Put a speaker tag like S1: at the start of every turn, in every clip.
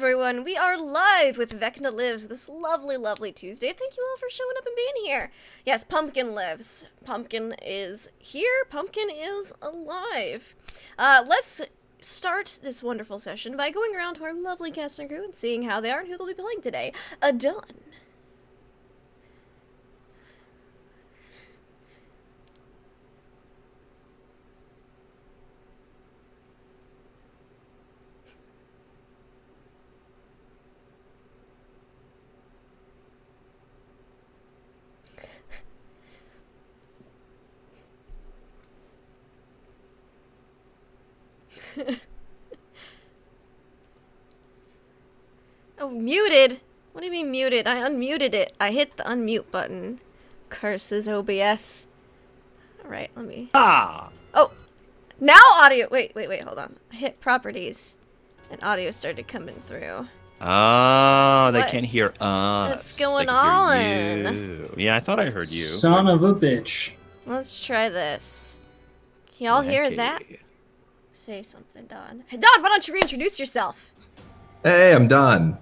S1: everyone, we are live with Vecna Lives this lovely, lovely Tuesday. Thank you all for showing up and being here. Yes, Pumpkin lives. Pumpkin is here. Pumpkin is alive. Let's start this wonderful session by going around to our lovely cast and crew and seeing how they are and who they'll be playing today. Dawn. Oh, muted? What do you mean muted? I unmuted it. I hit the unmute button. Curses OBS. Alright, let me... Oh! Now audio! Wait, hold on. I hit properties. And audio started coming through.
S2: Oh, they
S1: What?
S2: can't hear us.
S1: What's going
S2: They can hear you. Yeah, I thought I heard you.
S3: Son of a bitch.
S1: Let's try this. Can y'all hear
S2: Okay.
S1: that? Say something, Don. Hey, Don, why don't you reintroduce yourself?
S4: Hey, I'm Don.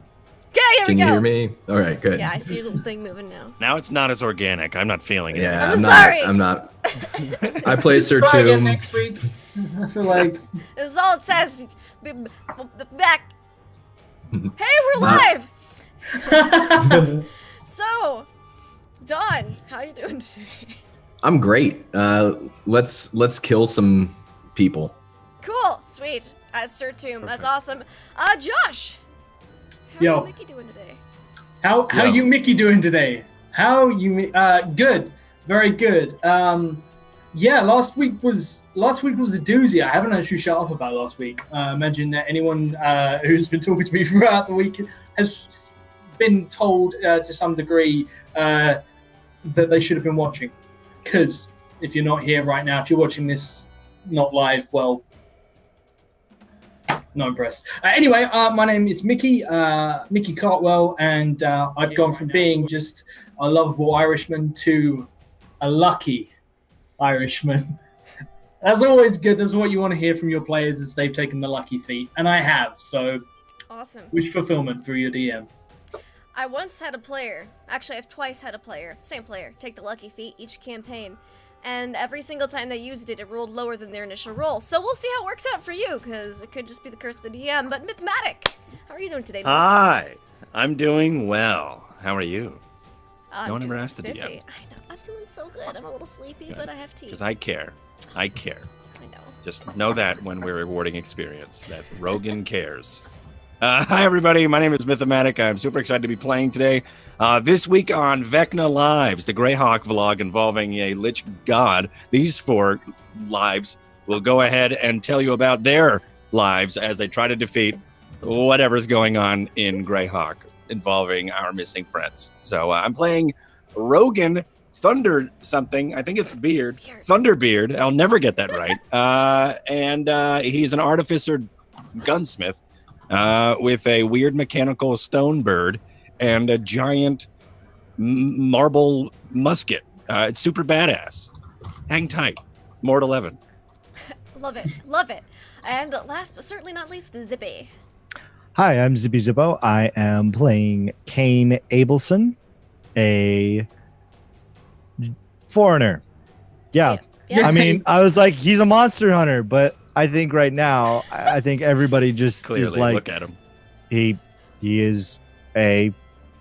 S1: Yeah, here
S4: Can
S1: we
S4: you
S1: go.
S4: hear me? All right, good.
S1: Yeah, I see your little thing moving now.
S2: Now it's not as organic. I'm not feeling it.
S4: Yeah,
S1: I'm sorry.
S4: I'm not. I play Sir
S3: Try again
S4: Tomb.
S3: next week. I feel like
S1: This is all it says. Back. Hey, we're
S4: Not-
S1: live! So, Don, how you doing today?
S4: I'm great. Let's kill some people.
S1: Cool, sweet. Sir Tomb, that's awesome. Josh! How
S3: Yo.
S1: are you Mickey doing today?
S3: how
S4: Yo.
S3: you Mickey doing today? How you good, very good. Yeah, last week was a doozy. I haven't actually shut up about last week. Imagine that anyone who's been talking to me throughout the week has been told to some degree that they should have been watching. Because if you're not here right now, if you're watching this not live, well, not impressed. Anyway, my name is Mickey, Mickey Cartwell, and I've gone from being just a lovable Irishman to a lucky Irishman. That's always good. That's what you want to hear from your players is they've taken the lucky feat. And I have, so
S1: Awesome.
S3: wish fulfillment through your DM.
S1: I once had a player, actually I've twice had a player, same player, take the lucky feat each campaign. And every single time they used it, it rolled lower than their initial roll. So we'll see how it works out for you, because it could just be the curse of the DM. But Mythmatic, how are you doing today?
S2: Hi. I'm doing well. How are you?
S1: I'm
S2: No one ever
S1: doing
S2: asked the
S1: spiffy.
S2: DM.
S1: I know, I'm doing so good. I'm a little sleepy,
S2: Good.
S1: but I have tea.
S2: Because I care. I care.
S1: I know.
S2: Just know that when we're rewarding experience, that Rogan cares. Hi, everybody. My name is Mythomatic. I'm super excited to be playing today. This week on Vecna Lives, the Greyhawk vlog involving a lich god. These 4 lives will go ahead and tell you about their lives as they try to defeat whatever's going on in Greyhawk involving our missing friends. So I'm playing Rogan Thunder something. I think it's Beard. Thunderbeard. I'll never get that right. And he's an artificer gunsmith with a weird mechanical stone bird and a giant marble musket. It's super badass. Hang tight. Mort 11.
S1: Love it. Love it. And last but certainly not least, Zippy.
S5: Hi, I'm Zippy Zippo. I am playing Kane Abelson, a foreigner. Yeah.
S1: Yeah.
S5: I mean, I was like, he's a monster hunter, but I think right now, I think everybody just is
S2: Clearly,
S5: like,
S2: look at him.
S5: he is a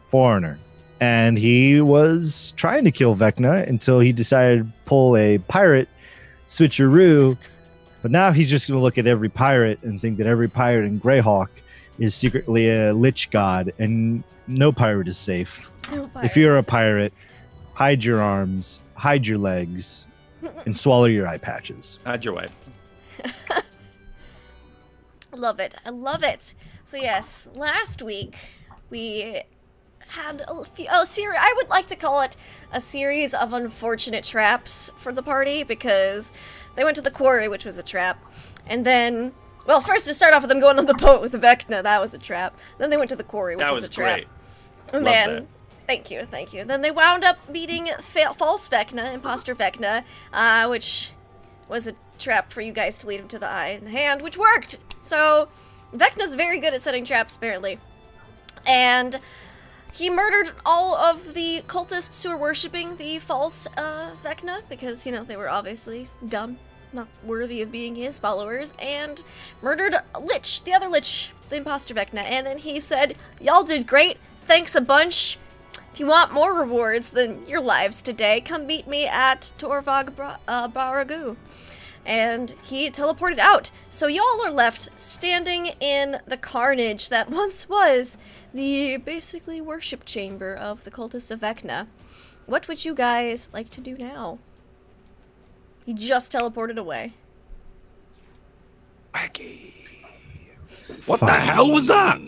S5: foreigner. And he was trying to kill Vecna until he decided to pull a pirate switcheroo. But now he's just going to look at every pirate and think that every pirate in Greyhawk is secretly a lich god, and no pirate is safe.
S1: No
S5: If you're a
S1: pirates.
S5: pirate, hide your arms, hide your legs, and swallow your eye patches.
S2: How'd your wife?
S1: Love it. I love it. So yes, last week we had I would like to call it a series of unfortunate traps for the party, because they went to the quarry, which was a trap, and then, well, first to start off with them going on the boat with Vecna, that was a trap. Then they went to the quarry, which
S2: That
S1: was
S2: was
S1: a trap.
S2: great.
S1: And
S2: Love
S1: then,
S2: that.
S1: thank you. Then they wound up meeting false Vecna, imposter Vecna, which was a trap for you guys to lead him to the eye and the hand, which worked. So Vecna's very good at setting traps, apparently. And he murdered all of the cultists who were worshipping the false Vecna because, they were obviously dumb, not worthy of being his followers, and murdered Lich, the other Lich, the imposter Vecna. And then he said, "Y'all did great. Thanks a bunch. If you want more rewards than your lives today, come meet me at Torvag Baragu." And he teleported out. So y'all are left standing in the carnage that once was the basically worship chamber of the cultists of Vecna. What would you guys like to do now? He just teleported away.
S2: Wacky. What the hell was that?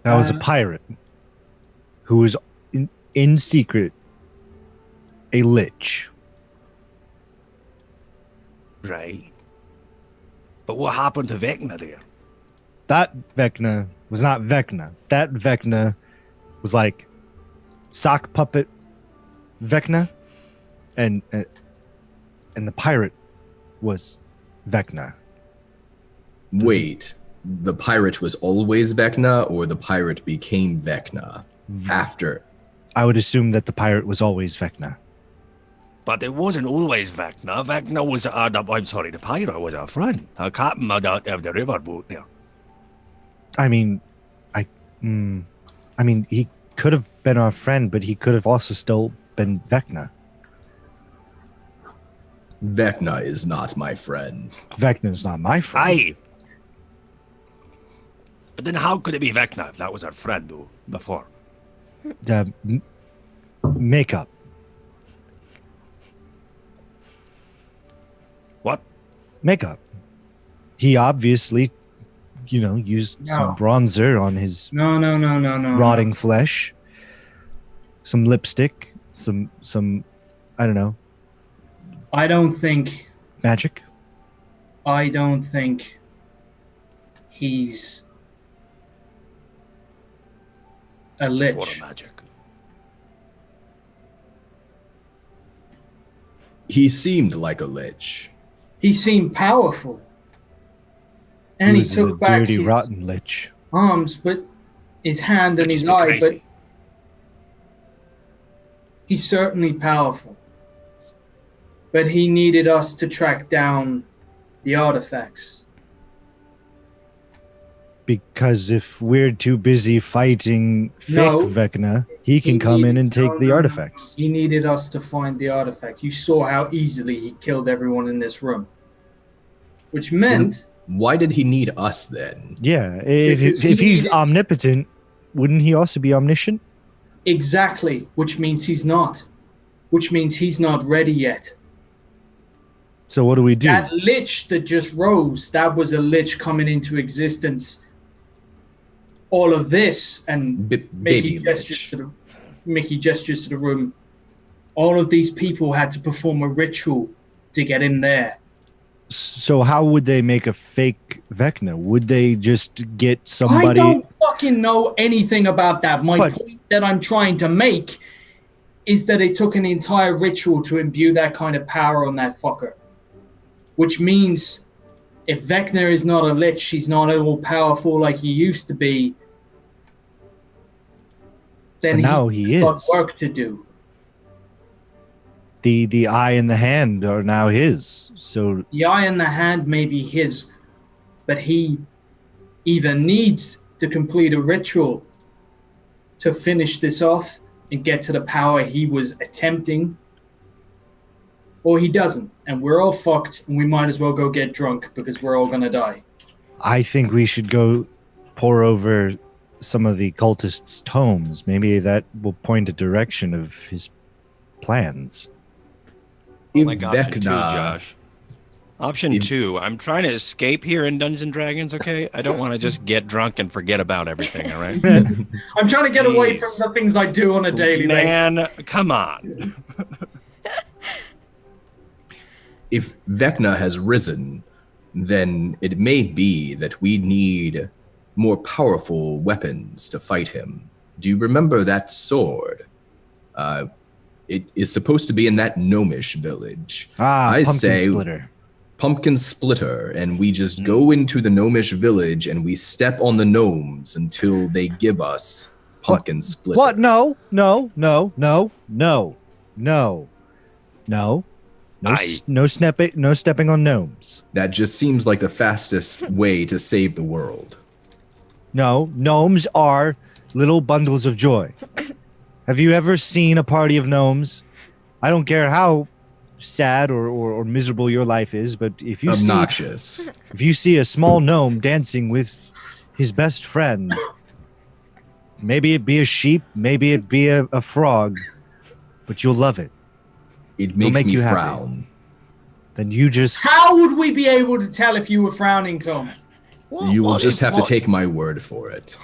S5: That was a pirate who was in secret a lich.
S2: Right. But what happened to Vecna there?
S5: That Vecna was not Vecna. That Vecna was like sock puppet Vecna, and the pirate was Vecna.
S4: Wait, the pirate was always Vecna, or the pirate became Vecna after?
S5: I would assume that the pirate was always Vecna.
S2: But it wasn't always Vecna. Vecna was, the pirate was a friend. A captain of the riverboat there.
S5: I mean, he could have been our friend, but he could have also still been Vecna.
S4: Vecna is not my friend.
S5: Vecna is not my friend.
S2: Aye. But then how could it be Vecna if that was our friend, though, before?
S5: Makeup.
S2: What?
S5: Makeup. He obviously, used some bronzer on his
S3: No.
S5: rotting flesh, some lipstick, some I don't know,
S3: I don't think
S5: magic.
S3: He's a
S2: For
S3: lich.
S2: magic.
S4: He seemed like a lich.
S3: He seemed powerful. And he
S5: was
S3: took
S5: a
S3: back
S5: dirty,
S3: his
S5: rotten lich.
S3: arms, but his hand and
S2: Which
S3: his
S2: is
S3: eye, but
S2: crazy.
S3: he's certainly powerful. But he needed us to track down the artifacts.
S5: Because if we're too busy fighting fake
S3: No.
S5: Vecna, he can come in and take the artifacts.
S3: He needed us to find the artifacts. You saw how easily he killed everyone in this room. Which meant
S4: Why did he need us then?
S5: Yeah,
S3: Because
S5: if
S3: he
S5: he's
S3: needed-
S5: omnipotent, wouldn't he also be omniscient?
S3: exactly, which means he's not. Which means he's not ready yet.
S5: So what do we do?
S3: That lich that just rose, that was a lich coming into existence. All of this, and
S4: Baby
S3: Mickey gestures to the room. All of these people had to perform a ritual to get in there.
S5: So how would they make a fake Vecna? Would they just get
S3: I
S5: somebody?
S3: don't fucking know anything about that. My
S5: But-
S3: point that I'm trying to make is that it took an entire ritual to imbue that kind of power on that fucker. Which means if Vecna is not a lich, he's not all powerful like he used to be, then
S5: But now he
S3: got
S5: is.
S3: work to do.
S5: The eye and the hand are now his. So
S3: The eye in the hand may be his, but he either needs to complete a ritual to finish this off and get to the power he was attempting, or he doesn't. And we're all fucked, and we might as well go get drunk because we're all gonna die.
S5: I think we should go pour over some of the cultists' tomes. Maybe that will point a direction of his plans.
S4: If
S2: Like option two,
S4: Vecna,
S2: Josh. Option
S4: If-
S2: 2, I'm trying to escape here in Dungeons and Dragons, okay? I don't want to just get drunk and forget about everything, all right?
S3: I'm trying to get away from
S2: Jeez.
S3: the things I do on a daily basis.
S2: Man, come on.
S4: if Vecna has risen, then it may be that we need more powerful weapons to fight him. Do you remember that sword? It is supposed to be in that gnomish village.
S5: Ah,
S4: I
S5: pumpkin
S4: say-
S5: splitter.
S4: pumpkin splitter, and we just go into the gnomish village and we step on the gnomes until they give us pumpkin splitter.
S5: What? No. No stepping on gnomes.
S4: That just seems like the fastest way to save the world.
S5: No, gnomes are little bundles of joy. Have you ever seen a party of gnomes? I don't care how sad or miserable your life is, but if you see a small gnome dancing with his best friend, maybe it be a sheep, maybe it be a frog, but you'll love it.
S4: It makes me frown.
S5: Then you just...
S3: How would we be able to tell if you were frowning, Tom?
S4: You will just have to take my word for it.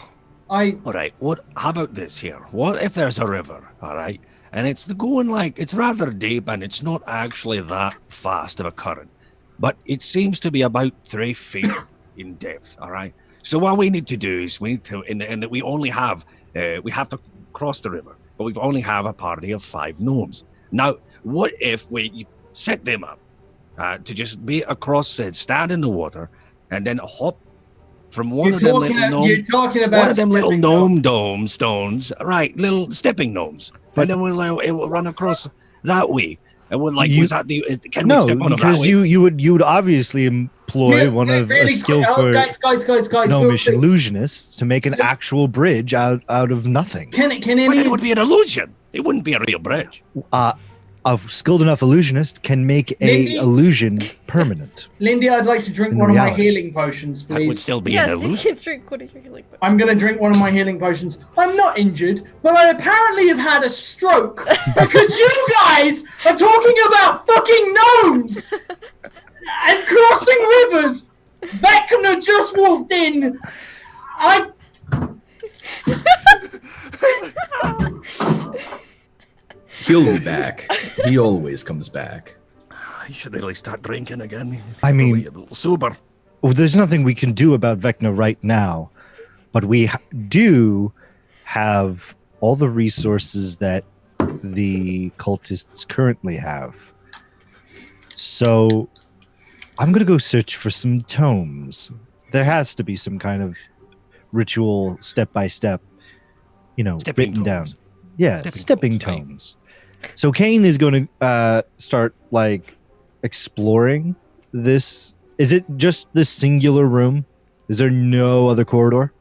S2: All right, how about this here? What if there's a river, all right? And it's going it's rather deep and it's not actually that fast of a current. But it seems to be about 3 feet in depth, all right? So what we need to do is we have to cross the river, but we only have a party of 5 gnomes. Now, what if we set them up to just be across, stand in the water, and then hop from one of them little gnome...
S3: You're talking about...
S2: One of them little gnome stones, right, little stepping gnomes. And then we'll run across that way. And we're like, can we step on them that way?
S5: Because you would obviously employ one of a skillful gnomish illusionists to make an actual bridge out of nothing.
S3: But
S2: it would be an illusion. It wouldn't be a real bridge.
S5: A skilled enough illusionist can make a illusion permanent.
S3: Lindy, I'd like to drink one of my healing potions, please.
S2: That would still be an illusion.
S1: Yes, you can drink one of your healing potions.
S3: I'm going to drink one of my healing potions. I'm not injured, but I apparently have had a stroke because you guys are talking about fucking gnomes and crossing rivers. Vecna just walked in.
S4: He'll be back. He always comes back.
S2: You should really start drinking again.
S5: I mean,
S2: a little sober.
S5: Well, there's nothing we can do about Vecna right now, but we do have all the resources that the cultists currently have. So I'm going to go search for some tomes. There has to be some kind of ritual step-by-step, written down. Yeah, stepping tomes. So Kane is going to start exploring this. Is it just this singular room? Is there no other corridor?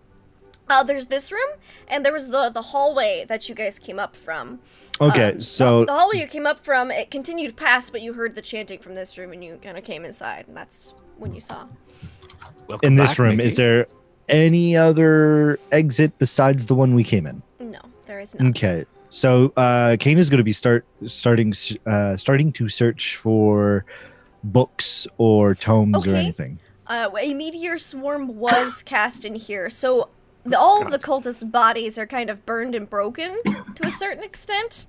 S1: There's this room, and there was the hallway that you guys came up from.
S5: Okay, so
S1: the hallway you came up from, it continued past, but you heard the chanting from this room, and you kind of came inside, and that's when you saw.
S2: Welcome
S5: in this
S2: back,
S5: room,
S2: Mickey.
S5: is there any other exit besides the one we came in?
S1: No, there is not.
S5: Okay. So Kane is going to be starting to search for books or tomes or anything.
S1: A meteor swarm was cast in here, so all of the cultists' bodies are kind of burned and broken to a certain extent.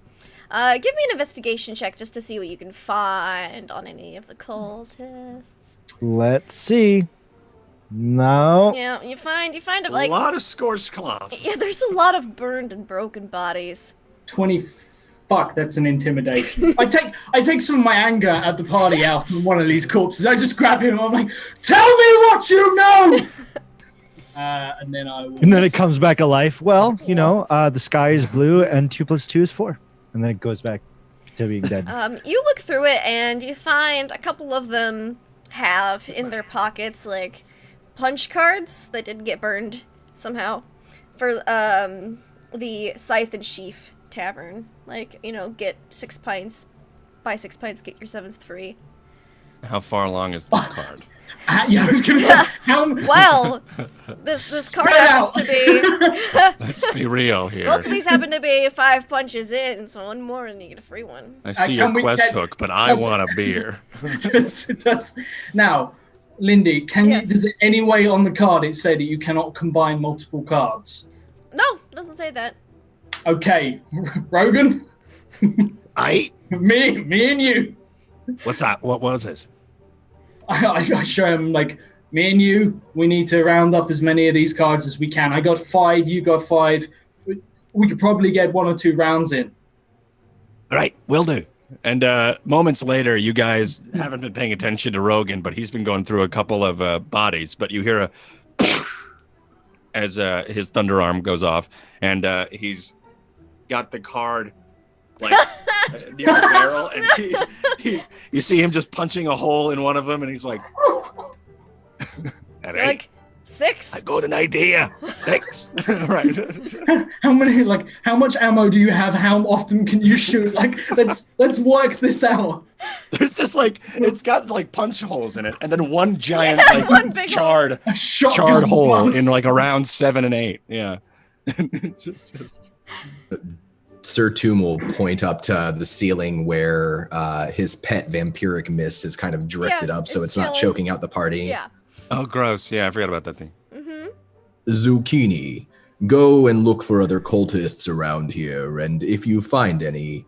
S1: Give me an investigation check just to see what you can find on any of the cultists.
S5: Let's see. No.
S1: Yeah, you find
S2: a lot of scorched cloth.
S1: Yeah, there's a lot of burned and broken bodies.
S3: 20. Fuck, that's an intimidation. I take some of my anger at the party out on one of these corpses. I just grab him. I'm like, tell me what you know. And then
S5: it comes back alive. Well, the sky is blue and 2 + 2 is 4, and then it goes back to being dead.
S1: You look through it and you find a couple of them have in their pockets punch cards that didn't get burned somehow for the Scythe and Sheaf Tavern. Get 6 pints, buy 6 pints, get your 7th free.
S2: How far along is this card?
S3: Yeah, I was gonna say.
S1: Well, this card happens to be.
S2: Let's be real here.
S1: Both of these happen to be 5 punches in, so one more and you get a free one.
S2: I see your quest hook, but I want a beer.
S3: Now, Lindy, does it any way on the card it say that you cannot combine multiple cards?
S1: No, it doesn't say that.
S3: Okay, Rogan. Me and you.
S2: What's that? What was it?
S3: I show him me and you. We need to round up as many of these cards as we can. I got 5. You got 5. We could probably get 1 or 2 rounds in.
S2: All right, will do. And moments later, you guys haven't been paying attention to Rogan, but he's been going through a couple of bodies. But you hear a as his thunder arm goes off, and he's got the card like near the barrel, and you see him just punching a hole in one of them, and he's like,
S1: You're like, 6?
S2: I got an idea. 6. Right.
S3: How much ammo do you have? How often can you shoot? Like, let's work this out.
S2: There's just like, it's got like punch holes in it, and then one giant like
S1: one big
S2: charred hole
S3: blast.
S2: in like around 7 and 8. Yeah. It's just
S4: Sir Toom will point up to the ceiling where his pet vampiric mist is kind of drifted up, so
S1: it's
S4: it's not
S1: chilling.
S4: choking out the party.
S1: Yeah.
S2: oh, gross. Yeah, I forgot about that thing.
S1: Mm-hmm.
S4: Zucchini, go and look for other cultists around here, and if you find any,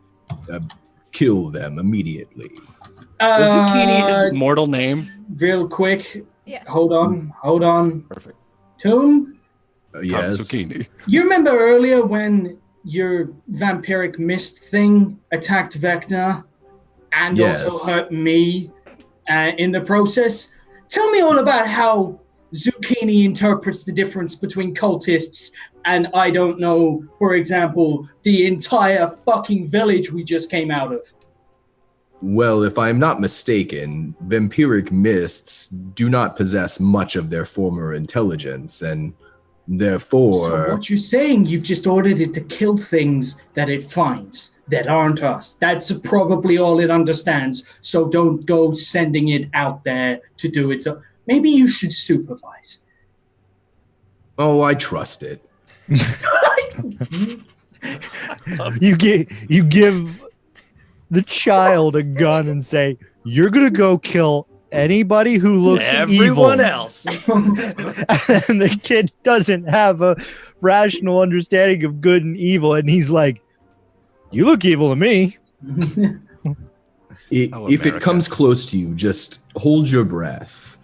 S4: kill them immediately.
S2: Was Zucchini his mortal name?
S3: Real quick.
S1: Yes.
S3: Hold on.
S2: Perfect.
S3: Toom,
S4: Yes.
S2: Zucchini.
S3: you remember earlier when your vampiric mist thing attacked Vecna and
S4: Yes.
S3: also hurt me in the process? Tell me all about how Zucchini interprets the difference between cultists and, I don't know, for example, the entire fucking village we just came out of.
S4: Well, if I'm not mistaken, vampiric mists do not possess much of their former intelligence, and therefore...
S3: So what you're saying, you've just ordered it to kill things that it finds that aren't us. That's probably all it understands, so don't go sending it out there to do it. So maybe you should supervise.
S4: Oh, I trust it.
S5: You give the child a gun and say, "You're gonna go kill anybody who looks
S2: Everyone
S5: evil."
S2: else.
S5: And the kid doesn't have a rational understanding of good and evil, and he's like, "You look evil to me."
S2: Oh,
S4: If it
S2: America.
S4: comes close to you, just hold your breath.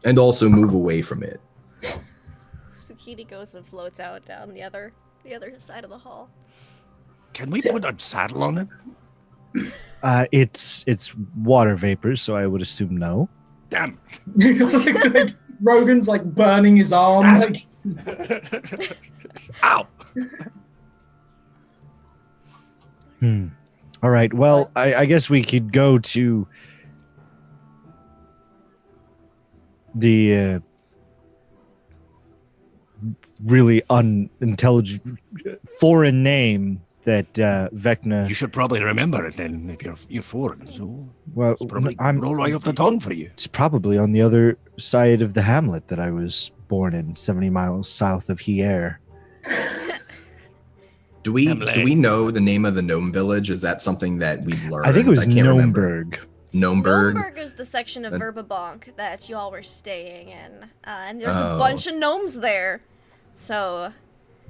S4: And also move away from it.
S1: Zucchini goes and floats out down the other side of the hall.
S2: Can we put a saddle on it?
S5: It's water vapor, so I would assume no.
S2: Damn.
S3: like, Rogan's like burning his arm. Like,
S2: Ow.
S5: All right. Well, I guess we could go to the really unintelligent foreign name that Vecna.
S2: You should probably remember it then if you're foreign. So
S5: Well,
S2: it's probably
S5: I'm.
S2: roll right off the tongue for you.
S5: It's probably on the other side of the hamlet that I was born in, 70 miles south of here.
S4: Do we
S2: Emily.
S4: know the name of the gnome village? Is that something that we've learned?
S5: I think it was
S4: can't remember.
S5: Gnomeburg.
S4: Gnomeburg.
S1: Gnomeburg is the section of
S4: Uh,
S1: Verbabonk that you all were staying in, and there's a
S4: Oh.
S1: bunch of gnomes there. So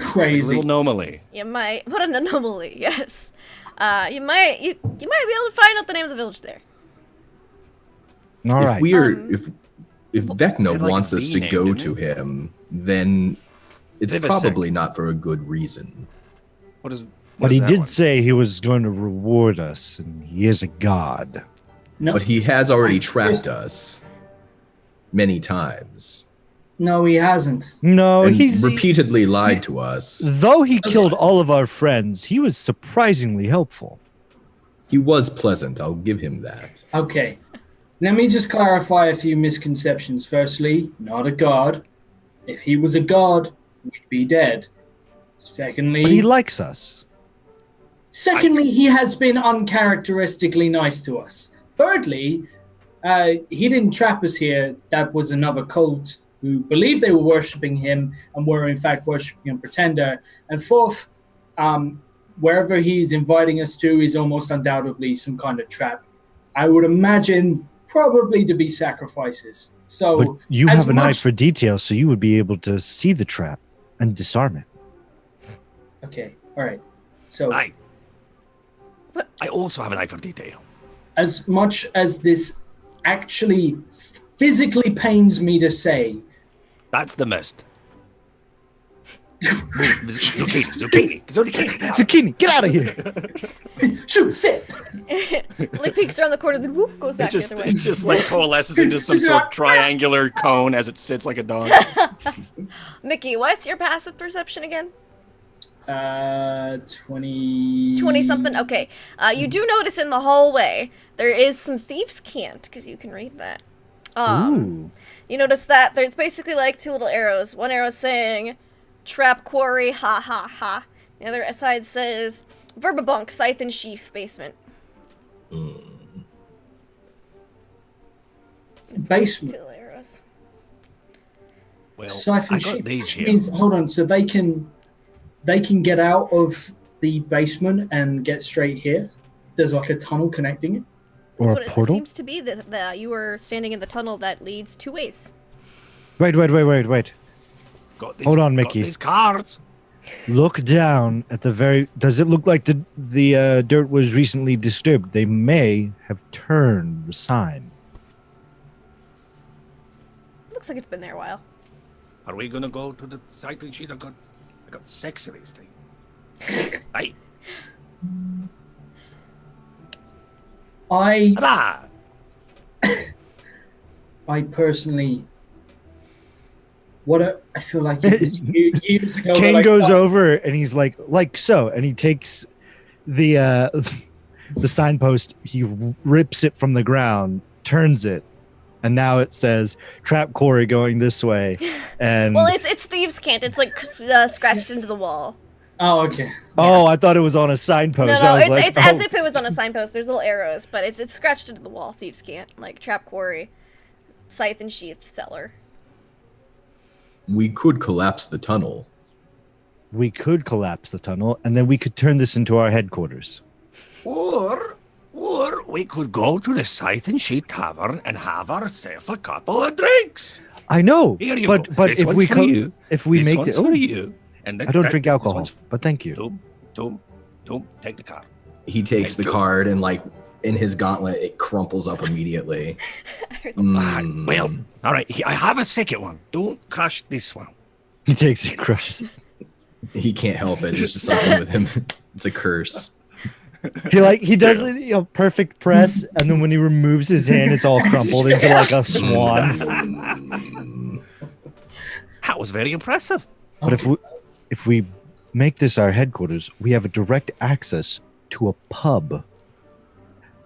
S2: A
S3: crazy.
S2: little anomaly.
S1: you might what an anomaly, yes. You might be able to find out the name of the village there.
S5: All
S4: if
S5: right.
S4: we are,
S1: Um,
S4: if Vecna
S2: had like
S4: wants
S2: a
S4: us
S2: V
S4: to
S2: name,
S4: go
S2: didn't
S4: to
S2: he?
S4: him, then it's
S2: Vivisect.
S4: probably not for a good reason.
S2: What is?
S5: But
S2: what
S5: he
S2: is that
S5: did
S2: one?
S5: say he was going to reward us, and he is a god.
S3: No,
S4: But he has already trapped us many times.
S3: no, he hasn't.
S5: No,
S4: and
S5: he's
S4: repeatedly lied to us.
S5: though he killed all of our friends, he was surprisingly helpful.
S4: He was pleasant, I'll give him that.
S3: Okay. Let me just clarify a few misconceptions. Firstly, not a god. If he was a god, we'd be dead. Secondly,
S5: But he likes us.
S3: he has been uncharacteristically nice to us. Thirdly, he didn't trap us here. That was another cult who believed they were worshipping him and were in fact worshipping a pretender. And fourth, wherever he's inviting us to is almost undoubtedly some kind of trap. I would imagine probably to be sacrifices. So
S5: But you
S3: as
S5: have an eye
S3: much-
S5: for detail, so you would be able to see the trap and disarm it.
S3: Okay, all right. So
S2: I also have an eye for detail.
S3: as much as this actually physically pains me to say,
S2: That's the mist.
S5: Zucchini, get out of here!
S3: Shoot, sit.
S1: Lick peeks around the corner, then whoop, goes back the other way.
S2: It just like coalesces into some sort of triangular cone as it sits like a dog.
S1: Mickey, what's your passive perception again?
S3: 20.
S1: 20-something? Okay. You do notice in the hallway there is some thieves' cant, because you can read that.
S5: Ooh.
S1: You notice that there's basically like two little arrows. One arrow saying, trap quarry, ha ha ha. The other side says, verbabunk, scythe and sheath, basement.
S3: Basement.
S1: Two little arrows.
S2: Well,
S3: Siphon
S2: I got
S3: sheep.
S2: these
S3: Which
S2: here.
S3: means, hold on, so they can get out of the basement and get straight here. There's like a tunnel connecting it.
S5: Or
S1: That's
S5: a
S1: what it
S5: portal?
S1: seems to be, that you were standing in the tunnel that leads two ways.
S5: Wait.
S2: Got these,
S5: Hold on,
S2: got
S5: Mickey.
S2: these cards.
S5: Look down at the very... Does it look like the dirt was recently disturbed? They may have turned the sign.
S1: Looks like it's been there a while.
S2: Are we gonna go to the cycling sheet? I got six of these things. Hey,
S3: I
S2: ah,
S3: personally, I feel like it was years ago.
S5: Kane
S3: that I
S5: goes
S3: started-
S5: over and he's like so, and he takes the the signpost, he rips it from the ground, turns it, and now it says trap quarry going this way. And
S1: Well, it's thieves' cant. It's like scratched into the wall.
S3: Oh, okay.
S5: oh, I thought it was on a signpost.
S1: No,
S5: I was
S1: it's
S5: like,
S1: it's as
S5: oh.
S1: if it was on a signpost. There's little arrows, but it's scratched into the wall. Thieves' cant, like trap quarry, scythe and sheath, cellar.
S4: We could collapse the tunnel.
S5: We could collapse the tunnel, and then we could turn this into our headquarters.
S2: or we could go to the Scythe and Sheet Tavern and have ourselves a couple of drinks.
S5: I know,
S2: Here you
S5: but
S2: go.
S5: but
S2: This
S5: if
S2: one's
S5: we
S2: for
S5: co-
S2: you.
S5: if we
S2: This
S5: make
S2: one's
S5: it,
S2: for you. And
S5: I don't drink
S2: this
S5: alcohol,
S2: one's-
S5: but thank you.
S2: Doom, take the card.
S4: He takes the
S2: Thank you.
S4: card and like in his gauntlet, it crumples up immediately.
S2: Ah,
S4: Mm.
S2: well, all right. I have a second one. Don't crush this one.
S5: He takes it, and crushes it.
S4: He can't help it. It's just something with him. It's a curse.
S5: He does perfect press, and then when he removes his hand, it's all crumpled into like a swan.
S2: That was very impressive.
S5: But if we make this our headquarters, we have a direct access to a pub.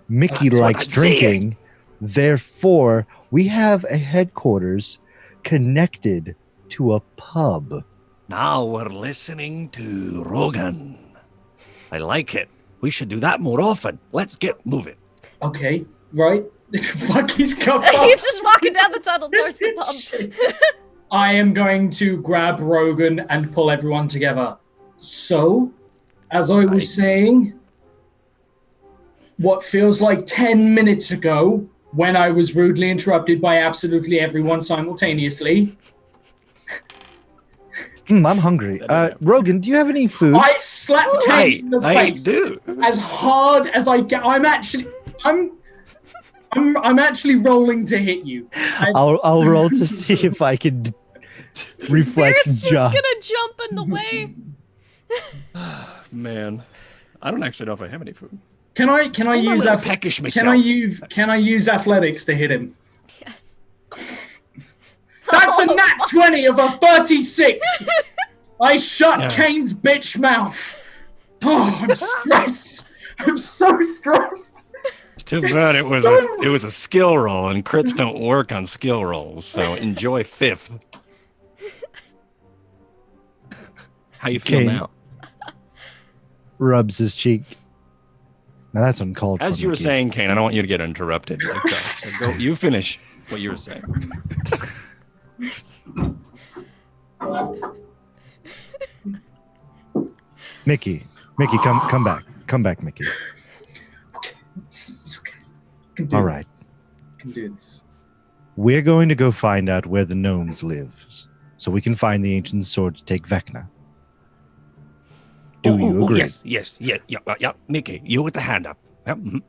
S5: Mickey
S2: That's what
S5: likes
S2: I'm saying.
S5: drinking, therefore we have a headquarters connected to a pub.
S2: Now we're listening to Rogan. I like it. We should do that more often. Let's get moving.
S3: Okay, right. Fuck, he's come
S1: He's just walking down the tunnel towards the pub.
S3: Shit. I am going to grab Rogan and pull everyone together. So, as I was saying, what feels like 10 minutes ago, when I was rudely interrupted by absolutely everyone simultaneously,
S5: I'm hungry. Rogan, do you have any food?
S3: I slapped Kane in the
S2: I
S3: face
S2: do.
S3: as hard as I can. I'm actually rolling to hit you.
S5: I'll roll to see if I can reflex
S1: Spirit's
S5: jump.
S1: just gonna jump in the way.
S2: Man, I don't actually know if I have any food.
S3: Can I
S2: I'm a
S3: use
S2: little
S3: ath-
S2: peckish myself.
S3: can I use athletics to hit him?
S1: Yes.
S3: That's a
S1: Oh,
S3: nat 20 of a 36. I shut
S2: Yeah.
S3: Kane's bitch mouth. Oh, I'm stressed. I'm so stressed.
S2: It's too bad it was a skill roll, and crits don't work on skill rolls. So enjoy fifth. How you feel
S5: Okay.
S2: now?
S5: Rubs his cheek. Now that's uncalled for.
S2: As you were
S5: Mickey.
S2: saying, Kane, I don't want you to get interrupted. Okay. So go, you finish what you were saying.
S5: Mickey, come back, Mickey.
S3: It's okay. I can do
S5: All
S3: this.
S5: right,
S3: I can do this.
S5: we're going to go find out where the gnomes live, so we can find the ancient sword to take Vecna. Do you agree?
S2: Yes, yeah. Mickey, you with the hand up. Yep. Mhm.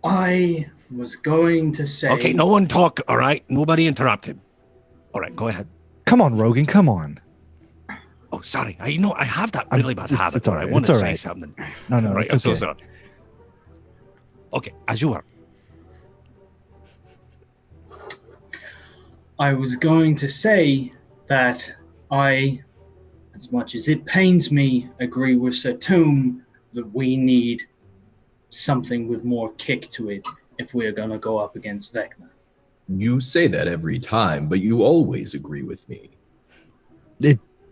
S3: I was going to say.
S2: Okay, no one talk, all right? Nobody interrupt him. All right, go ahead.
S5: Come on, Rogan. Come on.
S2: Oh, sorry. I have that really bad habit
S5: it's all
S2: where I
S5: right,
S2: want
S5: it's
S2: to
S5: all
S2: say
S5: right.
S2: something.
S5: No,
S2: All right,
S5: it's
S2: I'm so
S5: okay.
S2: sorry. Okay, as you were.
S3: I was going to say that I, as much as it pains me, agree with Sir Tomb that we need something with more kick to it if we're going to go up against Vecna.
S4: You say that every time, but you always agree with me.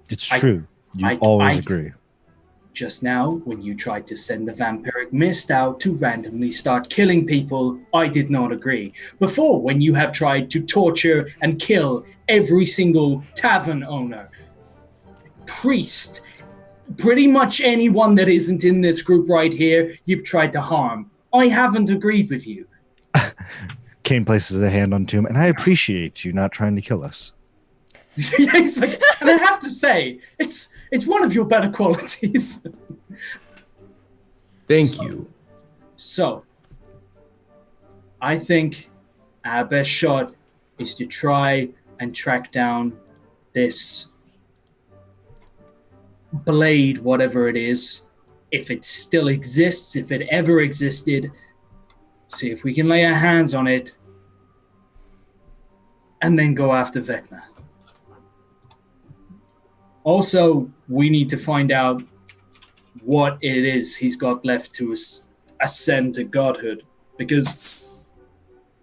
S5: It's true. You always agree.
S3: Just now, when you tried to send the vampiric mist out to randomly start killing people, I did not agree. Before, when you have tried to torture and kill every single tavern owner, priest, pretty much anyone that isn't in this group right here, you've tried to harm. I haven't agreed with you.
S5: Kane places a hand on Tomb, and I appreciate you not trying to kill us.
S3: And I have to say, it's one of your better qualities.
S4: Thank you.
S3: So, I think our best shot is to try and track down this blade, whatever it is, if it still exists, if it ever existed. See if we can lay our hands on it, and then go after Vecna. Also, we need to find out what it is he's got left to ascend to godhood. Because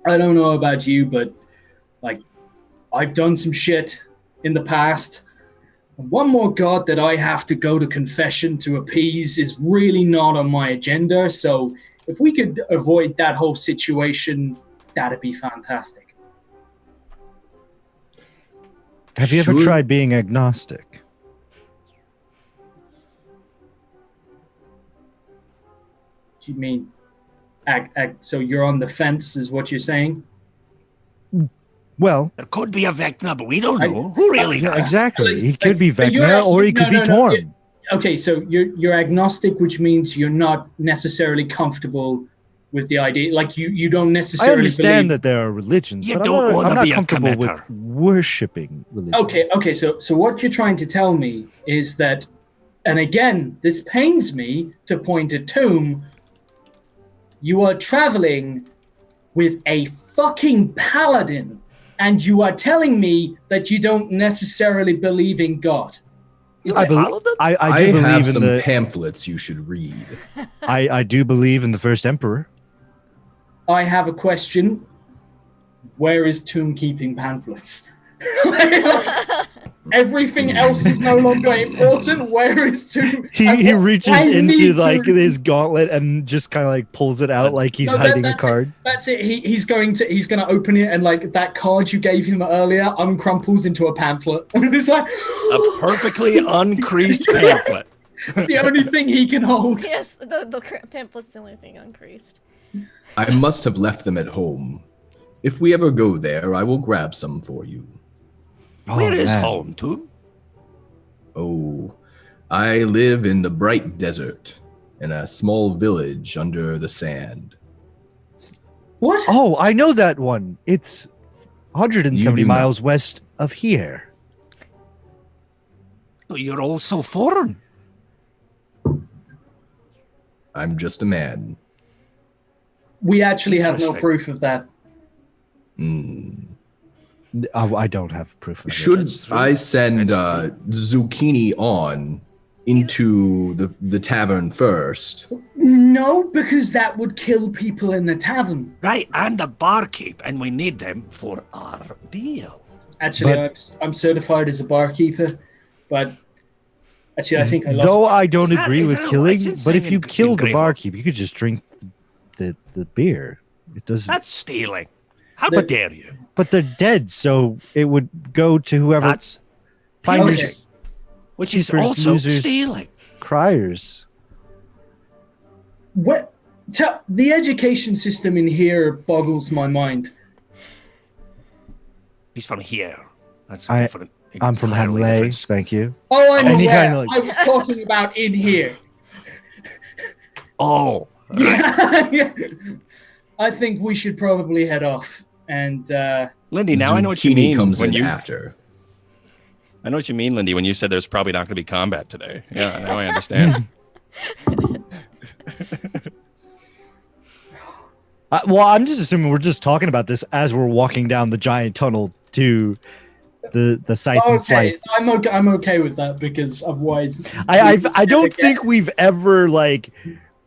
S3: I don't know about you, but like I've done some shit in the past. One more god that I have to go to confession to appease is really not on my agenda. So if we could avoid that whole situation, that'd be fantastic.
S5: Have you ever tried being agnostic?
S3: You mean, so you're on the fence, is what you're saying?
S5: Well,
S2: There could be a Vecna, but we don't know. Who really knows?
S5: exactly. He could be
S3: But you're-
S5: Vecna, or he could be Torm.
S3: Okay, so you're agnostic, which means you're not necessarily comfortable with the idea. Like you don't
S5: I
S3: necessarily
S5: understand
S3: believe.
S5: that there are religions,
S2: You
S5: but
S2: don't wanna
S5: I'm not
S2: be a
S5: comfortable
S2: committer.
S5: with worshiping religion.
S3: Okay. So what you're trying to tell me is that, and again, this pains me to point at Tomb. You are traveling with a fucking paladin, and you are telling me that you don't necessarily believe in God.
S5: I do
S4: I
S5: believe
S4: have
S5: in
S4: some
S5: the.
S4: pamphlets you should read.
S5: I do believe in the first emperor.
S3: I have a question. Where is Tomb keeping pamphlets? Everything else is no longer important. Where is Tomb?
S5: He reaches
S3: I
S5: into
S3: need
S5: like
S3: to-
S5: his gauntlet and just kind of like pulls it out like he's
S3: No,
S5: hiding a
S3: that's
S5: card.
S3: It. That's it. He's going to open it, and like that card you gave him earlier uncrumples into a pamphlet, and it's like
S2: A perfectly uncreased pamphlet.
S3: it's the only thing he can hold.
S1: Yes, the pamphlet's the only thing uncreased.
S4: I must have left them at home. If we ever go there, I will grab some for you.
S2: Where is
S5: man.
S2: home, Tomb?
S4: Oh, I live in the bright desert, in a small village under the sand.
S3: What?
S5: Oh, I know that one. It's 170
S4: You do not.
S5: miles west of here.
S2: Oh, you're all so foreign.
S4: I'm just a man.
S3: We actually have no
S2: Interesting.
S3: proof of that.
S5: Oh, I don't have proof of it.
S4: Should
S2: That's true.
S4: I send
S2: That's
S4: Zucchini on into the tavern first?
S3: No, because that would kill people in the tavern.
S2: Right, and a barkeep, and we need them for our deal.
S3: Actually, I'm certified as a barkeeper, but actually, I think I lost.
S5: Though I don't
S2: Is that-
S5: agree
S2: is
S5: with
S2: that a
S5: killing,
S2: license
S5: but if
S2: thing
S5: you
S2: in
S5: kill the
S2: Greyhawk?
S5: barkeep, you could just drink the beer. It doesn't.
S2: That's stealing. How
S3: The-
S2: dare you?
S5: But they're dead, so it would go to whoever
S2: That's
S5: finders,
S3: Okay.
S2: which is
S5: keepers,
S2: also
S5: losers.
S2: stealing.
S5: criers.
S3: The education system in here boggles my mind.
S2: He's from here. That's a
S5: I-
S2: different.
S5: I'm from
S2: entirely
S5: Hanley.
S2: different school.
S5: Thank you.
S3: Oh, I'm
S5: And he
S3: aware.
S5: kinda like-
S3: I was talking about in here.
S2: Oh,
S3: Yeah. I think we should probably head off. And
S2: Lindy, now I know what you
S4: Zucchini
S2: mean
S4: comes
S2: when
S4: in
S2: you
S4: after.
S2: I know what you mean, Lindy, when you said there's probably not going to be combat today. Yeah, now I understand.
S5: Well, I'm just assuming we're just talking about this as we're walking down the giant tunnel to the scythe and
S3: Okay,
S5: slice.
S3: I'm okay with that because otherwise,
S5: I don't think we've ever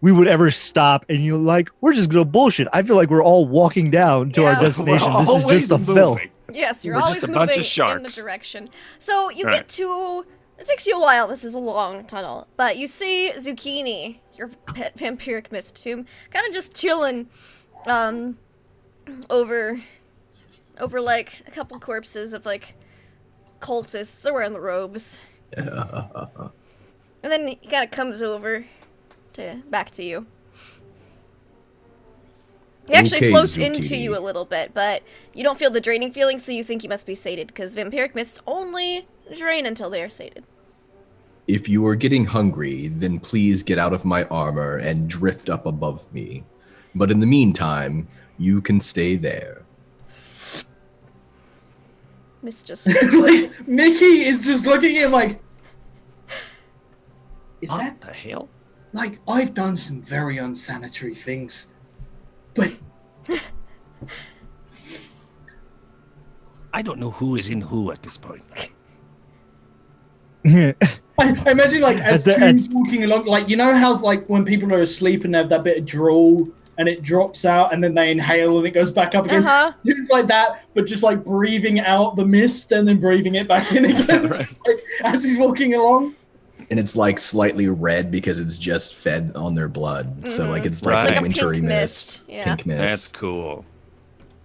S5: we would ever stop and you're like, we're just gonna bullshit. I feel like we're all walking down to our
S1: Yeah.
S5: destination.
S2: We're
S5: This is
S2: always
S5: just a film.
S2: moving.
S1: Yes, you're
S2: We're
S1: always
S2: just a
S1: moving
S2: bunch of
S1: in the
S2: sharks.
S1: direction. So you
S2: Right.
S1: get to. It takes you a while. This is a long tunnel, but you see Zucchini, your pet vampiric mist tomb, kind of just chilling, over like a couple corpses of like cultists. They're wearing the robes, and then he kind of comes over back to you. He actually
S4: Okay,
S1: floats into
S4: Zucchini.
S1: you a little bit, but you don't feel the draining feeling, so you think you must be sated, because vampiric mists only drain until they are sated.
S4: If you are getting hungry, then please get out of my armor and drift up above me. But in the meantime, you can stay there.
S1: Mist just...
S3: like Mickey is just looking at him like, is
S2: What
S3: that
S2: the hell?
S3: like I've done some very unsanitary things, but
S2: I don't know who is in who at this point.
S3: I imagine like as
S5: At the-
S3: Tomb's walking along, like you know how's like when people are asleep and they have that bit of drool and it drops out and then they inhale and it goes back up again.
S1: Uh-huh.
S3: It's like that, but just like breathing out the mist and then breathing it back in again,
S2: Right.
S3: just, like, as he's walking along.
S4: And it's like slightly red because it's just fed on their blood. So like it's like
S2: Right.
S4: a
S2: Like a
S4: wintry
S1: pink
S4: mist.
S1: mist, yeah.
S4: Pink mist.
S2: That's cool.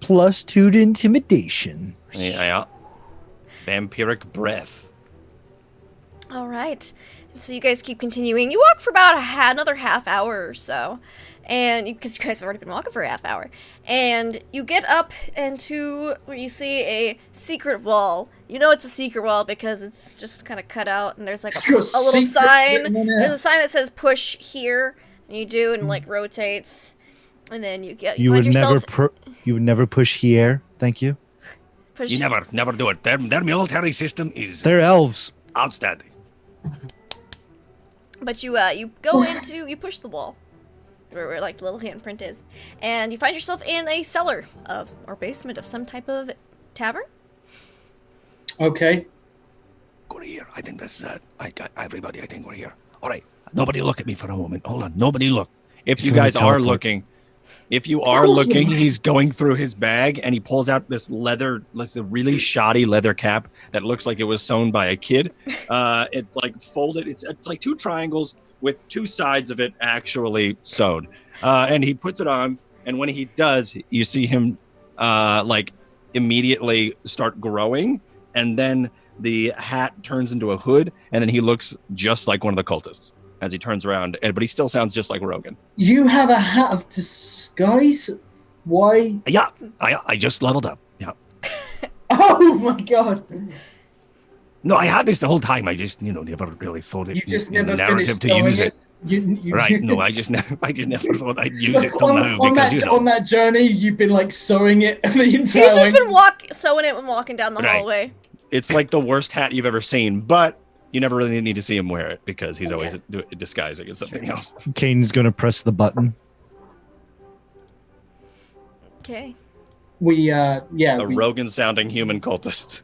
S5: +2 to intimidation.
S2: Yeah. Vampiric breath.
S1: All right. And so you guys keep continuing. You walk for about another half hour or so. And because you guys have already been walking for a half hour. And you get up into where you see a secret wall. You know it's a secret wall because it's just kind of cut out and there's like
S3: It's
S1: a
S3: got
S1: little
S3: secret
S1: sign.
S3: written on it.
S1: There's a sign that says push here. And you do and like rotates. And then you
S5: You
S1: find
S5: would
S1: yourself
S5: you would never push here. Thank you.
S1: push.
S2: You never do it. Their military system is
S5: They're elves.
S2: outstanding.
S1: But you go into, you push the wall, where like the little handprint is, and you find yourself in a cellar or basement of some type of tavern.
S3: Okay.
S2: Go here. I think that's that. Everybody, I think we're here. All right. Nobody look at me for a moment. Hold on. Nobody look. If you
S5: gonna
S2: guys are
S5: teleport.
S2: looking, he's going through his bag and he pulls out this a really shoddy leather cap that looks like it was sewn by a kid. It's like folded. It's like two triangles with two sides of it actually sewn. And he puts it on. And when he does, you see him like immediately start growing. And then the hat turns into a hood. And then he looks just like one of the cultists as he turns around. But he still sounds just like Rogan.
S3: You have a hat of disguise? Why?
S2: Yeah, I just leveled up. Yeah.
S3: Oh my god.
S2: No, I had this the whole time. I just, never really thought it
S3: You just
S2: in
S3: never
S2: the narrative
S3: finished
S2: to use
S3: knowing
S2: it.
S3: You
S2: Right? No, I just never thought I'd use it till now
S3: on
S2: because
S3: on that journey, you've been like sewing it the entire
S1: He's just
S3: way.
S1: been sewing it and walking down the
S2: Right.
S1: hallway.
S2: it's like the worst hat you've ever seen. But you never really need to see him wear it because he's always disguising as something else.
S5: Kane's gonna press the button.
S1: Okay.
S3: We
S2: A
S3: we
S2: Rogan-sounding human cultist.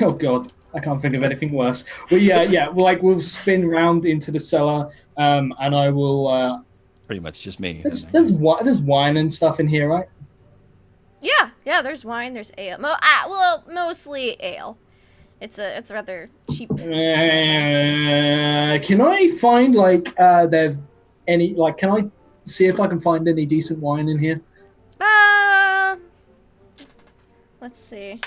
S3: oh god, I can't think of anything worse. We'll spin round into the cellar, and I will.
S2: Pretty much just me.
S3: There's wine and stuff in here, right?
S1: Yeah. There's wine. There's ale. Mostly ale. It's a rather cheap.
S3: Can I find there've any Can I see if I can find any decent wine in here?
S1: Let's see.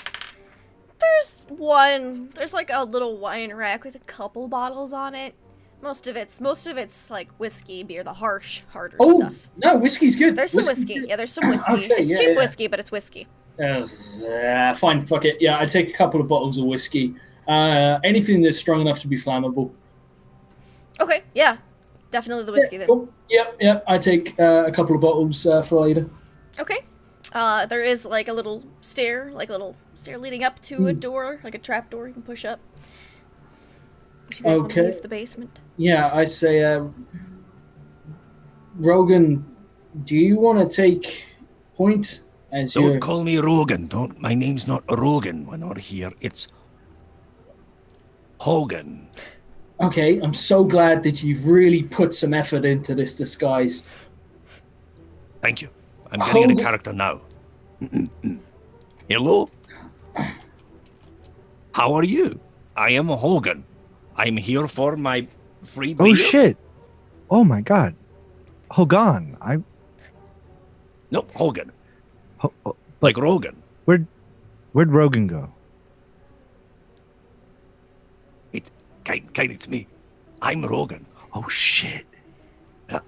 S1: There's like a little wine rack with a couple bottles on it. Most of it's like whiskey, beer, the harder stuff.
S3: No, whiskey's good.
S1: There's some
S3: Whiskey's
S1: whiskey.
S3: good.
S1: Yeah, there's some whiskey.
S3: Okay,
S1: It's
S3: yeah,
S1: cheap
S3: yeah.
S1: whiskey, but it's whiskey.
S3: Fine, fuck it. Yeah, I take a couple of bottles of whiskey. Anything that's strong enough to be flammable.
S1: Okay, yeah. Definitely the whiskey
S3: Yeah,
S1: then.
S3: cool. Yep. I take a couple of bottles for later.
S1: Okay. There is like a little stair, leading up to a door, like a trap door you can push up. If you guys want to
S3: Okay.
S1: leave the basement.
S3: Yeah, I say, Rogan, do you want to take point as
S2: Don't
S3: your...
S2: call me Rogan. Don't. My name's not Rogan when we're here. It's Hogan.
S3: Okay, I'm so glad that you've really put some effort into this disguise.
S2: Thank you. I'm getting into
S3: Hogan.
S2: character now. Hello? How are you? I am Hogan. I'm here for my free beer.
S5: Oh shit! Oh my god, Hogan.
S2: No, Hogan.
S5: But
S2: Like Rogan.
S5: where'd Rogan go?
S2: It's me. I'm Rogan.
S5: Oh shit!
S2: Yeah.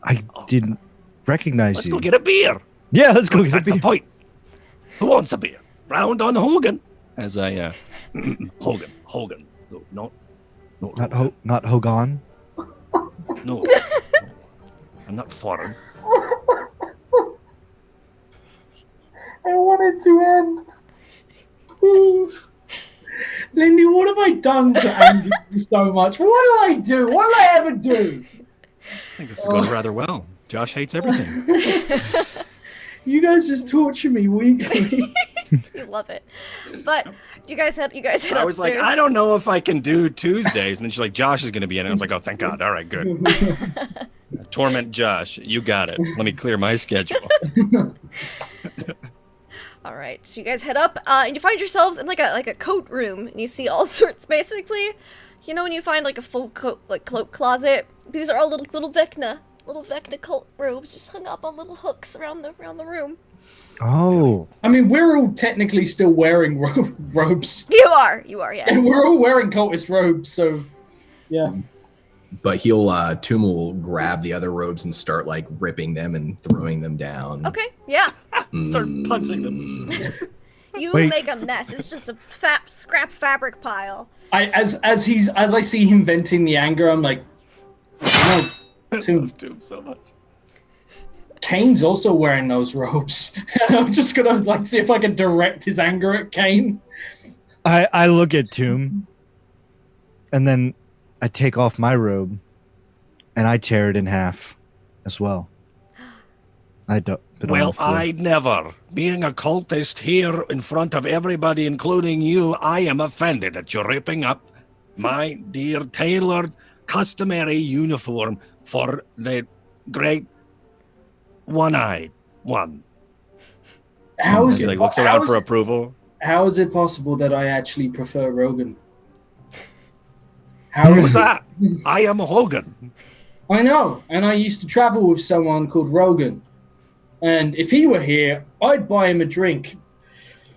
S5: I didn't recognize
S2: Let's
S5: you.
S2: go get a beer.
S5: Yeah, let's go get a
S2: That's the
S5: beer.
S2: point. Who wants a beer? Round on Hogan. As I, Hogan. No,
S5: Not Hogan.
S2: no. I'm not foreign.
S3: I want it to end. Please. Lindy, what have I done to anger you so much? What did I do? What did I ever do?
S2: I think this is going rather well. Josh hates everything.
S3: You guys just torture me weekly.
S1: You love it. But you guys head
S2: I was like,
S1: upstairs.
S2: I don't know if I can do Tuesdays. And then she's like, Josh is going to be in it. I was like, oh, thank God. All right, good. Torment Josh. You got it. Let me clear my schedule.
S1: All right, so you guys head up, and you find yourselves in like a coat room, and you see all sorts. Basically, you know when you find like a full coat cloak closet. These are all little Vecna coat robes, just hung up on little hooks around the room.
S5: Oh,
S3: I mean, we're all technically still wearing robes.
S1: You are, yes.
S3: And we're all wearing cultist robes, so yeah.
S4: But Toom will grab the other robes and start like ripping them and throwing them down.
S1: Okay, yeah.
S2: Start punching them.
S1: You
S5: Wait.
S1: make a mess. It's just a scrap fabric pile.
S3: As I see him venting the anger, I'm like, oh,
S2: I
S3: Toom.
S2: love Doom so much.
S3: Kane's also wearing those robes. I'm just gonna like see if I can direct his anger at Kane.
S5: I look at Tomb, and then I take off my robe, and I tear it in half, as well. I don't. put it on
S2: Well,
S5: the floor.
S2: I never. Being a cultist here in front of everybody, including you, I am offended that you're ripping up my dear tailored, customary uniform for the great one-eyed one.
S3: How is
S2: He
S3: it?
S2: like looks
S3: how
S2: around
S3: is
S2: for
S3: it-
S2: approval.
S3: How is it possible that I actually prefer Rogan? How
S2: What's
S3: is it?
S2: that? I am Hogan.
S3: I know, and I used to travel with someone called Rogan. And if he were here, I'd buy him a drink.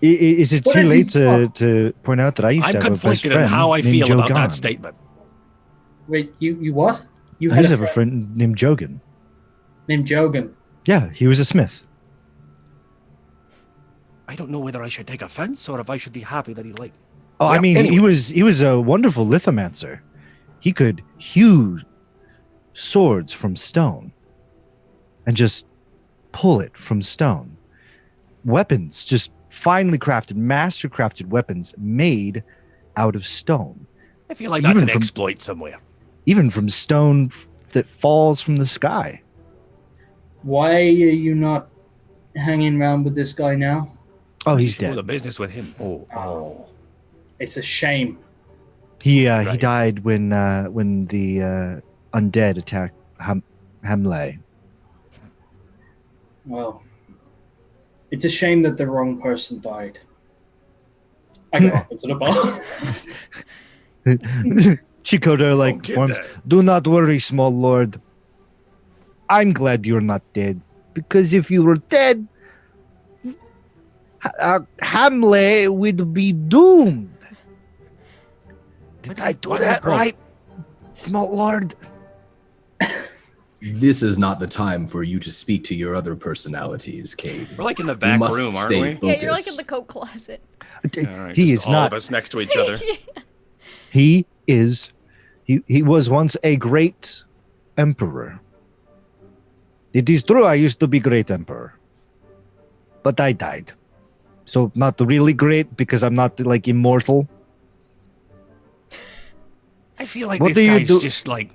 S5: Is it
S3: What
S5: too
S3: is
S5: late
S3: his spot?
S5: to point out that I used
S2: I'm
S5: to have a best
S2: conflicted
S5: friend
S2: in how I
S5: named
S2: feel about
S5: Jogan.
S2: that statement.
S3: Wait, you what? You
S5: I
S3: had
S5: used to
S3: a
S5: have a
S3: friend
S5: friend named Jogan.
S3: named Jogan.
S5: Yeah, he was a smith.
S2: I don't know whether I should take offense or if I should be happy that he liked.
S5: Oh, I
S2: Well,
S5: mean,
S2: anyway.
S5: he was a wonderful lithomancer. He could hew swords from stone and just pull it from stone. Weapons, just finely crafted, master crafted weapons made out of stone,
S2: I feel like that's
S5: Even
S2: an
S5: from-
S2: exploit somewhere.
S5: even from stone that falls from the sky.
S3: Why are you not hanging around with this guy now?
S5: Oh,
S2: You
S5: he's
S2: should go
S5: dead.
S2: to business with him. Oh.
S3: It's a shame.
S5: He
S2: Right.
S5: died when the undead attacked Hamle.
S3: Well, it's a shame that the wrong person died. I go up into the bar.
S5: Chikoto like
S2: Don't get
S5: forms.
S2: that.
S5: Do not worry, small lord. I'm glad you're not dead, because if you were dead, Hamle would be doomed. Did I do
S2: What's the
S5: that
S2: problem?
S5: right, small lord?
S4: This is not the time for you to speak to your other personalities, Cade.
S2: We're like in the back
S4: must
S2: room, aren't
S4: stay
S2: we?
S1: Yeah, you're like in
S4: Focused.
S1: the coat closet.
S2: All right,
S5: He
S2: just
S5: is
S2: all
S5: not.
S2: of us next to each other.
S5: He is. He was once a great emperor. It is true. I used to be great emperor. but I died. So not really great because I'm not like immortal.
S2: I feel like
S5: What
S2: this
S5: do you
S2: guy's
S5: do-
S2: just like,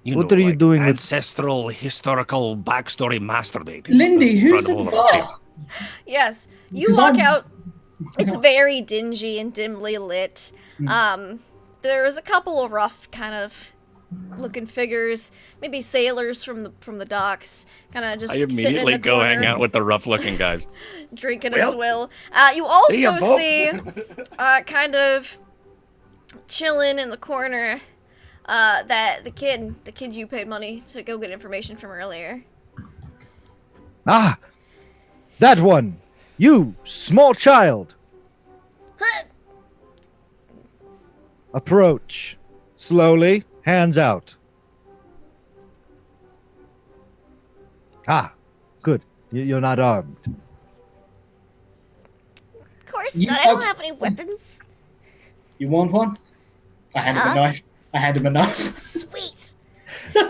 S5: what are you
S2: like
S5: doing with-
S2: ancestral, historical backstory masturbating.
S3: Lindy,
S2: in
S3: who's
S2: front
S3: at
S2: of
S3: the
S2: all of us here.
S3: bar?
S1: Yes, you
S3: 'Cause
S1: walk
S3: I'm-
S1: out. It's very dingy and dimly lit. There's a couple of rough kind of looking figures, maybe sailors from the docks, kind of just
S2: I
S1: sitting in
S2: immediately
S1: the
S2: go hang
S1: corner,
S2: out with the rough-looking guys.
S1: drinking
S2: Well,
S1: a swill. You also
S2: see ya, folks.
S1: see, kind of chilling in the corner, that the kid you paid money to go get information from earlier.
S5: Ah, that one. You, small child. Approach. Slowly, hands out. Ah, good. You're not armed.
S1: Of course
S3: You
S1: not. I don't
S3: have-
S1: have any weapons.
S3: You want one? I hand him a
S1: Huh?
S3: knife. I hand him a knife.
S1: Sweet.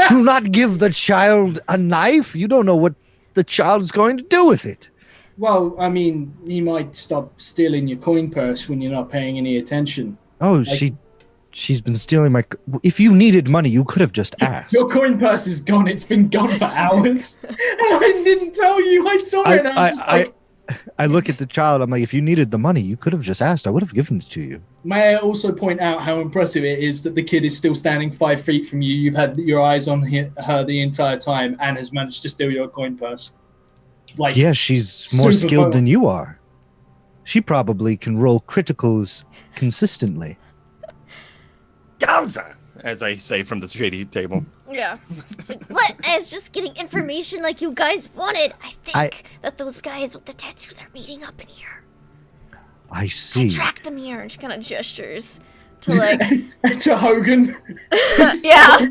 S5: Do not give the child a knife. You don't know what the child's going to do with it.
S3: Well, I mean, he might stop stealing your coin purse when you're not paying any attention.
S5: Oh, she's been stealing my. If you needed money, you could have just asked.
S3: Your coin purse is gone. It's been gone for hours. And I didn't tell you. I saw it. And I was just like,
S5: I look at the child. I'm like, if you needed the money, you could have just asked. I would have given it to you.
S3: may I also point out how impressive it is that the kid is still standing 5 feet from you. You've had your eyes on her the entire time and has managed to steal your coin purse. Like,
S5: Yeah, she's more
S3: super
S5: skilled
S3: bold.
S5: than you are. She probably can roll criticals consistently.
S2: Gowza! As I say from the shady table.
S1: Yeah. It's like, what? I was just getting information like you guys wanted. I think that those guys with the tattoos are meeting up in here.
S5: I see.
S1: Tracked them here, and she kind of gestures to like,
S3: to Hogan.
S1: yeah.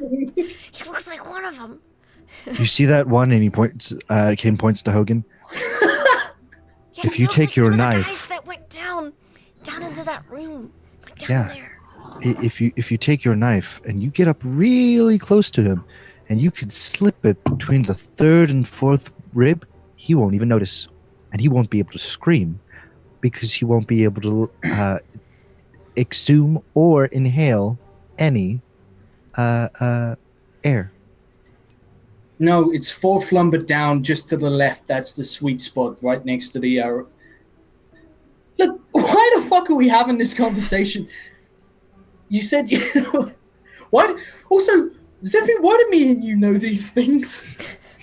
S1: He looks like one of them.
S5: You see that one? And he points. Kane points to Hogan.
S1: Yeah,
S5: If
S1: it
S5: you
S1: feels
S5: take
S1: like
S5: your
S1: some of the
S5: knife-
S1: guys that went down into that room, like down
S5: Yeah.
S1: there.
S5: If you take your knife and you get up really close to him, and you could slip it between the third and fourth rib, he won't even notice, and he won't be able to scream because he won't be able to exhume or inhale any air.
S3: No, it's 4th lumber down just to the left. That's the sweet spot right next to the arrow. Look, why the fuck are we having this conversation? You said you know. Why? Also, Zephy, why do me and you know these things?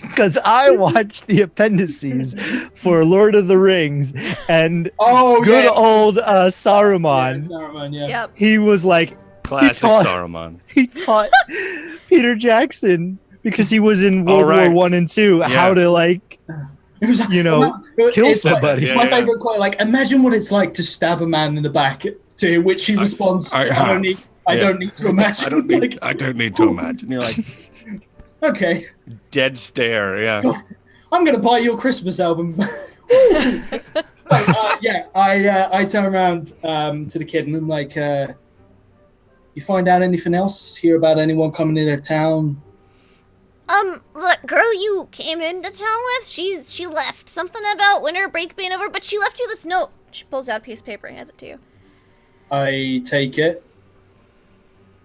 S5: Because I watched the appendices for Lord of the Rings, and
S3: Oh,
S5: good
S3: yeah.
S5: old
S3: Yeah,
S5: Saruman,
S3: Saruman, yeah.
S1: Yep.
S5: he was like,
S2: Classic
S5: taught-
S2: Saruman.
S5: he taught Peter Jackson, because he was in World
S2: right.
S5: War One and Two, how to like,
S3: It was,
S5: you know, kill
S3: it's like-
S5: somebody.
S2: Yeah,
S3: my
S2: yeah.
S3: favorite quote, like, imagine what it's like to stab a man in the back. To which he responds,
S2: I
S3: I
S2: have.
S3: don't need. I
S2: Yeah.
S3: don't need to imagine.
S2: I don't need to imagine. You're like
S3: Okay,
S2: dead stare. Yeah.
S3: I'm gonna buy your Christmas album. I turn around to the kid and I'm like, you find out anything else? Hear about anyone coming into town?
S1: The girl you came into town with, she left. Something about winter break being over, but she left you this note. She pulls out a piece of paper and hands it to you.
S3: I take it.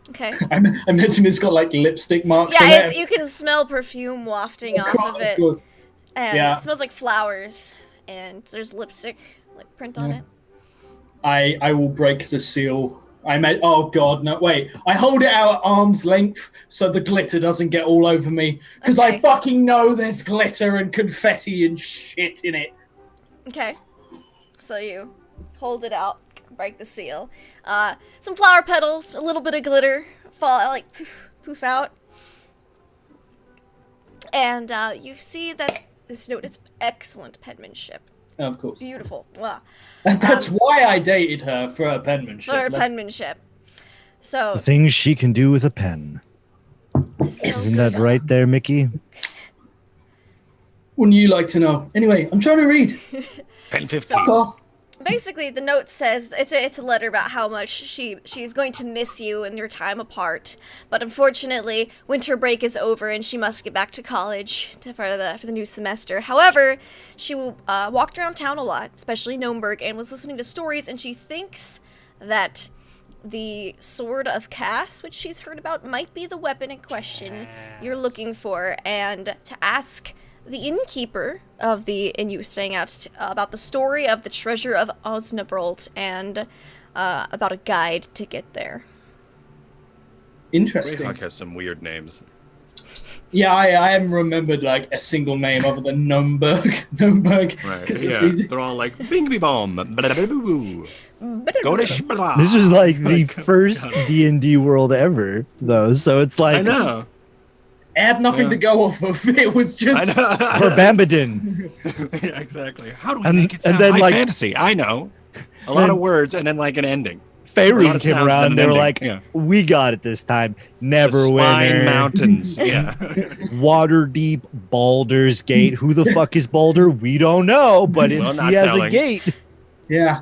S1: Okay.
S3: I imagine it's got like lipstick marks on
S1: Yeah,
S3: it.
S1: you can smell perfume wafting off of it.
S3: Good.
S1: And
S3: Yeah.
S1: it smells like flowers. And there's lipstick, like, print on it.
S3: I will break the seal. Oh god, no, wait. I hold it out at arm's length so the glitter doesn't get all over me. Because I
S1: Okay.
S3: fucking know there's glitter and confetti and shit in it.
S1: Okay. So you hold it out, break the seal. Some flower petals, a little bit of glitter fall, like, poof out. And you see that this note is excellent penmanship.
S3: Of course.
S1: Beautiful. Wow.
S3: That's why I dated her, for her penmanship.
S1: For her penmanship. So,
S5: The things she can do with a pen. Isn't that right there, Mickey?
S3: Wouldn't you like to know? Anyway, I'm trying to read.
S2: Pen 15.
S3: Fuck off.
S1: basically the note says it's a letter about how much she's going to miss you and your time apart, but unfortunately winter break is over and she must get back to college for the new semester. However, she walked around town a lot, especially Gnomeburg, and was listening to stories, and she thinks that the Sword of Cass, which she's heard about, might be the weapon in question you're looking for, and to ask the innkeeper of the inn you were staying at about the story of the treasure of Osnabrück and about a guide to get there.
S3: Interesting.
S2: Greyhawk has some weird names.
S3: Yeah, I haven't remembered like a single name other than Nürnberg. Nürnberg.
S2: Right.
S3: 'Cause it's
S2: Yeah.
S3: easy.
S2: They're all like bing bomb. Go to Shibla.
S5: This is like the
S2: Like,
S5: first
S2: God.
S5: D&D world ever, though. So it's like
S2: I know.
S3: I had nothing
S2: Yeah.
S3: to go off of. It was
S2: I
S3: just.
S2: know.
S5: for Bambadin.
S2: Yeah, exactly. How do we
S5: And-
S2: make it
S5: and
S2: sound
S5: then,
S2: high
S5: like-
S2: fantasy? I know. A lot
S5: And-
S2: of words and then like an ending. A lot
S5: Faerun
S2: of
S5: came
S2: sounds
S5: around.
S2: and
S5: They
S2: an
S5: were
S2: ending.
S5: like,
S2: Yeah.
S5: "We got it this time.
S2: The
S5: Neverwinter,
S2: Spine Mountains. Yeah.
S5: Waterdeep, Baldur's Gate. Who the fuck is Baldur? We don't know, but
S2: Well,
S5: if
S2: not
S5: he has
S2: telling.
S5: a gate,
S3: Yeah.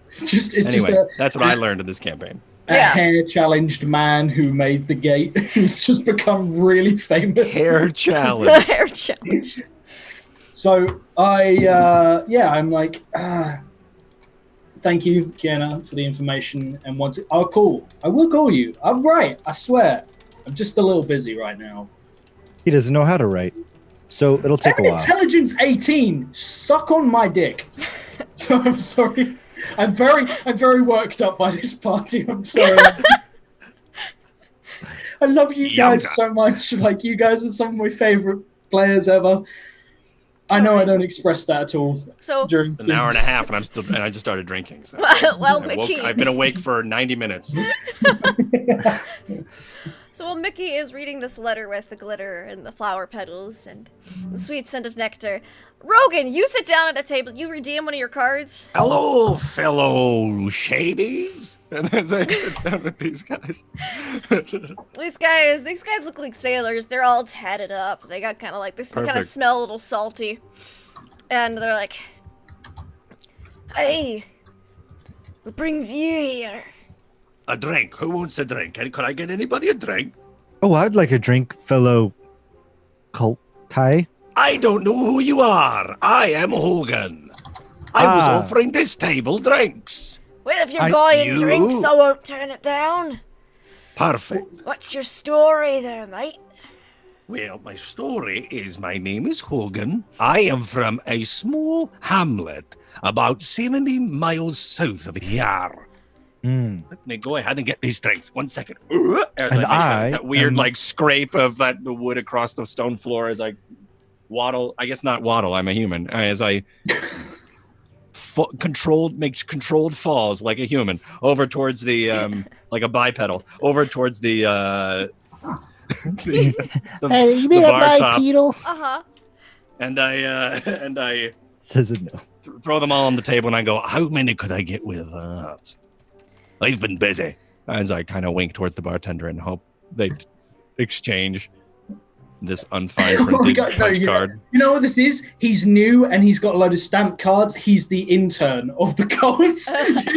S3: It's just
S2: Anyway,
S3: a,
S2: that's what I learned in this campaign.
S1: Yeah.
S3: hair challenged man who made the gate. He's just become really famous.
S2: Hair challenge.
S1: Hair challenge.
S3: So I'm like, thank you, Kiana, for the information. And I will call you. I'm right. I swear. I'm just a little busy right now.
S5: he doesn't know how to write. So it'll take a while.
S3: Intelligence 18. Suck on my dick. So I'm sorry. I'm very worked up by this party. I'm sorry. I love you guys
S2: Younger.
S3: so much. Like, you guys are some of my favorite players ever. I know I don't express that at all
S1: So,
S3: during
S2: An hour and a half, and I just started drinking. So.
S1: well,
S2: I woke,
S1: Mickey.
S2: I've been awake for 90 minutes.
S1: So while Mickey is reading this letter with the glitter and the flower petals and the sweet scent of nectar, Rogan, you sit down at a table. You redeem one of your cards.
S2: Hello, fellow shadies. And as I sit down with these guys,
S1: These guys look like sailors. They're all tatted up. They got kind of like they kind of
S2: Perfect.
S1: smell a little salty, and they're like, "Hey, what brings you here?"
S2: a drink. Who wants a drink? Could I get anybody a drink?
S5: Oh, I'd like a drink, fellow Kultai.
S2: I don't know who you are. I am Hogan. I was
S5: Ah.
S2: offering this table drinks.
S1: Well, if you're
S5: I-
S1: buying
S2: You-
S1: drinks, I won't turn it down.
S2: Perfect.
S1: What's your story there, mate?
S2: Well, my story is my name is Hogan. I am from a small hamlet about 70 miles south of here.
S5: Mm.
S2: Let me go ahead and get these drinks. 1 second. As
S5: And
S2: I make
S5: I
S2: that weird
S5: am-
S2: like scrape of the wood across the stone floor as I waddle. I guess not waddle. I'm a human. As I makes controlled falls like a human over towards the like a bipedal over towards the the bar top,
S1: Uh-huh.
S2: and I
S5: Says it no.
S2: throw them all on the table and I go, how many could I get with that? I've been busy. As I kind of wink towards the bartender and hope they exchange this unfine
S3: Oh my
S2: printed
S3: God, no,
S2: punch card.
S3: You know what this is? He's new and he's got a load of stamp cards. He's the intern of the cards.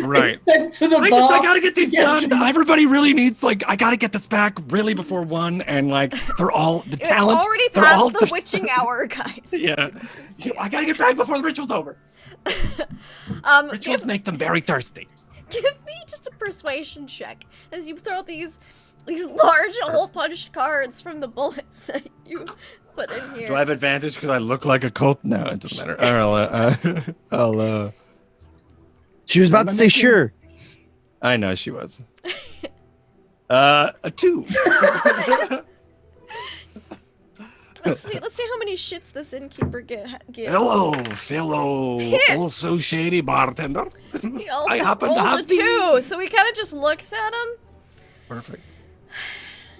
S2: Right.
S3: Sent to the
S2: I
S3: bar.
S2: gotta get these
S3: Yeah.
S2: done. Everybody really needs I gotta get this back really before 1, and like they're all the
S1: It's
S2: talent.
S1: already
S2: they're all
S1: past the
S2: the-
S1: witching hour, guys.
S2: Yeah, I gotta get back before the ritual's over. Rituals make them very thirsty.
S1: Give me just a persuasion check as you throw these large hole punched cards from the bullets that you put in here.
S2: Do I have advantage because I look like a cult? No, it doesn't matter. I'll
S5: She was about to say sure.
S2: I know she was. A 2.
S1: Let's see how many shits this innkeeper gives.
S2: Hello, fellow also shady bartender.
S1: He also
S2: I happen to
S1: rolls
S2: have
S1: a 2, so he kind of just looks at him.
S2: Perfect.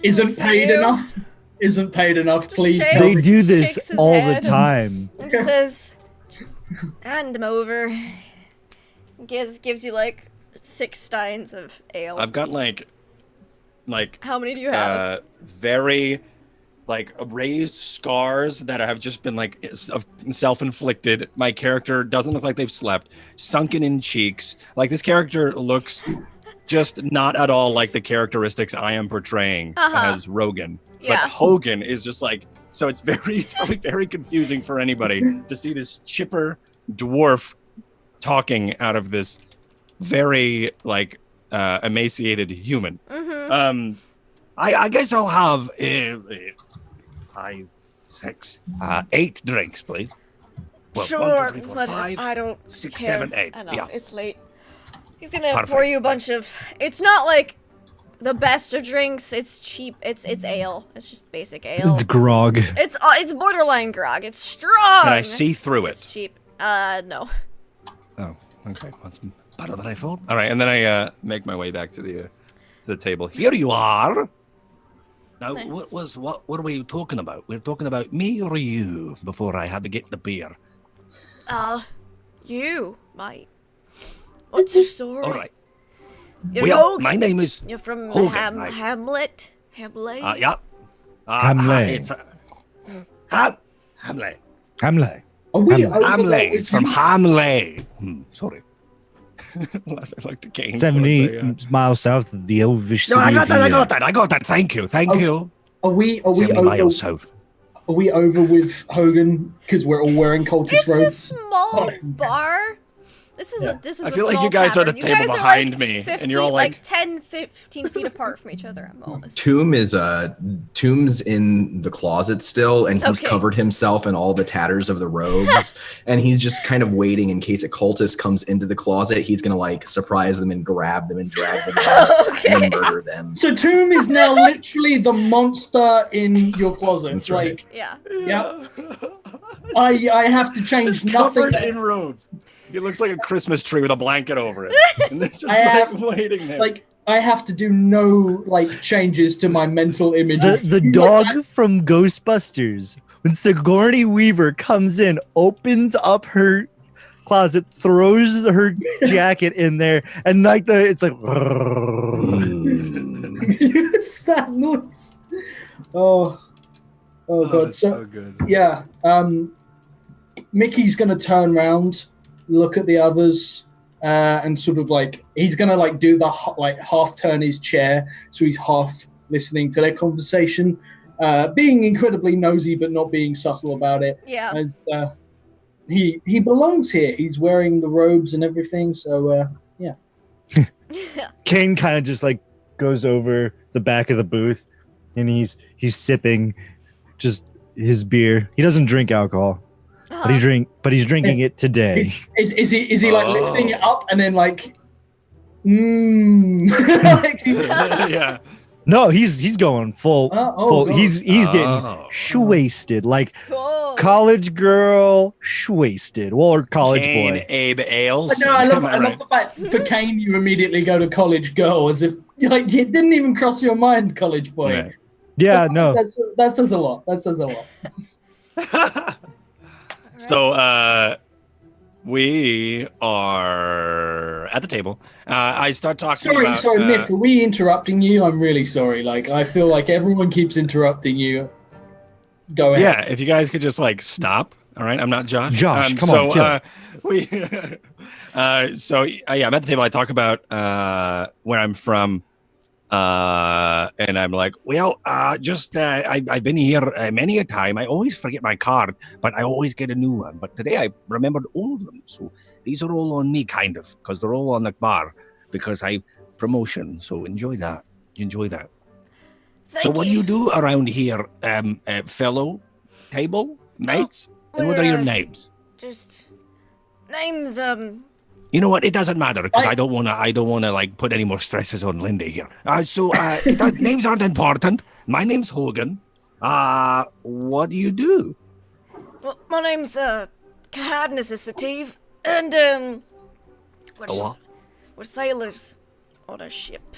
S3: Isn't
S1: Looks at
S3: paid
S1: you.
S3: enough. Isn't paid enough. Please
S1: shakes-
S3: tell
S5: They
S3: me.
S5: do this
S1: Shakes his
S5: all the
S1: head.
S5: time.
S1: And just says, hand him over. Gives you like 6 steins of ale.
S2: I've got like
S1: How many do you have?
S2: very like raised scars that have just been like self-inflicted. My character doesn't look like they've slept. Sunken in cheeks. Like this character looks just not at all like the characteristics I am portraying as Rogan.
S1: Yeah.
S2: But Hogan is just like, so it's probably very confusing for anybody to see this chipper dwarf talking out of this very like emaciated human. I guess I'll have 5, 6, 8 drinks, please. Well,
S1: Sure,
S2: 1, 2, 3, 4,
S1: but
S2: 5,
S1: I don't
S2: 6,
S1: care
S2: 7, 8.
S1: enough.
S2: Yeah.
S1: It's late. He's gonna
S2: Perfect.
S1: pour you a bunch of. It's not like the best of drinks. It's cheap. It's ale. It's just basic ale.
S5: It's grog.
S1: It's borderline grog. It's strong.
S2: Can I see through
S1: It's
S2: it?
S1: cheap. No.
S2: Oh, okay. That's better than I thought. All right, and then I make my way back to the table. Here you are. Now,
S1: Nice.
S2: what were we talking about? We were talking about me or you before I had to get the beer.
S1: You, mate. What's your story?
S2: All right.
S1: You're
S2: Well,
S1: Hogan.
S2: my name is
S1: You're from
S2: Hogan, right.
S1: Hamlet. Hamlet.
S2: yeah.
S5: Hamlet.
S2: It's Hamlet.
S5: Hamlet.
S3: Are we
S5: Hamlet.
S3: over that
S2: Hamlet.
S3: with
S2: It's from
S3: you?
S2: Hamlet. Sorry. Unless I like to cane.
S5: 70 miles south of the Elvish
S2: No,
S5: city.
S2: I got
S5: of
S2: that. I
S5: Vienna.
S2: got that. I got that. Thank you. Thank you.
S3: Are we
S2: 70
S3: over?
S2: miles south.
S3: Are we over with Hogan because we're all wearing cultist
S1: It's a
S3: robes?
S1: small bar. This is
S3: Yeah.
S1: this is
S2: I
S1: a
S2: feel like
S1: small
S2: you guys are the
S1: tavern. You
S2: table
S1: guys
S2: behind
S1: like
S2: me, and
S1: 15,
S2: you're all like-
S1: 10, 15 feet apart from each other. I'm almost.
S4: Tomb's in the closet still, and he's
S1: Okay.
S4: covered himself in all the tatters of the robes, and he's just kind of waiting in case a cultist comes into the closet. He's gonna like surprise them and grab them and drag them out
S1: Okay.
S4: and murder them.
S3: So Tomb is now literally the monster in your closet.
S4: That's right.
S3: Like,
S1: Yeah.
S3: yeah. I have to change
S2: Just
S3: nothing.
S2: covered in robes. It looks like a Christmas tree with a blanket over it. And they're just
S3: I
S2: like
S3: have-
S2: waiting there.
S3: Like, I have to do no like changes to my mental image.
S5: The dog from Ghostbusters. When Sigourney Weaver comes in, opens up her closet, throws her jacket in there, and like it's like.
S3: Yes, that noise. Oh god.
S2: that's
S3: So
S2: so good.
S3: yeah, Mickey's gonna turn around, look at the others, and sort of like he's gonna like do the like half turn his chair so he's half listening to their conversation, being incredibly nosy but not being subtle about it.
S1: Yeah.
S3: As he belongs here. He's wearing the robes and everything. So yeah.
S5: Kane kind of just like goes over the back of the booth, and he's sipping just his beer. He doesn't drink alcohol, but he's drinking it today.
S3: Is he like
S2: Oh.
S3: lifting it up and then like like,
S2: Yeah.
S5: No, he's going full.
S3: Oh, God.
S5: He's
S2: Oh.
S5: getting shwasted, like
S1: Cool.
S5: college girl shwasted, well, or college
S2: Kane
S5: boy.
S2: Abe Ales.
S3: No, I
S2: Am
S3: love
S2: right?
S3: the fact for Kane you immediately go to college girl as if like it didn't even cross your mind, college boy.
S2: Right.
S5: Yeah, no.
S3: That says a lot. That says a lot.
S2: So we are at the table. I start talking about...
S3: Sorry, Myth, are we interrupting you? I'm really sorry. Like I feel like everyone keeps interrupting you. Go ahead.
S2: Yeah, if you guys could just like stop. All right, I'm not Josh.
S5: Josh, come
S2: so,
S5: on, kill it.
S2: Yeah, I'm at the table. I talk about where I'm from, and I'm like, well, I've been here many a time. I always forget my card, but I always get a new one. But today I've remembered all of them, so these are all on me, kind of, because they're all on the bar because I promotion. So enjoy that. Enjoy that.
S1: Thank
S2: So what do you do around here, fellow table mates? And what are your
S1: we're,
S2: names?
S1: Just names.
S2: You know what? It doesn't matter because I don't wanna like put any more stresses on Lindy here. Names aren't important. My name's Hogan. What do you do?
S1: Well, my name's Cadmus Steve, and we're,
S2: what?
S1: we're sailors on a ship.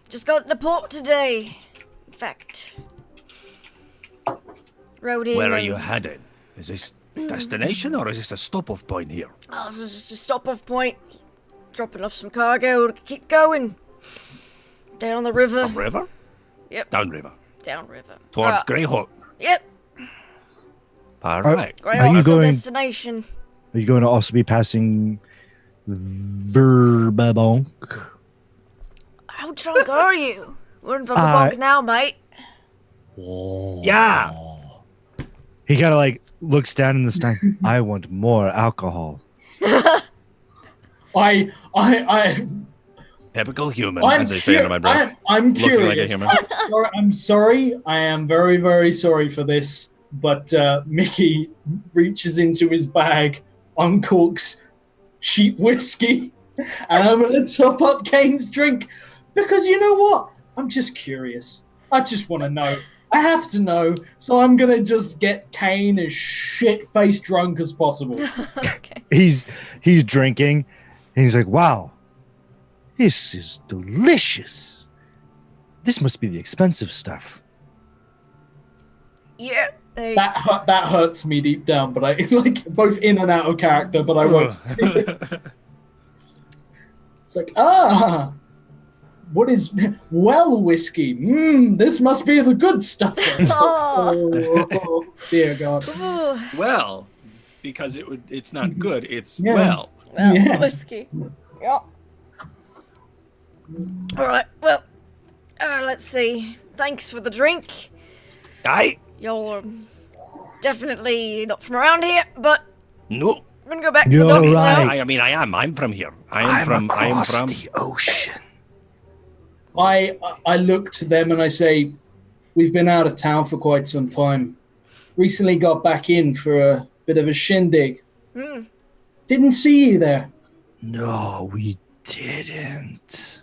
S1: Just got to port today. In fact, rode in.
S2: Where are you headed? Is this destination or is this a stop-off point here?
S1: Oh, this is just a stop-off point. Dropping off some cargo to keep going. Down the river.
S2: Upriver?
S1: Yep.
S2: Downriver.
S1: downriver.
S2: Towards Greyhawk.
S1: Yep.
S2: All right.
S1: Greyhawk's
S5: going-
S1: a destination.
S5: Are you going to also be passing Verbabonk?
S1: How drunk are you? We're in Verbabonk now, mate.
S2: Yeah.
S5: He kind of like looks down in the stein. I want more alcohol.
S3: I
S2: Typical human,
S3: I'm
S2: as they say under my breath.
S3: I'm
S2: Looking like a
S3: curious.
S2: human.
S3: I'm sorry. I am very, very sorry for this. But Mickey reaches into his bag, uncorks cheap whiskey, and I'm going to top up Kane's drink. Because you know what? I'm just curious. I just want to know. I have to know. So I'm going to just get Kane as shit-faced drunk as possible.
S1: Okay.
S5: He's drinking, and he's like, "Wow, this is delicious. This must be the expensive stuff."
S1: Yeah. They,
S3: That hurts me deep down, but I like both in and out of character, but I won't. It's like, what is whiskey? This must be the good stuff. Oh, dear God.
S1: ooh,
S2: Well, because it's not good, it's
S3: Yeah.
S2: well.
S1: well,
S3: Yeah.
S1: whiskey. Yeah. All right. Well, let's see. Thanks for the drink.
S2: I
S1: You're definitely not from around here, but
S2: no.
S1: we're gonna go back to the
S5: You're
S1: docks
S5: right.
S1: now.
S2: I mean, I am. I'm from here. I am from
S4: the ocean.
S3: I look to them and I say, we've been out of town for quite some time. Recently got back in for a bit of a shindig. Didn't see you there.
S5: No, we didn't.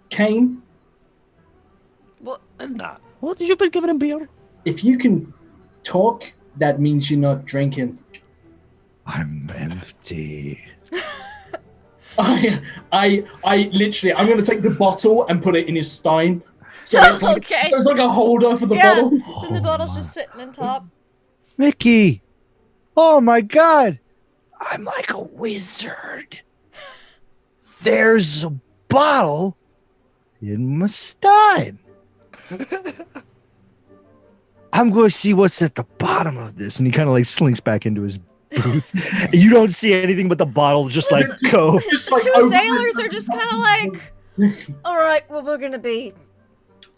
S3: Kane,
S1: What?
S2: Nah. What did you been giving him beer?
S3: if you can talk, that means you're not drinking.
S5: I'm empty.
S3: I literally, I'm going to take the bottle and put it in his stein. So it's like,
S1: Okay.
S3: there's like a holder for the
S1: Yeah.
S3: bottle.
S1: And the bottle's just sitting on top.
S5: Mickey! Oh my god! I'm like a wizard. There's a bottle in my stein. I'm going to see what's at the bottom of this. And he kind of like slinks back into his booth. You don't see anything but the bottle just like go.
S3: Just
S1: The
S3: like
S1: two
S3: open
S1: sailors
S3: it.
S1: are just kind of like, all right, well, we're gonna be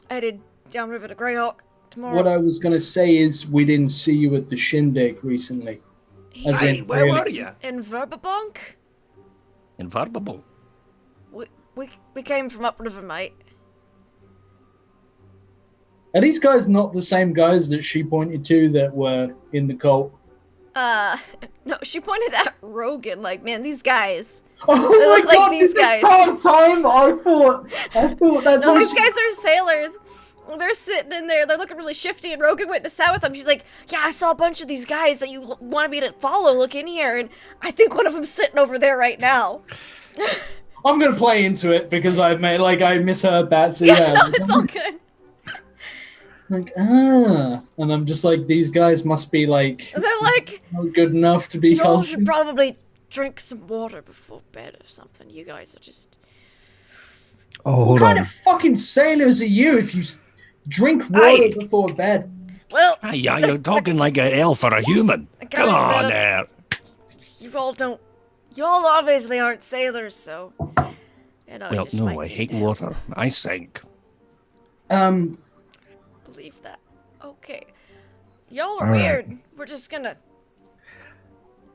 S1: headed downriver to Greyhawk tomorrow.
S3: What I was going to say is we didn't see you at the shindig recently. As
S2: Hey,
S3: in,
S2: where
S3: really.
S2: were you?
S1: In Verbabonk?
S2: In Varbabo.
S1: We came from upriver, mate.
S3: Are these guys not the same guys that she pointed to that were in the cult?
S1: No, she pointed at Rogan, like, man, these guys.
S3: Oh
S1: look
S3: my
S1: like
S3: God,
S1: these
S3: this
S1: guys.
S3: entire time I thought that's
S1: No,
S3: what
S1: these
S3: she-
S1: guys are sailors. They're sitting in there, they're looking really shifty, and Rogan went to sat with them. She's like, yeah, I saw a bunch of these guys that you wanted me to follow, look in here, and I think one of them's sitting over there right now.
S3: I'm gonna play into it because I misheard that. So
S1: Yeah, no,
S3: like,
S1: it's all good.
S3: and I'm just like, these guys must be like
S1: They're like,
S3: not good enough to be
S1: y'all
S3: healthy.
S1: should probably drink some water before bed or something. You guys are just...
S5: Oh,
S3: What
S5: hold
S3: kind
S5: on.
S3: of fucking sailors are you if you drink water
S2: Aye.
S3: before bed?
S1: Well,
S2: Hey, yeah, you're talking like an elf or a human.
S1: got
S2: Come
S1: it,
S2: on
S1: man.
S2: there.
S1: you all don't... Y'all obviously aren't sailors, so... You know, you
S2: Well,
S1: just
S2: no,
S1: might
S2: I
S1: need
S2: hate
S1: to
S2: water. I sink.
S1: believe that. Okay. Y'all are
S5: All right.
S1: weird. We're just gonna...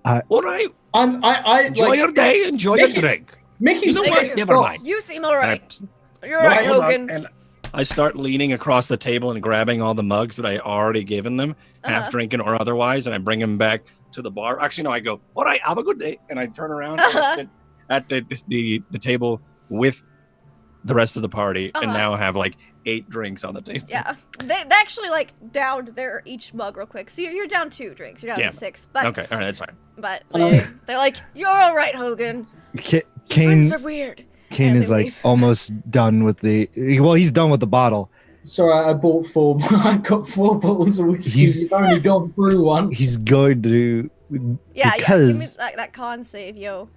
S2: All right.
S3: I
S2: Enjoy
S3: like,
S2: your day. Enjoy your
S3: Mickey-
S2: drink.
S3: Mickey's
S2: You know
S3: pissed
S2: what? Never
S3: off.
S2: mind.
S1: You seem
S2: And
S1: alright. You're
S2: No,
S1: alright,
S2: hold on.
S1: Hogan.
S2: And I start leaning across the table and grabbing all the mugs that I already given them, half drinking or otherwise, and I bring them back to the bar. Actually, no, I go, all right, have a good day. And I turn around and I sit at the table with the rest of the party and now have like 8 drinks on the table.
S1: Yeah. They actually, like, downed their each mug real quick. So you're down 2 drinks. You're down
S2: Damn.
S1: to 6. But,
S2: Okay, all right, that's fine.
S1: but they're like, you're alright, Hogan.
S5: Kane,
S1: Friends are weird.
S5: Kane
S1: And
S5: is
S1: they
S5: like
S1: leave.
S5: almost done with the. Well, he's done with the bottle.
S3: Sorry, I bought 4. I've got 4 bottles of whiskey.
S5: He's-
S3: We've only gone through one.
S5: He's going to.
S1: Yeah,
S5: because,
S1: give me that con save, yo.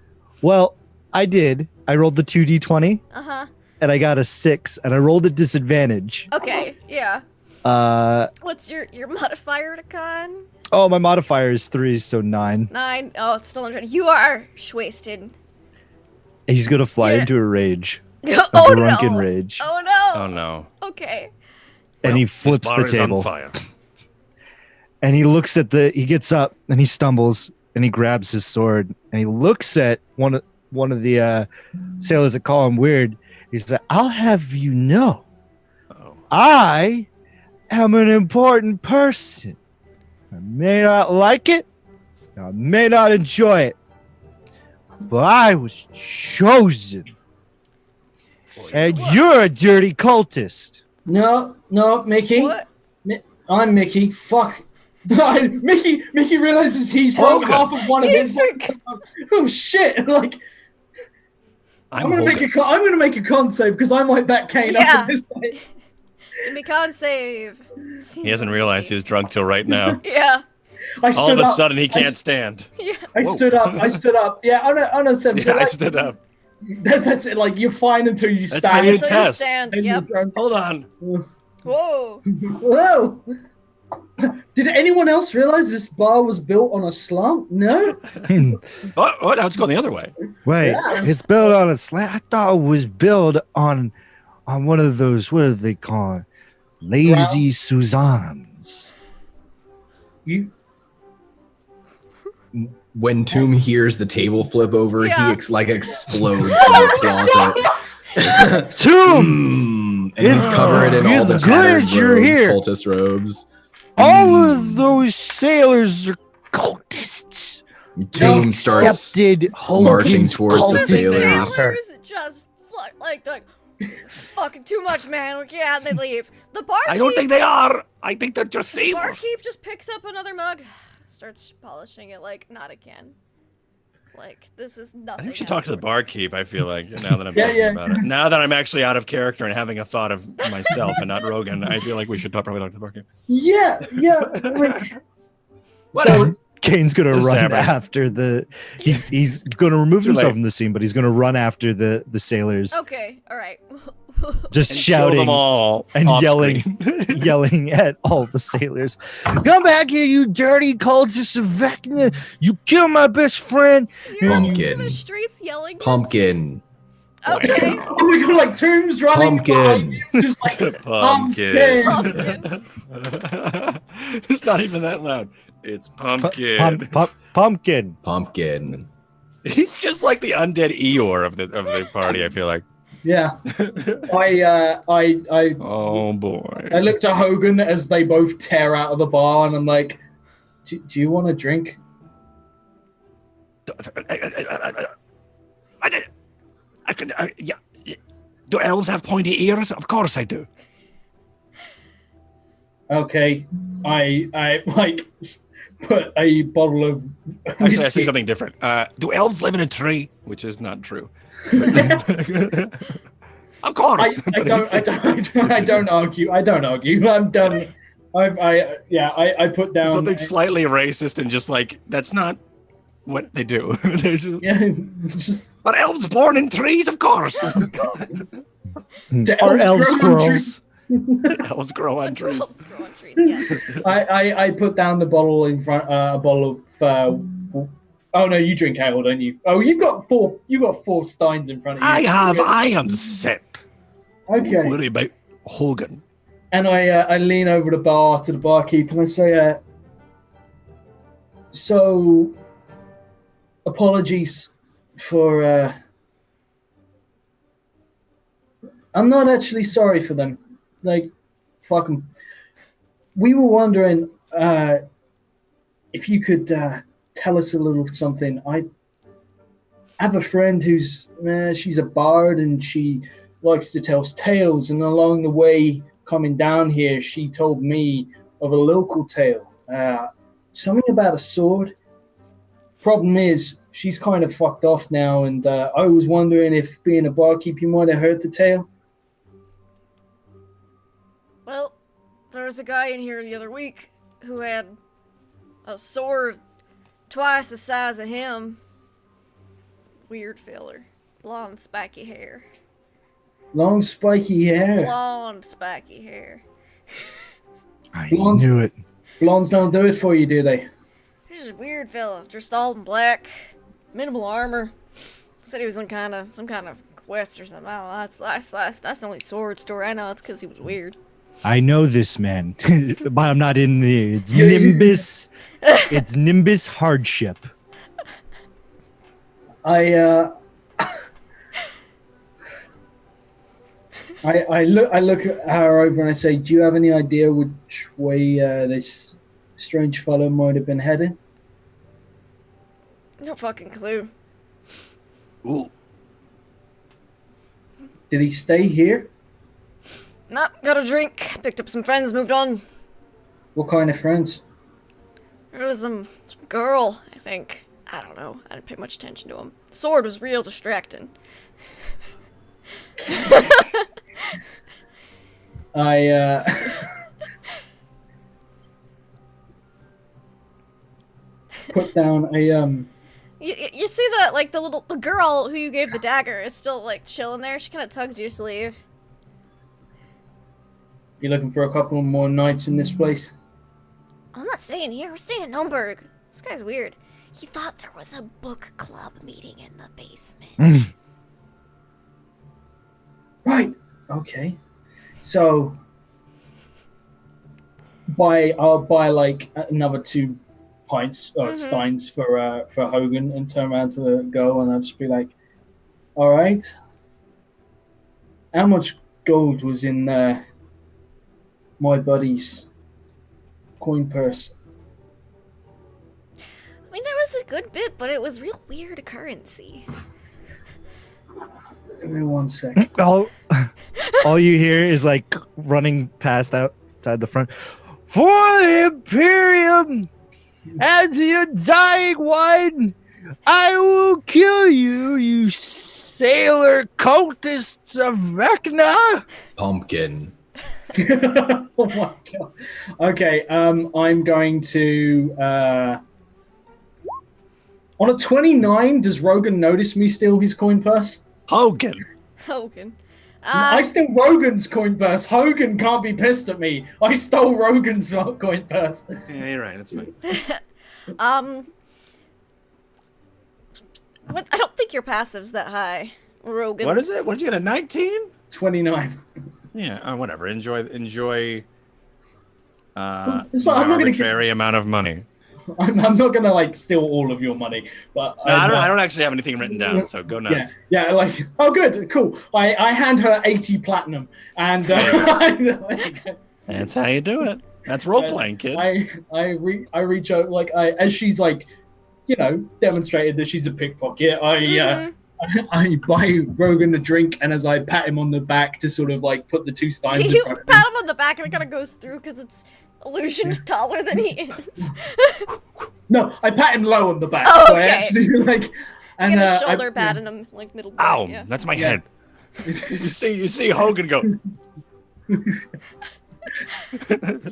S5: Well, I did. I rolled the 2d20.
S1: Uh-huh.
S5: and I got a 6, and I rolled at disadvantage.
S1: Okay, yeah.
S5: Uh,
S1: What's your modifier to con?
S5: oh, my modifier is 3, so 9.
S1: 9. Oh, it's still under. You are wasted.
S5: He's gonna fly
S1: Yeah.
S5: into a rage,
S1: Oh
S5: drunken
S1: no!
S5: rage.
S1: Oh no!
S2: Oh no.
S1: Okay.
S5: and he
S2: Well, this
S5: flips
S2: bar
S5: the
S2: is
S5: table.
S2: on fire.
S5: And he looks at he gets up and he stumbles and he grabs his sword and he looks at one of the sailors that call him weird. He's like, I'll have you know,
S2: Oh.
S5: I am an important person. I may not like it, I may not enjoy it, but I was chosen. And you're a dirty cultist.
S3: No, Mickey.
S1: What?
S3: I'm Mickey. Fuck. Mickey realizes he's drunk
S2: Hogan.
S3: half of one of
S1: He's
S3: his.
S1: drunk.
S3: Oh shit! Like I'm gonna make a con save because I might back Kane
S1: Yeah.
S3: up at this point.
S1: Give me con save.
S2: He hasn't realized he was drunk till right now.
S1: Yeah.
S3: I stood
S2: All of a
S3: up.
S2: sudden, he can't stand.
S1: Yeah.
S3: I stood up. Yeah, on a 7.
S2: Yeah, I
S3: like,
S2: stood up.
S3: That's it. Like you're fine until you
S2: That's
S3: stand.
S2: how you
S1: Until you
S2: test.
S1: stand.
S3: Then you're
S1: Yep.
S3: drunk.
S2: Hold on.
S1: Whoa.
S3: Whoa! Did anyone else realize this bar was built on a slant? No.
S2: What? Now it's going the other way.
S5: Wait,
S3: Yes.
S5: it's built on a slant. I thought it was built on one of those. What do they call it? Lazy Suzannes.
S3: You.
S4: When Tomb hears the table flip over,
S1: Yeah.
S4: he explodes from the closet.
S5: Tomb,
S4: And he's covered in all the
S5: it's
S4: tattered
S5: good you're
S4: robes,
S5: here.
S4: cultist robes.
S5: all of those sailors are cultists.
S4: Tomb starts
S5: Accepted
S4: marching
S5: Hogan's
S4: towards the
S5: cultist
S4: sailors.
S5: power.
S1: Just like it's fucking too much, man. We can't. And they leave. The barkeep.
S2: I don't think they are. I think they're just
S1: The
S2: sailors.
S1: barkeep just picks up another mug, starts polishing it. Like, not again. Like, this is
S2: I
S1: nothing.
S2: think we should talk to the barkeep. I feel like now that I'm
S3: Yeah,
S2: thinking
S3: yeah.
S2: about it. Now that I'm actually out of character and having a thought of myself and not Rogan, I feel like we should probably talk to the barkeep.
S3: Yeah. Like,
S2: Whatever.
S5: Kane's gonna
S2: This is
S5: run
S2: happening.
S5: after the. He's gonna remove
S2: Too
S5: himself
S2: late.
S5: from the scene, but he's gonna run after the sailors,
S1: Okay. All right.
S5: just
S2: And kill them
S5: shouting
S2: all
S5: and
S2: off
S5: yelling,
S2: screen.
S5: yelling at all the sailors. Come back here, you dirty cultists of Vecna! You killed my best friend.
S1: You're in
S4: Pumpkin.
S1: the streets yelling. this?
S4: Pumpkin.
S1: Okay.
S3: oh my god, like Tomb's running.
S4: Pumpkin.
S3: behind you, just like
S2: Pumpkin.
S1: Pumpkin.
S2: It's not even that loud. It's pumpkin.
S5: Pumpkin.
S4: Pumpkin.
S2: He's just like the undead Eeyore of the party. I feel like.
S3: Yeah. I
S2: Oh boy.
S3: I looked at Hogan as they both tear out of the bar, and I'm like, "Do you want a drink?"
S2: I can. Yeah. Do elves have pointy ears? Of course I do.
S3: Okay. I like put a bottle of
S2: Actually, I say
S3: whiskey.
S2: something different. Do elves live in a tree? Which is not true. Of course.
S3: I don't argue. I'm done. I put down
S2: Something slightly racist and just like that's not what they do. They're just,
S3: Yeah, just
S2: but elves born in trees, of course.
S3: the
S5: Our elf
S3: elves grow on trees.
S5: squirrels.
S2: elves grow on trees.
S1: Elves grow on trees. Yes.
S3: I put down the bottle in front. A bottle of. Oh no, you drink ale, don't you? Oh, you've got four. You got 4 steins in front of you.
S2: I am set.
S3: Okay.
S2: Don't worry about Hogan.
S3: And I lean over the bar to the barkeep and I say, so apologies for. I'm not actually sorry for them. Like, fuck 'em. We were wondering if you could tell us a little something. I have a friend who's she's a bard and she likes to tell tales, and along the way coming down here, she told me of a local tale. Something about a sword. Problem is, she's kind of fucked off now, and I was wondering if being a barkeep, you might have heard the tale.
S1: Well, there was a guy in here the other week who had a sword twice the size of him. Weird filler. Blonde, spiky hair.
S3: Long spiky hair.
S1: Blonde, spiky hair.
S5: I
S3: Blondes-
S5: knew it.
S3: Blondes don't do it for you, do they?
S1: He's just a weird fella, dressed all in black, minimal armor. Said he was on some kind of quest or something. I don't know. That's the only sword story I know. It's because he was weird.
S5: I know this man, but I'm not in the. It's
S3: Yeah, you-
S5: Nimbus. It's Nimbus hardship.
S3: I look at her over and I say, "Do you have any idea which way this strange fellow might have been heading?"
S1: No fucking clue.
S2: Ooh.
S3: Did he stay here?
S1: Nah, got a drink, picked up some friends, moved on.
S3: What kind of friends?
S1: There was some girl, I think. I don't know. I didn't pay much attention to him. The sword was real distracting.
S3: I put down a
S1: You see that, like, the girl who you gave the dagger is still, like, chilling there. She kind of tugs your sleeve.
S3: You looking for a couple more nights in this place?
S1: I'm not staying here. We're staying in Nürnberg. This guy's weird. He thought there was a book club meeting in the basement.
S3: Right. Okay. So I'll buy like another 2 pints or steins for Hogan and turn around to the girl and I'll just be like, all right. How much gold was in my buddy's coin purse?
S1: I mean, there was a good bit, but it was real weird currency.
S3: Give me 1 second.
S5: All you hear is like running past outside the front. For the Imperium and your dying one, I will kill you, you sailor cultists of Vecna.
S4: Pumpkin.
S3: Oh my god. Okay, I'm going to on a 29, does Rogan notice me steal his coin purse?
S2: Hogan.
S1: Hogan.
S3: I stole Rogan's coin purse. Hogan can't be pissed at me. I stole Rogan's coin purse.
S2: Yeah, you're right. It's fine.
S1: What? I don't think your passive's that high, Rogan.
S2: What is it? What did you get? A 19?
S3: 29.
S2: Yeah. Whatever. Enjoy.
S3: It's not-
S2: My
S3: I'm not gonna
S2: arbitrary amount of money.
S3: I'm not gonna like steal all of your money, but
S2: No, I don't actually have anything written down, so go
S3: Yeah,
S2: nuts.
S3: yeah, like oh, good, cool. I hand her 80 platinum, and
S2: That's how you do it. That's role playing, kids.
S3: I reach out like as she's like, you know, demonstrated that she's a pickpocket. I buy Rogan a drink, and as I pat him on the back to sort of like put the 2 steins in
S1: You
S3: front of
S1: pat
S3: him.
S1: him on the back and it kind of goes through because it's illusion's taller than he is.
S3: No, I pat him low on the back.
S1: Oh,
S3: So I
S1: okay.
S3: actually like,
S1: You
S3: and
S1: get a shoulder pat in him, like middle back.
S2: Ow!
S1: Yeah.
S2: That's my
S3: Yeah.
S2: head. You see Hogan go.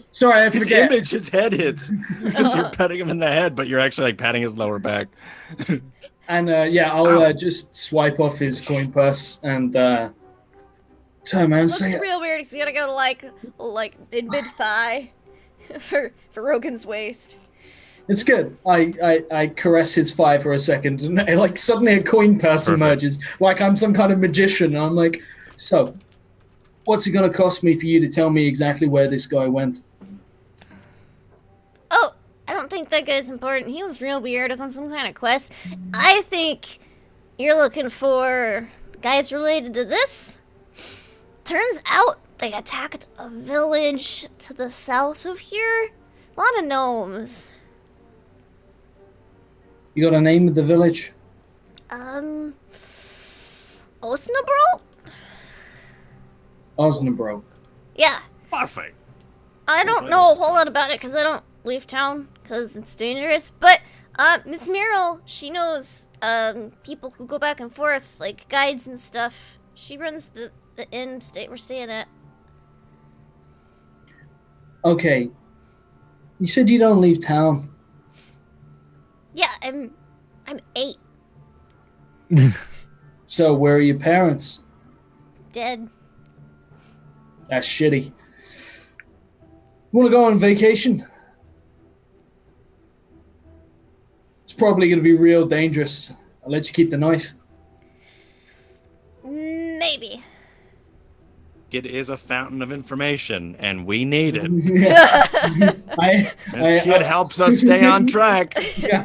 S3: Sorry, I
S2: His
S3: forget.
S2: image, his head hits. 'Cause you're patting him in the head, but you're actually like patting his lower back.
S3: And I'll just swipe off his coin purse and turn around and
S1: Looks
S3: say,
S1: real weird because you gotta go to like mid thigh for Rogan's waist.
S3: "It's good." I caress his thigh for a second, and like suddenly a coin purse
S2: Perfect.
S3: emerges, like I'm some kind of magician. And I'm like, "So, what's it gonna cost me for you to tell me exactly where this guy went?"
S1: Oh, I don't think that guy's important. He was real weird. It's on some kind of quest. I think you're looking for guys related to this. Turns out they attacked a village to the south of here. A lot of gnomes.
S3: You got a name of the village?
S1: Osnabrück?
S3: Osnabrück.
S1: Yeah.
S2: Perfect.
S1: I don't know a whole lot about it because I don't leave town because it's dangerous. But Miss Meryl, she knows people who go back and forth, like guides and stuff. She runs the inn state we're staying at.
S3: Okay. You said you don't leave town.
S1: Yeah, I'm 8.
S3: So where are your parents?
S1: dead.
S3: That's shitty. Want to go on vacation? It's probably going to be real dangerous. I'll let you keep the knife.
S1: Maybe.
S2: It is a fountain of information, and we need it.
S3: Yeah.
S2: This kid helps us stay on track.
S3: Yeah.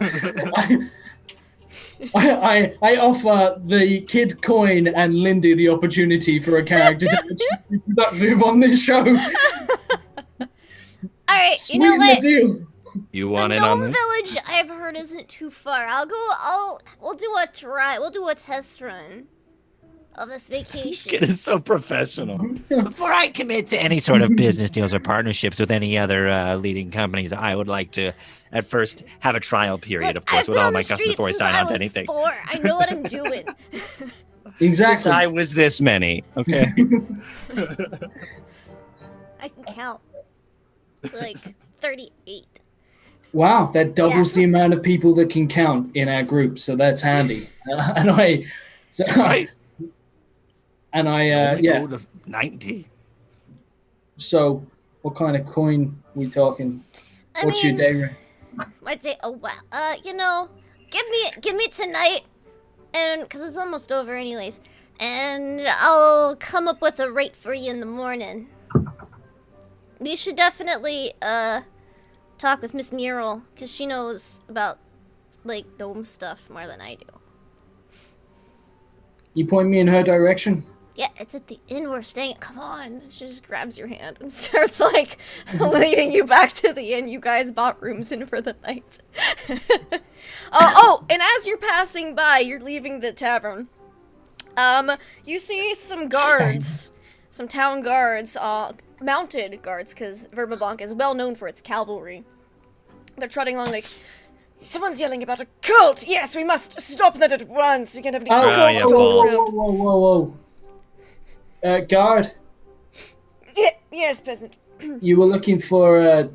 S3: I offer the kid coin and Lindy the opportunity for a character to be productive on this show.
S1: All right, you
S3: Sweeten
S1: know
S3: the
S1: what?
S3: deal.
S2: You want
S1: The
S2: in on
S1: gnome
S2: this?
S1: village I've heard isn't too far. We'll do a try. We'll do a test run of this
S2: This
S1: vacation.
S2: kid is so professional.
S6: Before I commit to any sort of business deals or partnerships with any other leading companies, I would like to, at first, have a trial period, of course,
S1: I've
S6: with
S1: been
S6: all
S1: on
S6: my
S1: the
S6: customers
S1: street
S6: before I
S1: since
S6: sign on to
S1: was
S6: anything.
S1: 4. I know what I'm doing.
S3: Exactly.
S2: Since I was this many, okay?
S1: I can count. Like 38.
S3: Wow, that doubles the amount of people that can count in our group, so that's handy.
S2: Right.
S3: Yeah.
S2: Go to 90.
S3: So, what kind of coin we talking?
S1: I
S3: What's
S1: mean,
S3: your day rate?
S1: I'd say, oh wow. You know, give me tonight, and because it's almost over anyways, and I'll come up with a rate for you in the morning. You should definitely talk with Miss Mural, because she knows about like gnome stuff more than I do.
S3: You point me in her direction?
S1: Yeah, it's at the inn we're staying at. Come on. She just grabs your hand and starts, like, leading you back to the inn. You guys bought rooms in for the night. And as you're passing by, you're leaving the tavern. You see some guards, some town guards, mounted guards, because Vermabonk is well known for its cavalry. They're trotting along like, someone's yelling about a cult! Yes, we must stop that at once! We can't have any
S3: Oh,
S1: cult
S2: yeah,
S3: whoa,
S2: balls.
S3: whoa, whoa, whoa, whoa. Guard,
S1: Yes, peasant.
S3: you were looking for,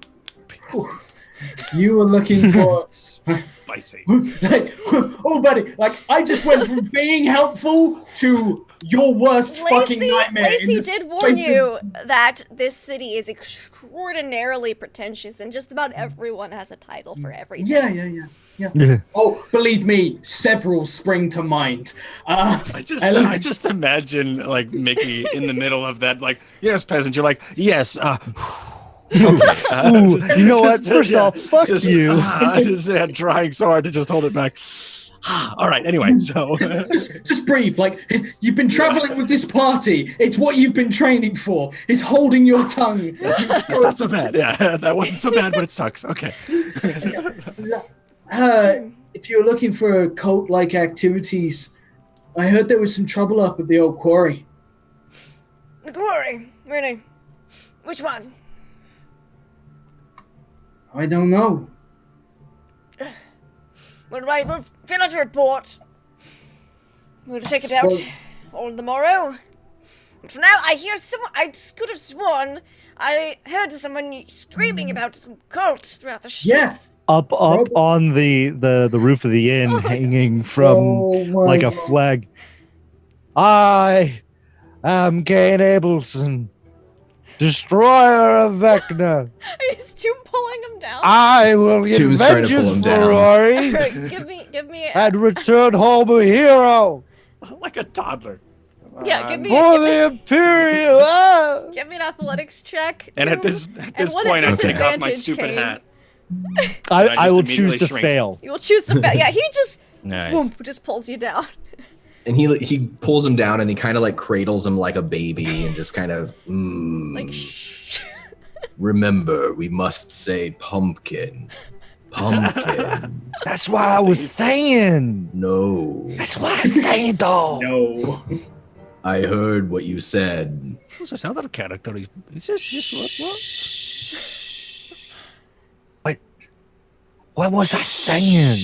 S3: you were looking for,
S2: Spicy.
S3: like, oh, buddy, like, I just went from being helpful to your worst fucking nightmare.
S1: Lacey did warn you that this city is extraordinarily pretentious, and just about everyone has a title for everything.
S3: Yeah. Oh, believe me, several spring to mind.
S2: I just imagine like Mickey in the middle of that, like, yes, peasant. You're like, yes.
S5: Ooh, you know what? First off, fuck you.
S2: I just had trying so hard to just hold it back. All right. Anyway, so
S3: just breathe. Like, you've been traveling with this party. It's what you've been training for. It's holding your tongue.
S2: it's not so bad. Yeah, that wasn't so bad, but it sucks. Okay.
S3: If you're looking for cult-like activities, I heard there was some trouble up at the old quarry.
S1: The quarry, really? Which one?
S3: I don't know.
S1: We'll fill out a report. We'll check it out on the morrow. But for now, I hear someone. I could have sworn I heard someone screaming about some cult throughout the streets.
S5: Up on the roof of the inn, hanging from like a flag. I am Cain Abelson, destroyer of Vecna.
S1: Is Tomb pulling him down?
S5: I will get
S4: Tomb's trying to pull
S5: vengeance
S4: him
S5: for
S4: down.
S5: Rory
S1: give me.
S5: and return home a hero
S2: Like a toddler.
S1: Yeah, give me.
S5: for the Imperial. Ah!
S1: Give me an athletics check.
S2: And at
S1: Tomb.
S2: this
S1: what
S2: point,
S1: at
S2: I'm taking off my
S1: disadvantage,
S2: stupid
S1: Cain?
S2: hat.
S5: I
S2: just
S5: will
S2: immediately
S5: choose to
S2: shrink.
S5: fail.
S1: You will choose to fail. Yeah, he just
S6: Nice.
S1: boom, just pulls you down.
S4: And he pulls him down and he kind of like cradles him like a baby and just kind of,
S1: Like, shh.
S4: remember, we must say pumpkin. Pumpkin.
S5: That's why I was saying.
S4: No.
S6: That's what I'm saying, though.
S3: No.
S4: I heard what you said.
S2: Also, sounds out of character. He's just what?
S6: What was I saying?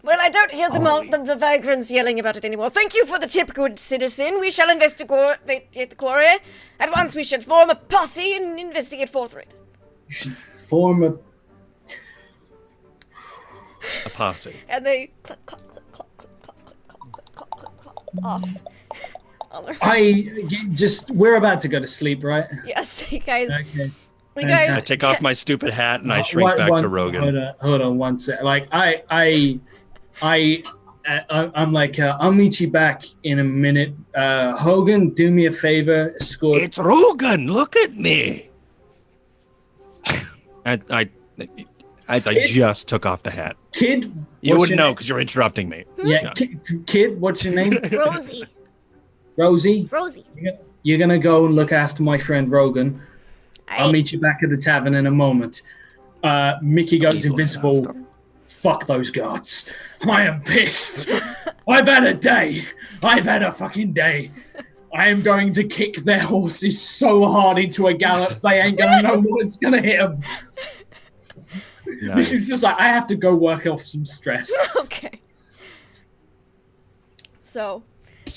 S1: Well, I don't hear the vagrants yelling about it anymore. Thank you for the tip, good citizen. We shall investigate the quarry. At once we should form a posse and investigate forthwith.
S3: You should form a...
S2: A posse.
S1: And they click, click, click, click, click, click, click, click, click, click, click, click, off. on the
S3: we're about to go to sleep, right?
S1: Yes, you guys.
S3: Okay.
S1: You guys.
S2: I take off my stupid hat and I shrink back to Rogan.
S3: Hold on one sec. Like I'm like, I'll meet you back in a minute. Hogan, do me a favor, escort.
S2: It's Rogan. Look at me. I just took off the hat.
S3: Kid,
S2: You wouldn't know because you're interrupting me.
S3: Yeah, kid, what's your name?
S1: Rosie.
S3: Rosie.
S1: Rosie.
S3: You're gonna go and look after my friend Rogan. I'll meet you back at the tavern in a moment. Mickey goes invincible. Fuck those guards. I am pissed. I've had a day. I've had a fucking day. I am going to kick their horses so hard into a gallop they ain't gonna know what's gonna hit them.
S2: Nice.
S3: It's just like, I have to go work off some stress.
S1: Okay. So,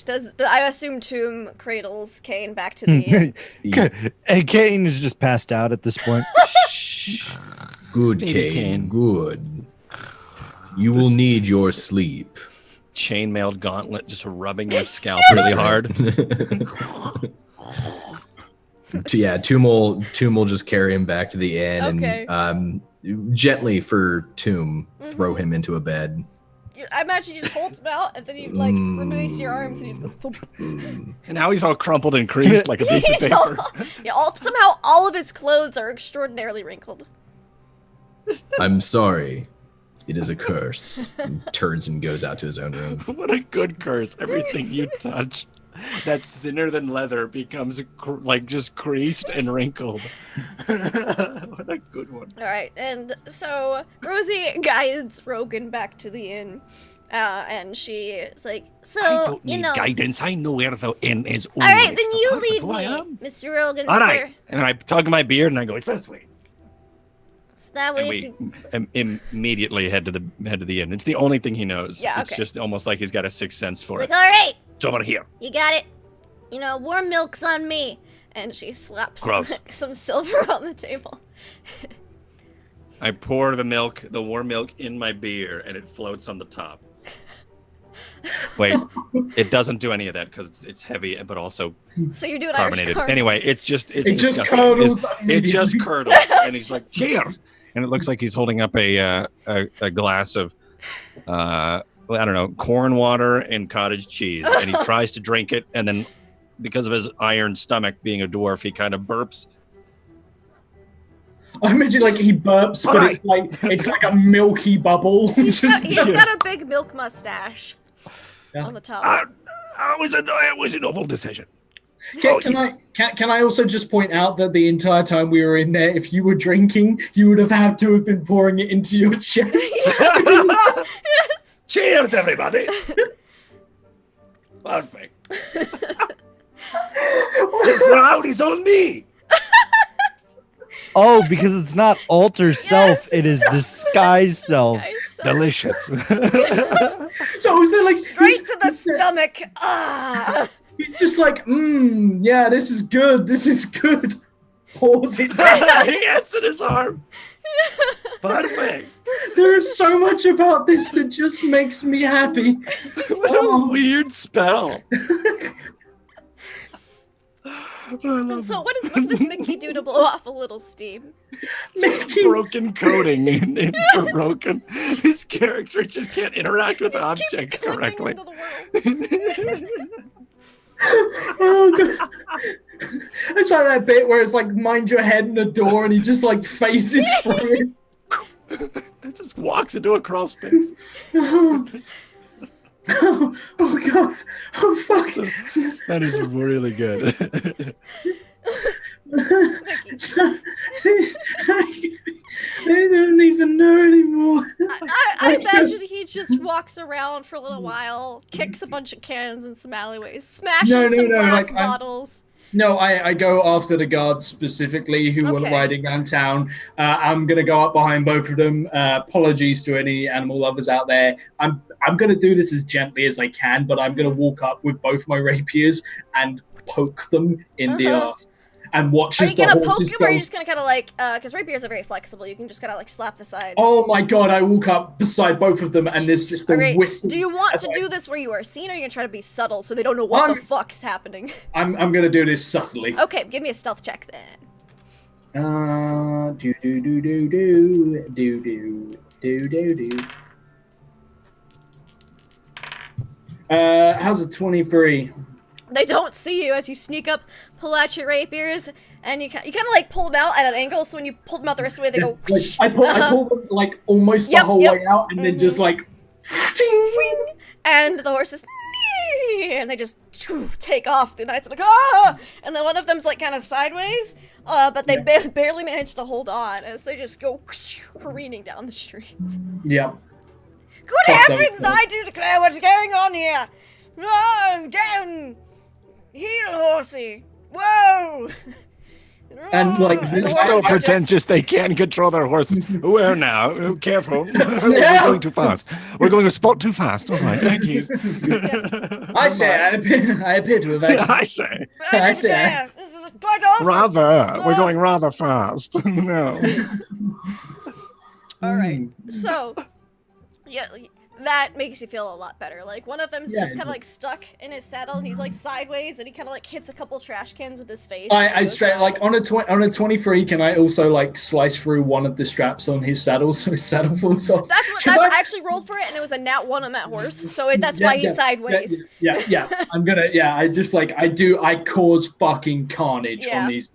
S1: I assume Tomb cradles Kane back to the
S5: And Kane is just passed out at this point.
S4: Good,
S2: Baby
S4: Kane.
S2: Kane.
S4: Good. You will need your sleep.
S2: Chainmailed gauntlet just rubbing your scalp really hard.
S4: Yeah, Tomb will just carry him back to the inn
S1: Okay.
S4: and gently for Tomb throw him into a bed.
S1: I imagine you just hold him out and then you like release your arms and he just goes poop.
S2: And now he's all crumpled and creased like a piece of
S1: He's all-
S2: paper.
S1: yeah, somehow all of his clothes are extraordinarily wrinkled.
S4: I'm sorry. It is a curse. And turns and goes out to his own room.
S2: What a good curse. Everything you touch that's thinner than leather becomes like just creased and wrinkled. What a good one.
S1: All right, and so Rosie guides Rogan back to the inn, and she is like, "So
S2: I don't
S1: you
S2: need
S1: know,
S2: guidance. I know where the inn is.
S1: all right,
S2: always.
S1: then
S2: It's a
S1: you
S2: part of
S1: lead
S2: who I
S1: me,
S2: am.
S1: Mr. Rogan,
S2: All right."
S1: sir.
S2: And I tug my beard and I go, "It's this way."
S1: So that way,
S2: And
S1: if
S2: we
S1: you,
S2: immediately head to the inn. It's the only thing he knows.
S1: Yeah,
S2: It's
S1: okay.
S2: just almost like he's got a sixth sense
S1: she's
S2: for
S1: like,
S2: it.
S1: "All right,
S2: It's over here.
S1: you got it. You know, warm milk's on me." And she slaps
S2: Gross.
S1: some silver on the table.
S2: I pour the warm milk in my beer, and it floats on the top. Wait, it doesn't do any of that because it's heavy, but also
S1: So you're doing
S2: carbonated.
S1: Irish carb.
S2: Anyway, it's just
S3: It just
S2: disgusting.
S3: curdles
S2: It just
S3: immediately.
S2: curdles, and he's like, "Cheers!" And it looks like he's holding up a glass of I don't know, corn water and cottage cheese, and he tries to drink it, and then because of his iron stomach being a dwarf, he kind of burps.
S3: I imagine like he burps, but
S2: Alright.
S3: it's like a milky bubble.
S1: He's
S3: Just-
S1: got a big milk mustache
S3: Yeah.
S1: on the top.
S2: It was an awful decision.
S3: Can I also just point out that the entire time we were in there, if you were drinking, you would have had to have been pouring it into your chest.
S1: Yes.
S2: Cheers, everybody! Perfect. This round is on me.
S5: Oh, because it's not alter self,
S1: Yes.
S5: it is disguise self.
S1: Guys, so
S2: Delicious.
S3: So is there like
S1: straight to the stomach. Ah.
S3: He's just like, yeah, this is good. This is good. Pours it
S2: He
S3: down.
S2: gets in his arm. Perfect.
S3: There is so much about this that just makes me happy.
S2: What a weird spell.
S1: So what does Mickey do to blow off a little steam?
S3: Mickey,
S2: Broken coding in for Roken. His character just can't interact with
S1: Just keeps
S2: objects
S1: clipping
S2: correctly.
S1: into the world.
S3: oh god. It's like that bit where it's like mind your head in a door and he just like faces through it.
S2: It just walks into a crawl space.
S3: Oh, god. Oh fuck.
S2: So, that is really good.
S3: This- I don't even know anymore.
S1: I imagine he just walks around for a little while, kicks a bunch of cans in some alleyways, smashes
S3: No,
S1: some glass
S3: like,
S1: bottles.
S3: No, I go after the guards specifically who were
S1: Okay.
S3: riding around town. I'm gonna go up behind both of them. Apologies to any animal lovers out there. I'm gonna do this as gently as I can, but I'm gonna walk up with both my rapiers and poke them in the
S1: Uh-huh.
S3: arse. and
S1: Are
S3: watches
S1: you
S3: the
S1: gonna poke
S3: horses
S1: him,
S3: go.
S1: or are you just gonna kind of like, because rapiers are very flexible, you can just kind of like slap the sides?
S3: Oh my god! I walk up beside both of them, and there's just a
S1: Alright,
S3: whistle.
S1: do you want
S3: as
S1: to
S3: I-
S1: do this where you are seen, or are you gonna try to be subtle so they don't know what the
S3: I'm-
S1: fuck's happening?
S3: I'm gonna do this subtly.
S1: Okay, give me a stealth check then.
S3: Do do do do do do do do do do. How's a 23?
S1: They don't see you as you sneak up, pull out your rapiers, and you kind of like pull them out at an angle. So when you pull them out the rest of the way, they go.
S3: Like, I pull them like almost
S1: Yep,
S3: the whole
S1: yep.
S3: way out, and then just like.
S1: And the horses, and they just take off. The knights are like, ah! And then one of them's like kind of sideways, but they barely manage to hold on as they just go careening down the street.
S3: Yeah.
S1: Good
S3: Fuck those
S1: heavens, I do declare what's going on here! No, down! Heel, horsey! Whoa!
S3: And, like,
S1: And the
S3: this-
S1: horses
S2: So
S1: are just-
S2: pretentious they can't control their horses. Where now? Careful. We're
S3: Yeah.
S2: going too fast. We're going a spot too fast. All right, thank you.
S3: I say, I appear to have actually.
S2: I say.
S3: I say-
S1: declare, this is quite awful!
S2: Rather. We're going rather fast. No.
S1: Alright, so, yeah, that makes you feel a lot better. Like, one of them's
S3: Yeah,
S1: just kind of like stuck in his saddle, and he's like sideways, and he kind of like hits a couple trash cans with his face. as he
S3: I
S1: goes
S3: straight
S1: by.
S3: like on a 23. Can I also like slice through one of the straps on his saddle so his saddle falls off?
S1: That's
S3: Can
S1: I
S3: I-
S1: actually rolled for it, and it was a nat 1 on that horse, so that's
S3: Yeah,
S1: why he's
S3: yeah,
S1: sideways.
S3: Yeah. I'm gonna. Yeah, I just like I cause fucking carnage
S1: Yeah.
S3: on these.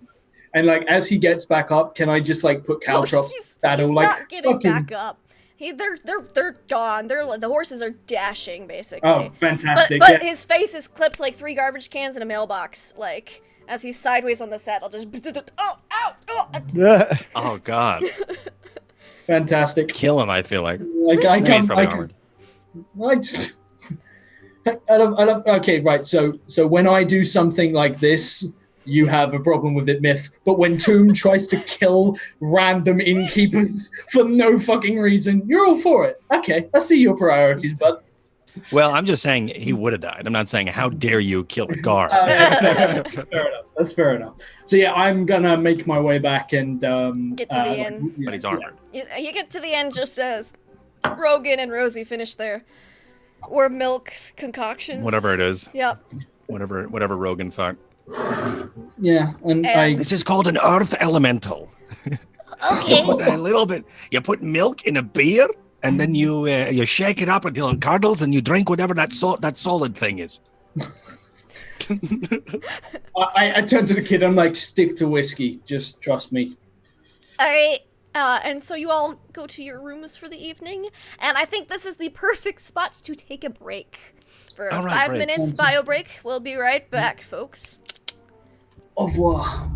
S3: And like as he gets back up, can I just like put
S1: No,
S3: caltrops
S1: he's
S3: saddle like
S1: not getting
S3: fucking-
S1: back up. They're gone. The horses are dashing basically.
S3: Oh, fantastic!
S1: But
S3: yeah.
S1: his face is clipped like 3 garbage cans in a mailbox, like as he's sideways on the saddle. Just oh, ow.
S2: Oh, God.
S3: Fantastic.
S2: Kill him, I feel like.
S3: Like I
S2: He's
S3: come,
S2: probably
S3: I
S2: armored.
S3: Okay, right. So when I do something like this, you have a problem with it, Myth. But when Tomb tries to kill random innkeepers for no fucking reason, you're all for it. Okay, I see your priorities, bud.
S2: Well, I'm just saying he would have died. I'm not saying how dare you kill a guard.
S3: Yeah, fair enough. That's fair enough. So yeah, I'm gonna make my way back and
S1: Get to the inn.
S2: But he's armored.
S1: You get to the end just as Rogan and Rosie finish their milk concoctions.
S2: Whatever it is.
S1: Yep.
S2: Whatever Rogan fuck.
S3: Yeah, and I
S2: This is called an earth elemental.
S1: Okay.
S2: Put a little bit. You put milk in a beer, and then you shake it up until it curdles, and you drink whatever that solid thing is.
S3: I turn to the kid. I'm like, stick to whiskey. Just trust me.
S1: All right. And so you all go to your rooms for the evening, and I think this is the perfect spot to take a break. For
S2: All right,
S1: 5
S2: break.
S1: minutes bio break. We'll be right back, folks.
S3: Au revoir.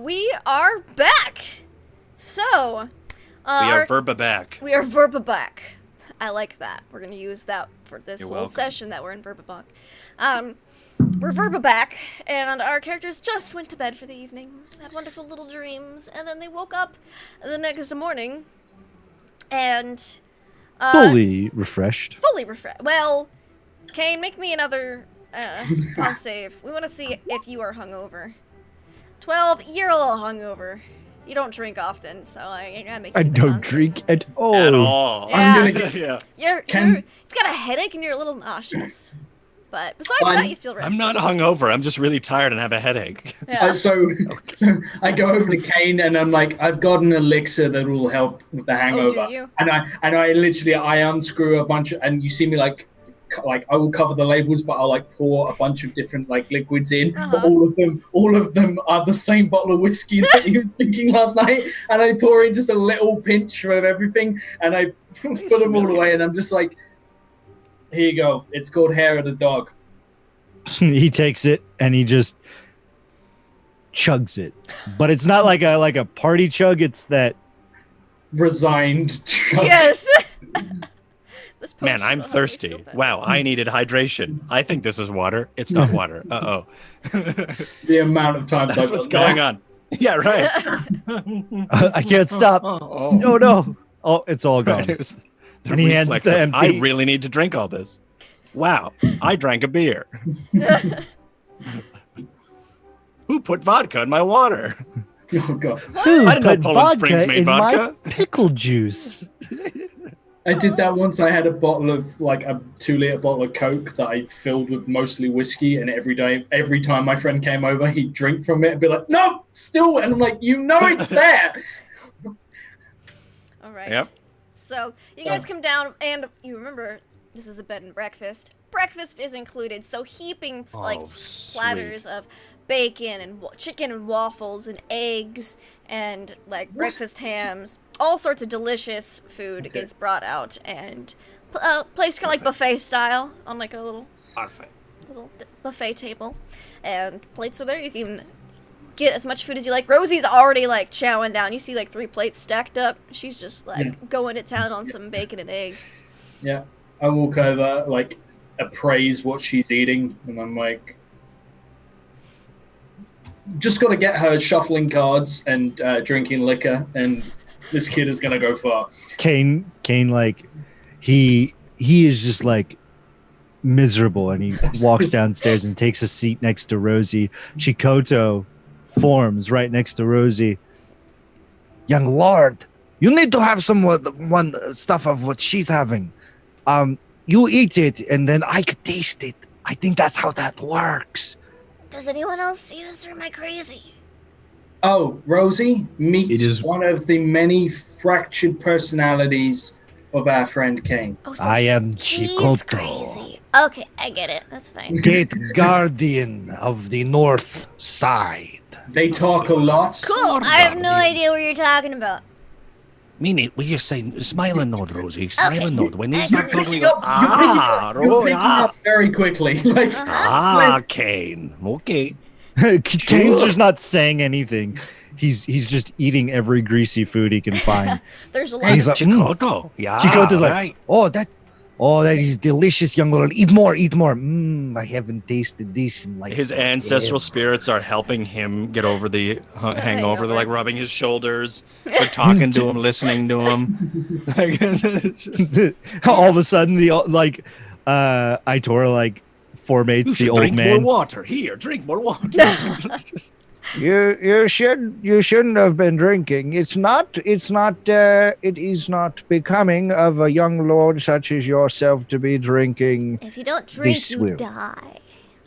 S1: we are back. So,
S2: We are verba back.
S1: We are verba back. I like that. We're gonna use that for this
S2: You're
S1: whole
S2: welcome.
S1: session that we're in verba back. We're verba back, and our characters just went to bed for the evening, had wonderful little dreams, and then they woke up the next morning, and
S5: Fully refreshed.
S1: fully refreshed. Well, Kane, make me another con save. We want to see if you are hungover. 12. You're a little hungover. You don't drink often, so I gotta make you
S5: I
S1: do the
S5: don't
S1: con save.
S5: drink at all.
S2: At all.
S1: Yeah.
S3: I'm gonna get.
S2: Yeah.
S1: You've got a headache and you're a little nauseous. But besides
S3: Fine.
S1: that, you feel rested.
S2: I'm not hungover. I'm just really tired and have a headache.
S1: Yeah.
S3: So I go over to Kane and I'm like, I've got an elixir that will help with the hangover.
S1: Oh, do you?
S3: And I literally unscrew a bunch of, and you see me like I will cover the labels, but I'll like pour a bunch of different like liquids in. But
S1: Uh-huh.
S3: all of them are the same bottle of whiskey that you were drinking last night. And I pour in just a little pinch of everything, and I put them all away. And I'm just like, here you go. It's called hair of the dog.
S5: He takes it and he just chugs it. But it's not like a party chug, it's that
S3: Resigned. Chug.
S1: Yes. This
S2: Man,
S1: potion
S2: I'm
S1: will help me
S2: thirsty.
S1: feel better.
S2: Wow, I needed hydration. I think this is water. It's not water. Uh-oh.
S3: The amount of times
S2: That's
S3: I've
S2: what's
S3: done
S2: going on. Yeah, right.
S5: I can't stop.
S2: Oh,
S5: No. Oh, it's all gone.
S2: It was the
S5: And he hands
S2: reflex
S5: the
S2: of,
S5: empty.
S2: I really need to drink all this. Wow, I drank a beer. Who put vodka in my water?
S3: Oh god.
S5: Who
S2: I didn't know
S5: put
S2: Poland Springs
S5: vodka
S2: made
S5: in
S2: vodka?
S5: my pickle juice?
S3: I did that once. I had a bottle of like a 2-liter bottle of Coke that I filled with mostly whiskey, and every time my friend came over, he'd drink from it and be like, "No, still," and I'm like, "You know it's there."
S1: All right.
S2: Yep.
S1: So you guys come down, and you remember this is a bed and breakfast. Breakfast is included, so heaping like
S2: Oh, sweet.
S1: platters of bacon and chicken and waffles and eggs and like breakfast hams, all sorts of delicious food gets brought out and placed kind of like buffet style on like a little
S2: Perfect.
S1: buffet table, and plates are there. You can get as much food as you like. Rosie's already like chowing down. You see like 3 plates stacked up. She's just like going to town on some bacon and eggs.
S3: Yeah, I walk over, like appraise what she's eating, and I'm like, just got to get her shuffling cards and drinking liquor, and this kid is gonna go far.
S5: Kane, like he is just like miserable, and he walks downstairs and takes a seat next to Rosie. Chikoto forms right next to Rosie.
S7: Young lord, you need to have some one stuff of what she's having. You eat it, and then I could taste it. I think that's how that works.
S1: Does anyone else see this, or am I crazy?
S3: Oh, Rosie meets
S4: It is-
S3: one of the many fractured personalities of our friend Kane.
S1: Oh, so
S7: I am
S1: he's
S7: Chikoto,
S1: crazy. Okay, I get it. That's fine.
S7: gate guardian of the north side.
S3: They talk a lot.
S1: Cool. I have no idea what you're talking about.
S6: Meaning, we just say, smile and nod, Rosie. Smile
S1: Okay.
S6: and nod. When they
S1: You're
S6: start talking, we
S3: You're
S6: go,
S3: picking
S6: ah,
S3: up, you're picking
S6: ah,
S3: up very quickly. Like,
S6: ah, Kane. Okay.
S5: Kane's just not saying anything. He's just eating every greasy food he can find.
S1: There's a lot.
S7: And he's
S1: Of,
S7: like,
S6: Chikoto. Yeah.
S7: Chikoto's like,
S6: right.
S7: oh, that is delicious, young lord. Eat more. I haven't tasted this in like
S2: His ancestral spirits are helping him get over the hangover. They're like rubbing his shoulders. They're talking to him, listening to him. Like, it's just-
S5: All of a sudden, the Aitor like
S2: you
S5: formates
S2: should
S5: the old
S2: drink more
S5: man.
S2: water. Here, drink more water. Just-
S7: You shouldn't have been drinking. It is not becoming of a young lord such as yourself to be drinking.
S1: if you don't drink,
S7: This
S1: you
S7: will.
S1: die.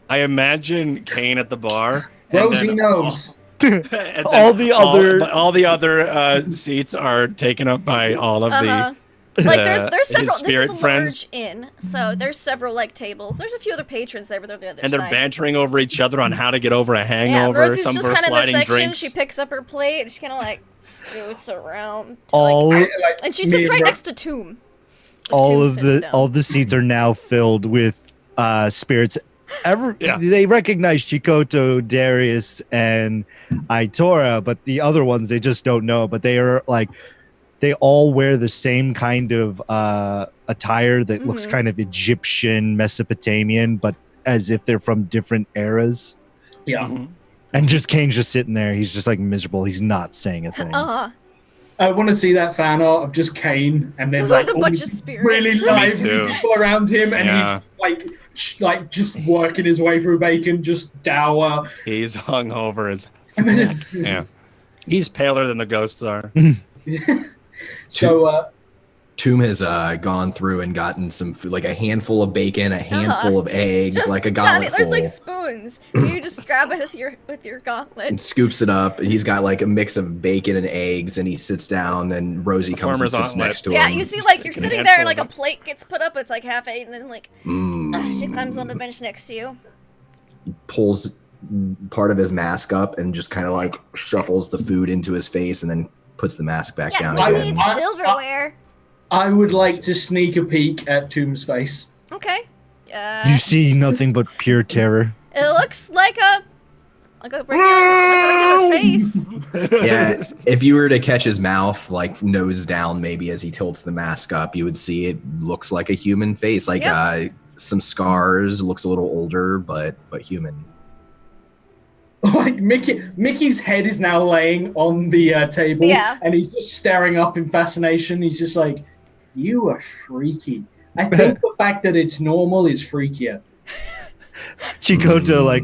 S2: I imagine Kane at the bar. and
S3: Rosie
S2: then-
S3: knows.
S2: and then
S5: All the other-
S2: all the other seats are taken up by all of
S1: Uh-huh. Like there's
S2: his
S1: several. This
S2: spirit
S1: is a
S2: friends.
S1: large inn, so there's several like tables. There's a few other patrons there, but they're the other
S2: and they're
S1: side.
S2: bantering over each other on how to get over a
S1: Yeah,
S2: hangover.
S1: Rosie's
S2: Some
S1: just
S2: for
S1: kind of in the
S2: sliding
S1: section.
S2: drinks.
S1: She picks up her plate and she kind of like scoots around. To,
S5: All
S1: like,
S3: Like,
S1: and she
S3: me
S1: sits right
S3: Ro-
S1: next to Tomb.
S5: all
S1: Tomb's
S5: of
S1: sitting
S5: the
S1: down.
S5: all the seats are now filled with spirits They recognize Chikoto, Darius, and Itora, but the other ones they just don't know. But they are like, they all wear the same kind of attire that looks kind of Egyptian, Mesopotamian, but as if they're from different eras.
S3: Yeah.
S5: And just Kane's just sitting there. He's just like miserable. He's not saying a thing.
S3: I want to see that fan art of just Kane and then
S1: With
S3: like
S1: a bunch of spirits.
S3: really lively people around him, and he's like just working his way through bacon, just dour.
S2: He's hung over as yeah. He's paler than the ghosts are.
S3: So
S4: Tomb has gone through and gotten some food, like a handful of bacon, a handful of eggs,
S1: Just
S4: like a
S1: got
S4: goblet
S1: it. There's
S4: full,
S1: like spoons. You just grab it with your gauntlet.
S4: and scoops it up. And he's got like a mix of bacon and eggs, and he sits down, and Rosie comes and
S2: Farmer's
S4: sits next to him.
S1: Yeah, you see, like, you're
S2: Just
S1: sitting
S2: an
S1: there and, like, a
S2: handful
S1: plate gets put up, it's, like, half ate, and then, like, she climbs on the bench next to you.
S4: Pulls part of his mask up and just kind of like shuffles the food into his face, and then puts the mask back
S1: Yeah,
S4: down
S1: who
S4: again.
S1: needs silverware?
S3: I would like to sneak a peek at Tomb's face.
S1: Okay.
S5: You see nothing but pure terror.
S1: It looks like a regular face.
S4: Yeah, if you were to catch his mouth, like nose down, maybe as he tilts the mask up, you would see it looks like a human face, like some scars. Looks a little older, but human.
S3: Like Mickey's head is now laying on the table, and he's just staring up in fascination. He's just like, "You are freaky." I think the fact that it's normal is freakier.
S5: Chikoto like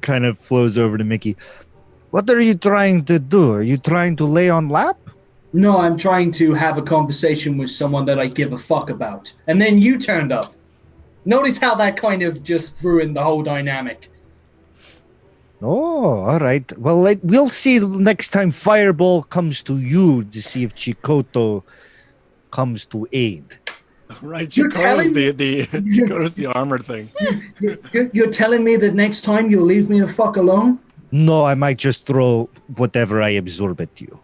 S5: kind of flows over to Mickey. What are you trying to do? Are you trying to lay on lap?
S3: No, I'm trying to have a conversation with someone that I give a fuck about. And then you turned up. Notice how that kind of just ruined the whole dynamic.
S5: Oh, all right. Well, we'll see next time Fireball comes to you to see if Chikoto comes to aid.
S2: Right, Chikoto's Chikoto's the armored thing.
S3: You're telling me that next time you'll leave me the fuck alone?
S5: No, I might just throw whatever I absorb at you.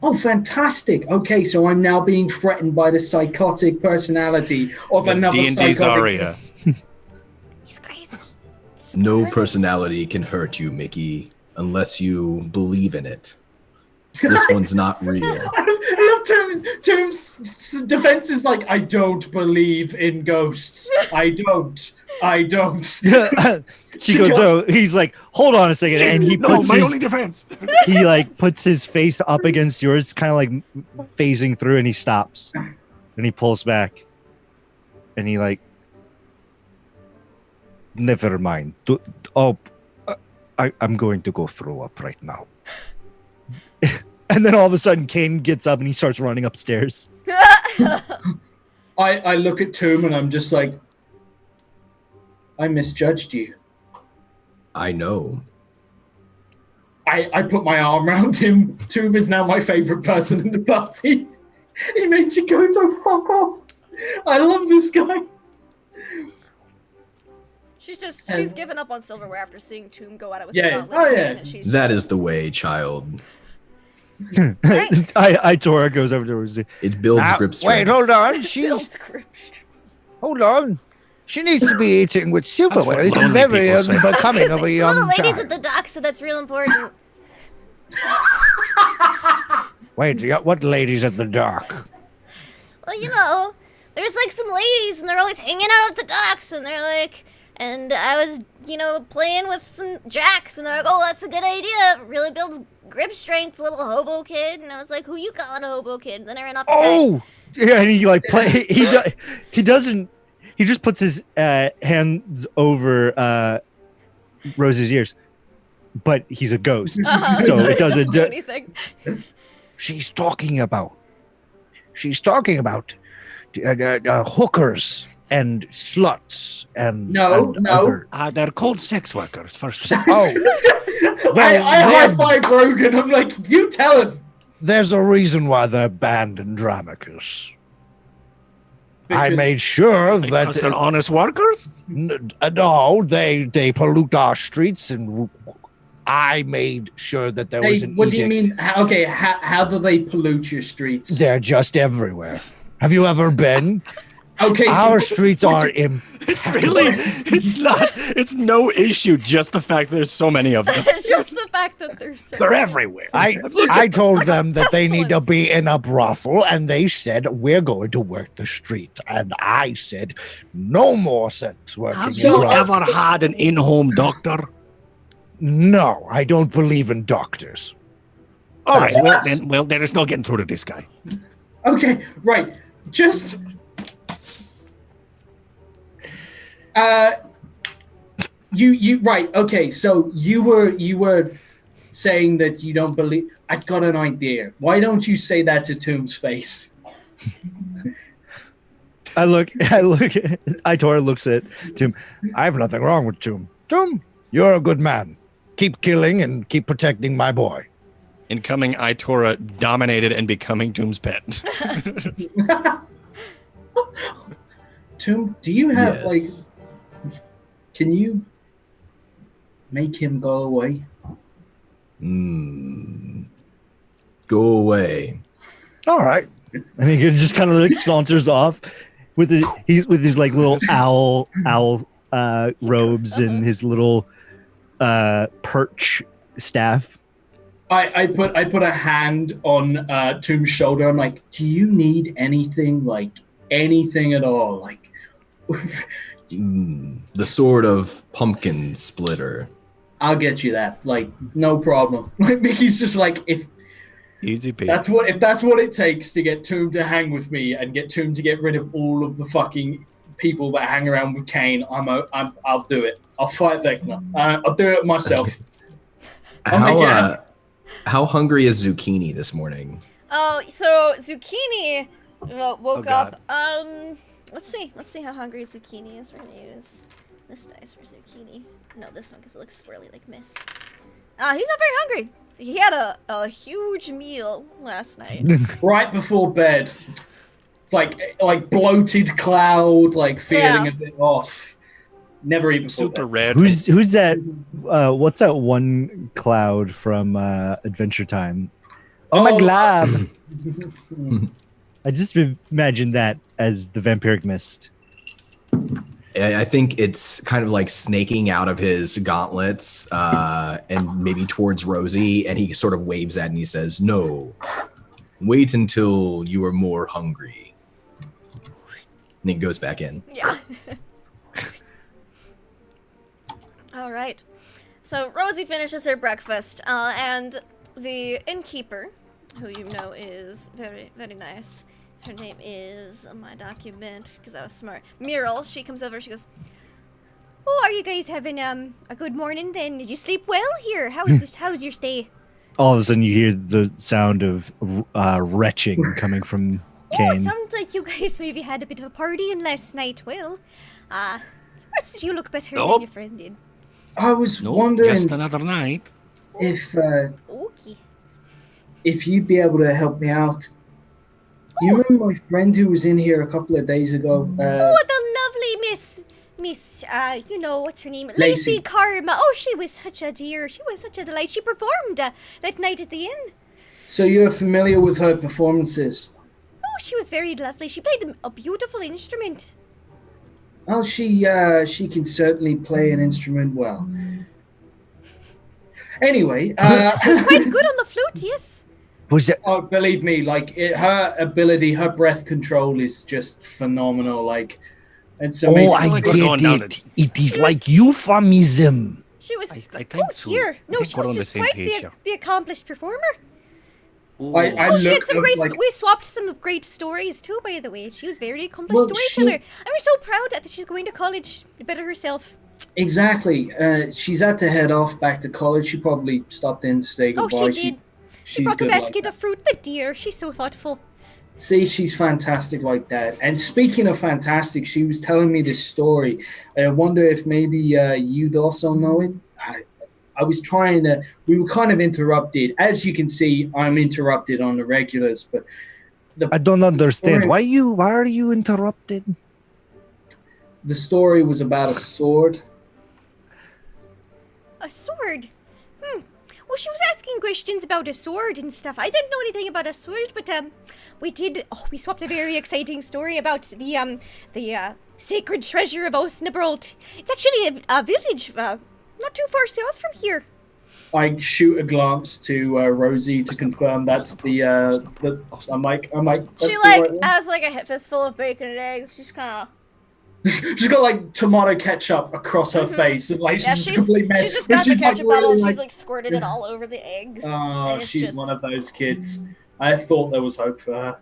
S3: Oh, fantastic. Okay, so I'm now being threatened by the psychotic personality of another
S2: D&D
S3: psychotic...
S2: Zarya.
S1: He's crazy.
S4: No personality can hurt you, Mickey, unless you believe in it. This one's not real.
S3: I love Tomb's defense is like, I don't believe in ghosts. I don't.
S5: Chikoto, he's like, hold on a second, and he puts
S2: my
S5: his,
S2: only defense.
S5: he like puts his face up against yours, kind of like phasing through, and he stops, and he pulls back, and he like, never mind. I'm going to go throw up right now. And then all of a sudden, Kane gets up and he starts running upstairs.
S3: I look at Tomb and I'm just like, I misjudged you.
S4: I know.
S3: I put my arm around him. Tomb is now my favorite person in the party. He made you go to fuck off. I love this guy.
S1: She's given up on silverware after seeing Tomb go at it with
S3: Yeah.
S1: the gauntlet.
S3: Oh, yeah.
S1: And she's
S4: That
S1: just-
S4: is the way, child.
S1: Right.
S5: Itora goes over to her.
S4: It builds grip strength.
S7: Wait, hold on.
S1: builds grip.
S7: Hold on. She needs to be eating with silverware.
S6: what
S7: It's
S6: lonely
S7: very
S6: people say.
S7: unbecoming of a
S1: Some
S7: young
S1: of the ladies
S7: child.
S1: at the dock, so that's real important.
S7: Wait, what ladies at the dock?
S1: Well, you know, there's like some ladies and they're always hanging out at the docks and they're like, and I was, playing with some jacks and they're like, oh, that's a good idea. It really builds grip strength, little hobo kid. And I was like, who you calling a hobo kid? And then I ran off.
S5: Oh, yeah, and he like play. He doesn't. He just puts his hands over Rose's ears, but he's a ghost, so it doesn't
S1: do anything.
S7: She's talking about hookers and sluts and
S3: No.
S7: other-
S6: They're called sex workers, first.
S7: Oh,
S3: I high five Rogan. I'm like, you tell him.
S7: there's a reason why they're banned in Dramicus. I
S3: Because-
S7: made sure
S2: Because they're
S7: that
S2: honest workers?
S7: no, they pollute our streets, and I made sure that there was an
S3: What do you
S7: edict.
S3: mean? How do they pollute your streets?
S7: They're just everywhere. Have you ever been
S3: Okay,
S7: Our
S3: so
S7: streets are im.
S2: It's no issue, just the fact there's so many of them.
S1: Just the fact that they're so.
S2: They're everywhere.
S7: I told
S1: like a
S7: them that they need to
S1: pestilence.
S7: be in a brothel, and they said we're going to work the street. And I said, no more sex working.
S2: Have
S7: in
S2: you
S7: brothels."
S2: ever had an in-home doctor?
S7: No, I don't believe in doctors.
S2: All right,
S3: What?
S2: well, there is no getting through to this guy.
S3: okay, right. Just you right. Okay, so you were saying that you don't believe. I've got an idea. Why don't you say that to Tomb's face?
S5: Itora looks at Tomb.
S7: I have nothing wrong with Tomb. Tomb, you're a good man. Keep killing and keep protecting my boy.
S2: Incoming Itora dominated and becoming Doom's pet.
S3: Tomb, do you have
S4: Yes.
S3: like? Can you make him go away?
S4: Go away.
S7: All right.
S5: And he just kind of like saunters off with his like little owl robes and his little perch staff.
S3: I put a hand on Tomb's shoulder. I'm like, do you need anything? Like anything at all? Like,
S4: The sword of pumpkin splitter.
S3: I'll get you that. Like, no problem. Like Mickey's just like, if
S2: Easy peasy.
S3: that's what it takes to get Tomb to hang with me and get Tomb to get rid of all of the fucking people that hang around with Kane. I'll do it. I'll fight Vecna. I'll do it myself. Oh my God.
S4: How hungry is Zucchini this morning?
S1: Oh, so Zucchini woke
S2: God.
S1: up. Let's see how hungry Zucchini is. We're gonna use this dice for Zucchini. No, this one because it looks swirly like mist. He's not very hungry. He had a huge meal last night.
S3: Right before bed. It's like bloated cloud, like feeling
S1: Yeah.
S3: a bit off. Never eat before
S2: Super
S3: bed.
S2: red.
S5: Who's that? What's that one cloud from Adventure Time? Oh, my
S3: Oh,
S5: glob! I just imagine that as the vampiric mist.
S4: I think it's kind of like snaking out of his gauntlets and maybe towards Rosie, and he sort of waves at it and he says, "No, wait until you are more hungry." And he goes back in.
S1: Yeah. All right. So Rosie finishes her breakfast, and the innkeeper, who you know is very, very nice. Her name is on my document because I was smart. Muriel. She comes over. She goes, "Oh, are you guys having a good morning? Then did you sleep well here? How's your stay?"
S5: All of a sudden, you hear the sound of retching coming from
S1: Oh, it
S5: Kane.
S1: sounds like you guys maybe had a bit of a party in last night. Well, rest of you look better than
S2: Nope.
S1: your friend did.
S3: I was
S2: No,
S3: wondering
S2: just another night.
S1: Okay.
S3: if you'd be able to help me out. You remember my friend who was in here a couple of days ago?
S1: Oh, the lovely Miss, you know, what's her name?
S3: Lacey.
S1: Lacey Karma. Oh, she was such a dear. She was such a delight. She performed that night at the inn.
S3: So you're familiar with her performances?
S1: Oh, she was very lovely. She played a beautiful instrument.
S3: Oh, she can certainly play an instrument well. Anyway,
S1: She was quite good on the flute, yes.
S7: Was it?
S3: oh, believe me, like her ability, her breath control is just phenomenal. Like, it's amazing.
S7: Oh, I
S2: like we're going
S7: get
S2: down
S7: it. It is like euphemism.
S1: She was.
S2: I think
S1: Oh,
S2: so.
S1: dear. No,
S2: I think
S1: she
S2: we're
S1: was
S2: on the
S1: just
S2: same
S1: quite
S2: page here.
S1: the accomplished performer.
S3: I
S1: Oh, she had
S3: looked
S1: some
S3: up,
S1: great.
S3: like-
S1: We swapped some great stories too, by the way. She was very accomplished
S3: Well,
S1: storyteller. And we're so proud that she's going to college better herself.
S3: Exactly. She's had to head off back to college. She probably stopped in to say
S1: Oh,
S3: goodbye.
S1: she did. She
S3: she's
S1: brought a
S3: good like
S1: basket
S3: that.
S1: of fruit. The dear. She's so thoughtful.
S3: See, she's fantastic like that. And speaking of fantastic, she was telling me this story. I wonder if maybe you'd also know it. I was trying to. We were kind of interrupted. As you can see, I'm interrupted on the regulars, but
S7: I don't understand.
S3: Sorry.
S7: Why are you interrupted?
S3: the story was about a sword.
S1: A sword. Well, she was asking questions about a sword and stuff. I didn't know anything about a sword, but we swapped a very exciting story about the sacred treasure of Osnabrück. It's actually a village not too far south from here.
S3: I shoot a glance to Rosie to confirm that's the. I'm like. That's
S1: She
S3: the right one?
S1: has like a fistful of bacon and eggs. She's kind of.
S3: She's got like tomato ketchup across her face, and like
S1: Yeah,
S3: she's completely mad.
S1: she's just
S3: but
S1: got the
S3: like,
S1: ketchup bottle and
S3: really,
S1: she's like squirted it all over the eggs.
S3: Oh,
S1: and it's
S3: she's
S1: just...
S3: one of those kids. I thought there was hope for her.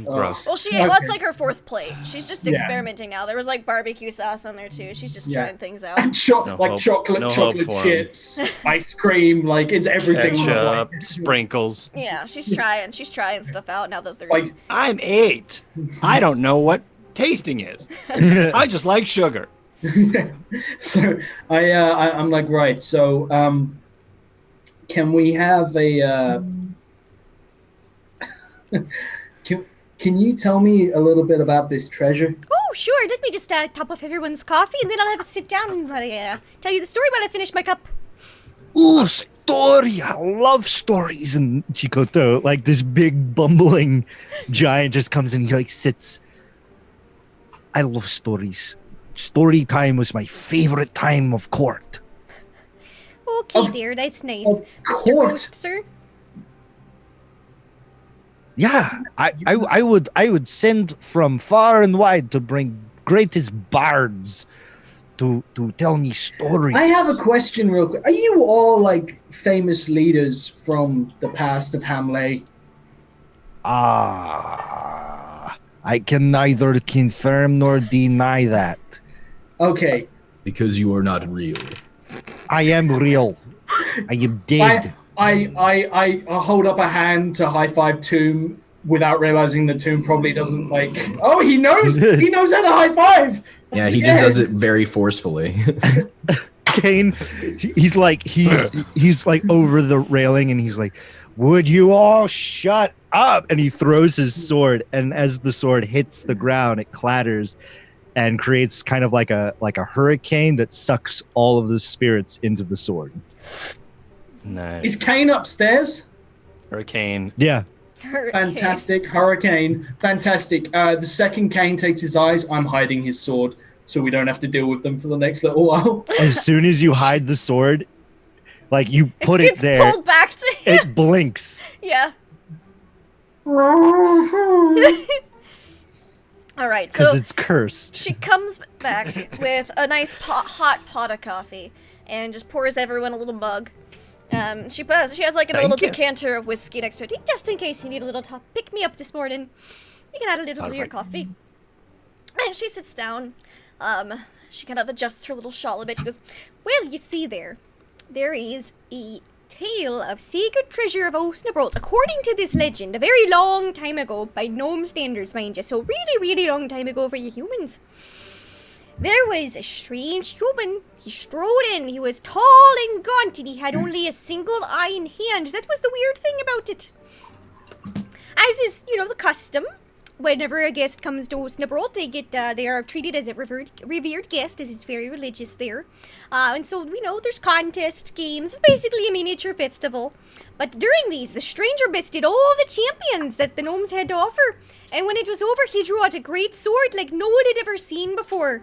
S2: Gross.
S1: Well,
S3: Okay.
S1: it's like her fourth plate. She's just
S3: Yeah.
S1: experimenting now. There was like barbecue sauce on there too. She's just
S3: Yeah.
S1: trying things out.
S3: And
S2: No hope-
S3: chocolate
S2: no hope for 'em.
S3: chips, ice cream, like it's everything. on the
S2: Ketchup,
S3: plate.
S2: sprinkles.
S1: Yeah, she's trying stuff out now that there's.
S3: Like
S2: I'm 8. I don't know what tasting is. I just like sugar.
S3: so I'm like, right, so can we have a can you tell me a little bit about this treasure?
S1: Oh, sure. Let me just top off everyone's coffee, and then I'll have a sit down and tell you the story when I finish my cup.
S5: Ooh, story. I love stories. And Chikoto, like this big bumbling giant, just comes in. He like sits. I love stories. Story time was my favorite time of court.
S1: Okay, dear. That's nice,
S3: of
S1: Mr.
S3: course.
S1: Ghost, sir.
S5: Yeah, I would send from far and wide to bring greatest bards to tell me stories.
S3: I have a question real quick. Are you all like famous leaders from the past of Hamlet?
S5: I can neither confirm nor deny that.
S3: Okay.
S4: Because you are not real.
S5: I am real. I am dead.
S3: I hold up a hand to high five Tomb without realizing the Tomb probably doesn't like. Oh, he knows! He knows how to high five.
S4: Yeah, he just does it very forcefully.
S5: Kane, he's like over the railing, and he's like, "Would you all shut up?" And he throws his sword, and as the sword hits the ground, it clatters and creates kind of like a hurricane that sucks all of the spirits into the sword.
S2: Nice.
S3: Is Kane upstairs?
S2: Hurricane.
S5: Yeah.
S3: Fantastic. Hurricane. Fantastic. The second Kane takes his eyes, I'm hiding his sword, so we don't have to deal with them for the next little while.
S5: As soon as you hide the sword, like you put it
S1: Gets
S5: there,
S1: pulled back to him.
S5: it blinks.
S1: Yeah. All right,
S5: Because
S1: so
S5: it's cursed.
S1: she comes back with a nice hot pot of coffee and just pours everyone a little mug. She has like a little decanter of whiskey next to it, just in case you need a little pick me up this morning. You can add a little to your coffee. And she sits down. She kind of adjusts her little shawl a bit. She goes, "Well, you see there is a tale of sacred treasure of Osnabrück. According to this legend, a very long time ago, by gnome standards, mind you, so really, really long time ago for you humans, there was a strange human. He strode in. He was tall and gaunt, and he had only a single eye in hand. That was the weird thing about it. As is, the custom, whenever a guest comes to Osnabrück, they are treated as a revered guest, as it's very religious there. And so, there's contest games. It's basically a miniature festival. But during these, the stranger bested all the champions that the gnomes had to offer. And when it was over, he drew out a great sword like no one had ever seen before.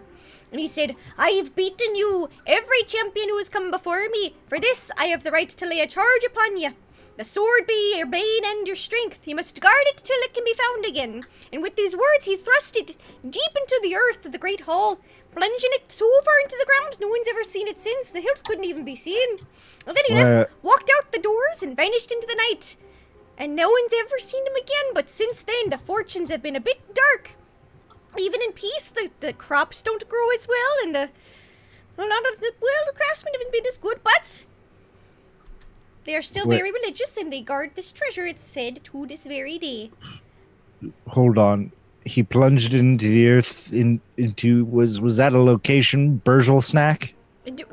S1: And he said, "I have beaten you, every champion who has come before me. For this, I have the right to lay a charge upon you. The sword be your bane and your strength. You must guard it till it can be found again." And with these words, he thrust it deep into the earth of the great hall, plunging it so far into the ground, no one's ever seen it since. The hilt couldn't even be seen. And then he walked out the doors and vanished into the night. And no one's ever seen him again, but since then, the fortunes have been a bit dark. Even in peace, the crops don't grow as well, and the craftsmen haven't been as good, but they are still very religious, and they guard this treasure, it's said, to this very day.
S5: Hold on. He plunged into the earth into was that a location? Burgel Snack?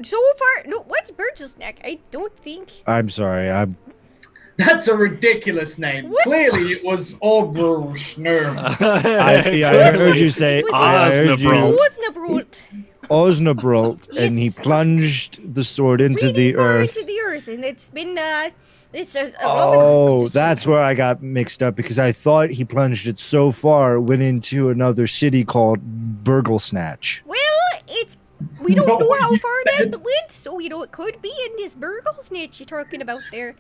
S1: So far, no. What's Burgel Snack? I don't think.
S5: I'm sorry.
S3: That's a ridiculous name.
S1: What?
S3: Clearly, it was Obrusnerv.
S5: I heard you say
S2: Osnabrück.
S1: Osnabrück.
S5: Osnabrück, and he
S1: Yes.
S5: plunged the sword into
S1: Really
S5: the
S1: far
S5: earth.
S1: into the earth, and it's been it's a
S5: Oh, that's where I got mixed up because I thought he plunged it so far it went into another city called Burglesnatch.
S1: Well, we don't
S3: not
S1: know
S3: what
S1: how
S3: you
S1: far
S3: said.
S1: that went, so it could be in this burgles niche you're talking about there.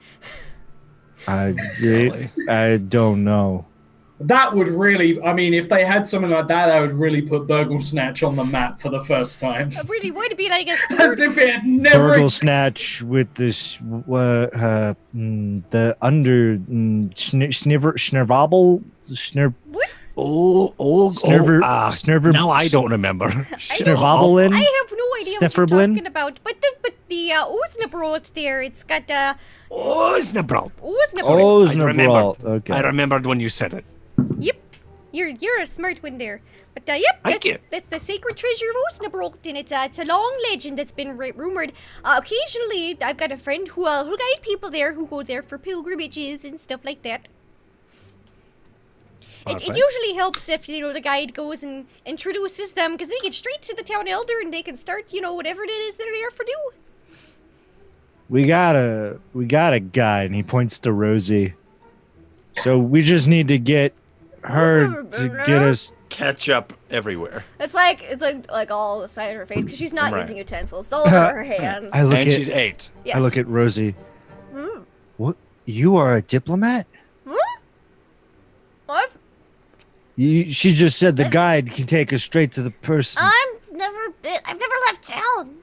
S5: I don't know.
S3: That would really, I mean, if they had something like that would really put Burgle Snatch on the map for the first time.
S1: It really would be like a
S3: As
S1: sword.
S3: if it had never.
S5: Burglesnatch with this the under snivable snir Snurver- Snurver-
S6: now I don't remember.
S5: snirvoblin.
S1: I have no idea what
S5: Snifferblin?
S1: you're talking about, but the Osnabrück there, it's got
S6: Osnabrück.
S1: Osnabrück.
S6: I remembered.
S5: Osnabrück. Okay.
S6: I remembered when you said it.
S1: Yep, you're a smart one there. But yep,
S6: Thank you.
S1: that's the sacred treasure of Osnabrück, and it's a long legend that's been rumored. Occasionally, I've got a friend who guide people there who go there for pilgrimages and stuff like that. It usually helps if the guide goes and introduces them, because they get straight to the town elder and they can start whatever it is they're there for do.
S5: We got a guy, and he points to Rosie. So we just need to get her to get us.
S2: Ketchup everywhere.
S1: It's like all the side of her face because she's not
S2: Right.
S1: using utensils. It's all over her hands.
S5: I look
S2: And
S5: at
S2: she's 8.
S1: Yes.
S5: I look at Rosie.
S1: Hmm.
S5: What? You are a diplomat?
S1: What?
S5: She just said the guide can take us straight to the person.
S1: I've never left town.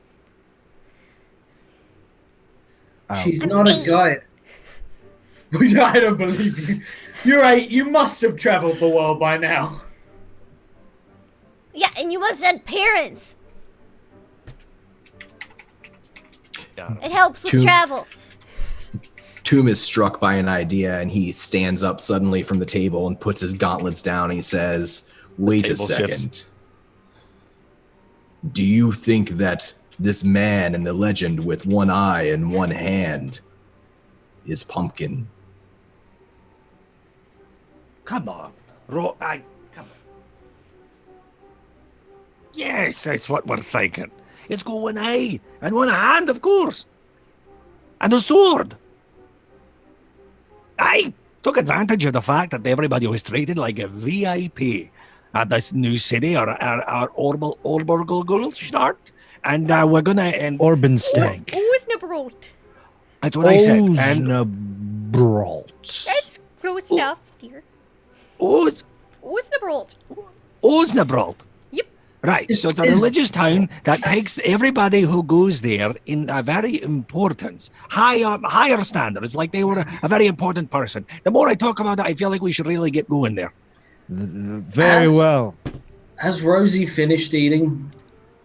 S3: She's not a guide. Which I don't believe you. You're right, you must have traveled the world by now.
S1: Yeah, and you must have had parents.
S2: Yeah.
S1: It helps with
S4: Two-
S1: travel.
S4: Toom is struck by an idea and he stands up suddenly from the table and puts his gauntlets down and he says, "Wait a
S2: table
S4: second.
S2: shifts.
S4: Do you think that this man in the legend with one eye and one hand is Pumpkin?"
S6: Come on. Come on. Yes, that's what we're thinking. It's got one eye and one hand, of course. And a sword. I took advantage of the fact that everybody was treated like a VIP at this new city, or Orbergelstart. And we're going to... and
S5: Orbenstank.
S1: Osnabrück.
S6: That's what I said. And
S5: Osnabrück.
S1: That's close enough, dear. Osnabrück.
S6: Osnabrück.
S1: Yep.
S6: Right, so it's a religious town that takes everybody who goes there in a very importance, higher standards, like they were a very important person. The more I talk about it, I feel like we should really get going there.
S5: Very well.
S3: Has Rosie finished eating?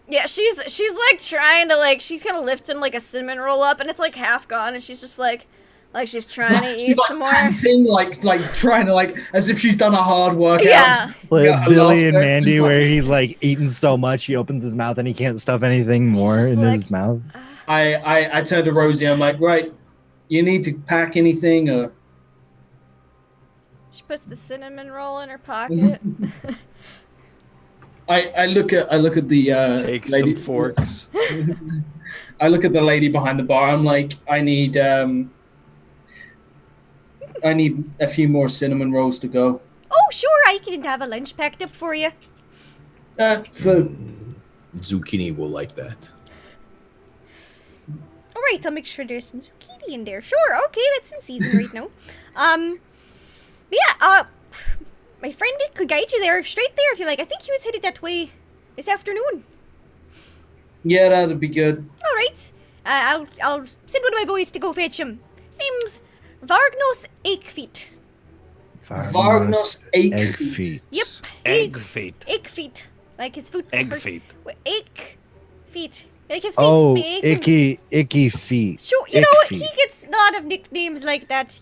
S1: Yeah, she's like trying to she's kind of lifting like a cinnamon roll up, and it's like half gone, and she's just like she's trying to
S3: She's
S1: eat
S3: like
S1: some more.
S3: panting, like trying to as if she's done a hard workout.
S1: Yeah.
S5: Like
S3: Yeah,
S5: Billy and
S3: last-
S5: Mandy,
S3: she's like-
S5: where he's like eating so much he opens his mouth and he can't stuff anything more
S1: just
S5: in
S1: like-
S5: his mouth.
S3: I turned to Rosie. I'm like, right, you need to pack anything or
S1: She puts the cinnamon roll in her pocket.
S3: I look at the
S2: Take
S3: lady.
S2: some forks.
S3: I look at the lady behind the bar. I'm like, I need a few more cinnamon rolls to go.
S1: Oh, sure, I can have a lunch packed up for you.
S3: For
S4: Zucchini will like that.
S1: All right, I'll make sure there's some zucchini in there. Sure, okay, that's in season right now. My friend could guide you there, straight there if you like. I think he was headed that way this afternoon.
S3: yeah, that'd be good.
S1: All right, I'll send one of my boys to go fetch him. His name's Vargnos Akefeet.
S3: Vargnos egg
S5: egg
S3: feet.
S5: feet.
S1: Yep,
S6: Egg
S1: he's
S6: feet.
S1: Akefeet, like his foot's
S6: Egg
S1: hurt-
S6: feet.
S1: Ache feet. Like his feet
S5: Oh,
S1: be aching.
S5: icky feet.
S1: Sure, you
S5: Ick
S1: know what?
S5: feet.
S1: He gets a lot of nicknames like that.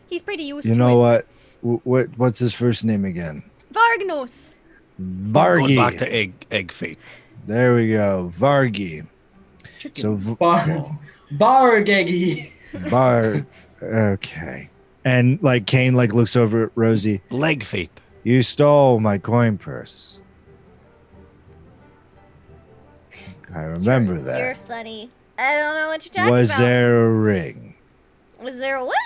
S1: He's pretty used
S5: You
S1: to
S5: know
S1: it.
S5: what? What's his first name again?
S1: Vargnos.
S6: Going back
S5: Vargi.
S6: to egg feet.
S5: There we go. Vargi. So
S3: Bargeggy.
S5: Var. Okay. And Kane looks over at Rosie.
S6: Leg feet.
S5: You stole my coin purse. I remember
S1: You're
S5: that.
S1: funny. I don't know what you're talking
S5: Was
S1: about.
S5: there a ring?
S1: Was there a what?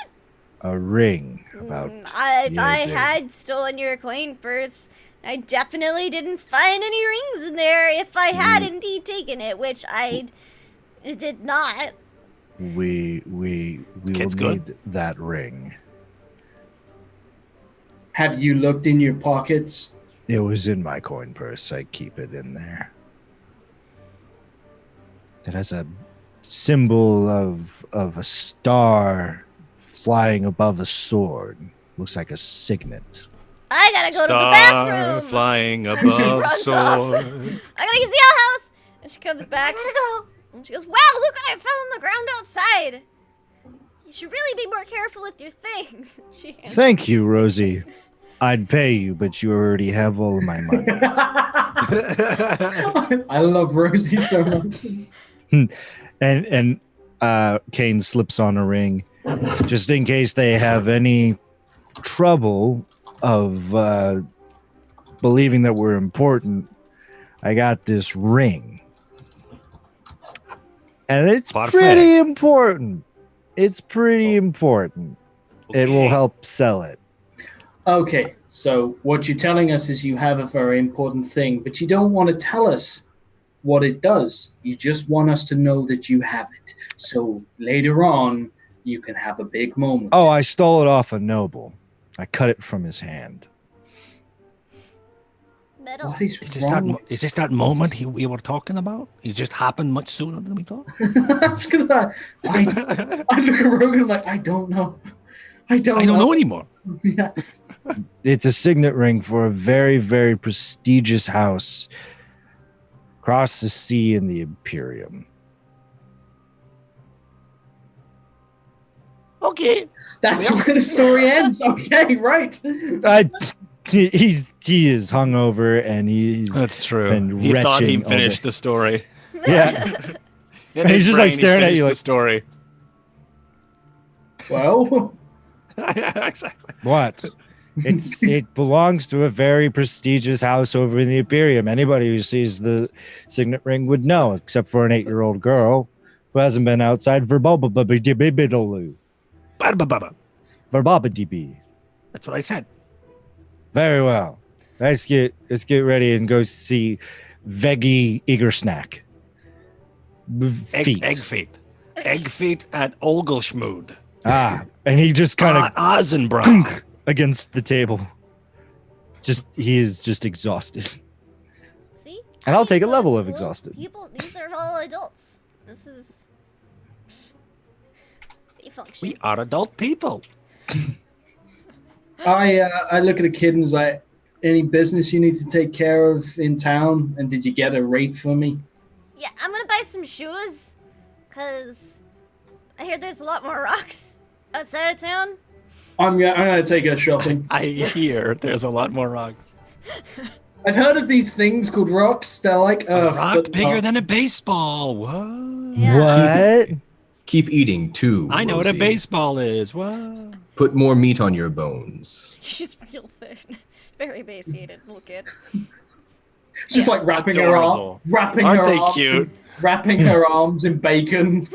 S5: A ring about
S1: If
S5: your
S1: I
S5: date.
S1: had stolen your coin purse, I definitely didn't find any rings in there if I had indeed taken it, which I did not.
S5: We will
S2: Kid's
S5: need
S2: good.
S5: that ring.
S3: Have you looked in your pockets?
S5: It was in my coin purse. I keep it in there. It has a symbol of a star flying above a sword. Looks like a signet.
S1: I gotta go to the
S2: Star
S1: bathroom.
S2: flying
S1: she
S2: above
S1: runs
S2: sword.
S1: off. I gotta use the outhouse. And she comes back. I gotta go. And she goes, "Wow, look what I found on the ground outside. You should really be more careful with your things." She hands
S5: Thank you, Rosie. I'd pay you, but you already have all of my money.
S3: I love Rosie so much.
S5: And Kane slips on a ring, just in case they have any trouble of believing that we're important. I got this ring, and it's
S2: Parfait.
S5: pretty important. It's pretty important. It will
S2: Okay.
S5: help sell it.
S3: Okay, so what you're telling us is you have a very important thing, but you don't want to tell us what it does. You just want us to know that you have it. So later on, you can have a big moment.
S5: Oh, I stole it off a noble. I cut it from his hand.
S1: metal.
S3: What is
S6: Is this that?
S3: wrong?
S6: Is this that moment we were talking about? It just happened much sooner than we thought.
S3: I was gonna. I look at Rogan like I don't know. I don't
S6: know anymore.
S3: Yeah.
S5: It's a signet ring for a very, very prestigious house across the sea in the Imperium.
S6: Okay.
S3: That's where the story ends. Okay, right.
S5: He is hungover and he's
S2: That's true.
S5: been
S2: He thought he
S5: retching all
S2: finished
S5: day.
S2: the story.
S5: Yeah.
S2: In
S5: And he's
S2: his
S5: just, like,
S2: brain, he
S5: staring at you
S2: finished the
S5: like-
S2: story.
S3: Well,
S2: Exactly.
S5: What? It belongs to a very prestigious house over in the Imperium. Anybody who sees the signet ring would know, except for an 8-year-old girl who hasn't been outside for Verbabadibidaloo.
S6: Ba-ba-ba-ba.
S5: Verbabadib.
S6: That's what I said.
S5: Very well. Let's get ready and go see Veggie Eager Snack. Feet.
S6: Egg feet. Egg feet at Olgelschmood.
S5: And he just kind of
S6: Azenbra.
S5: against the table. He is just exhausted.
S1: See?
S5: And I'll
S1: I
S5: take a
S1: go to
S5: level of
S1: school.
S5: exhausted.
S1: People, these are all adults. This is. They function.
S6: We are adult people.
S3: I look at a kid and was like, any business you need to take care of in town? And did you get a rate for me?
S1: Yeah, I'm gonna buy some shoes. Cause I hear there's a lot more rocks outside of town.
S3: I'm gonna take her shopping.
S2: I hear there's a lot more rocks.
S3: I've heard of these things called rocks. They're like
S6: A
S3: Earth.
S6: rock
S3: but
S6: bigger
S3: not-
S6: than a baseball. What?
S1: Yeah.
S5: What?
S4: Keep eating too.
S2: I know what a
S4: Rosie.
S2: baseball is. What?
S4: Put more meat on your bones.
S1: She's real thin. Very emaciated little kid.
S3: Just like wrapping her
S2: Adorable. Aren't they cute?
S3: wrapping her arms in bacon.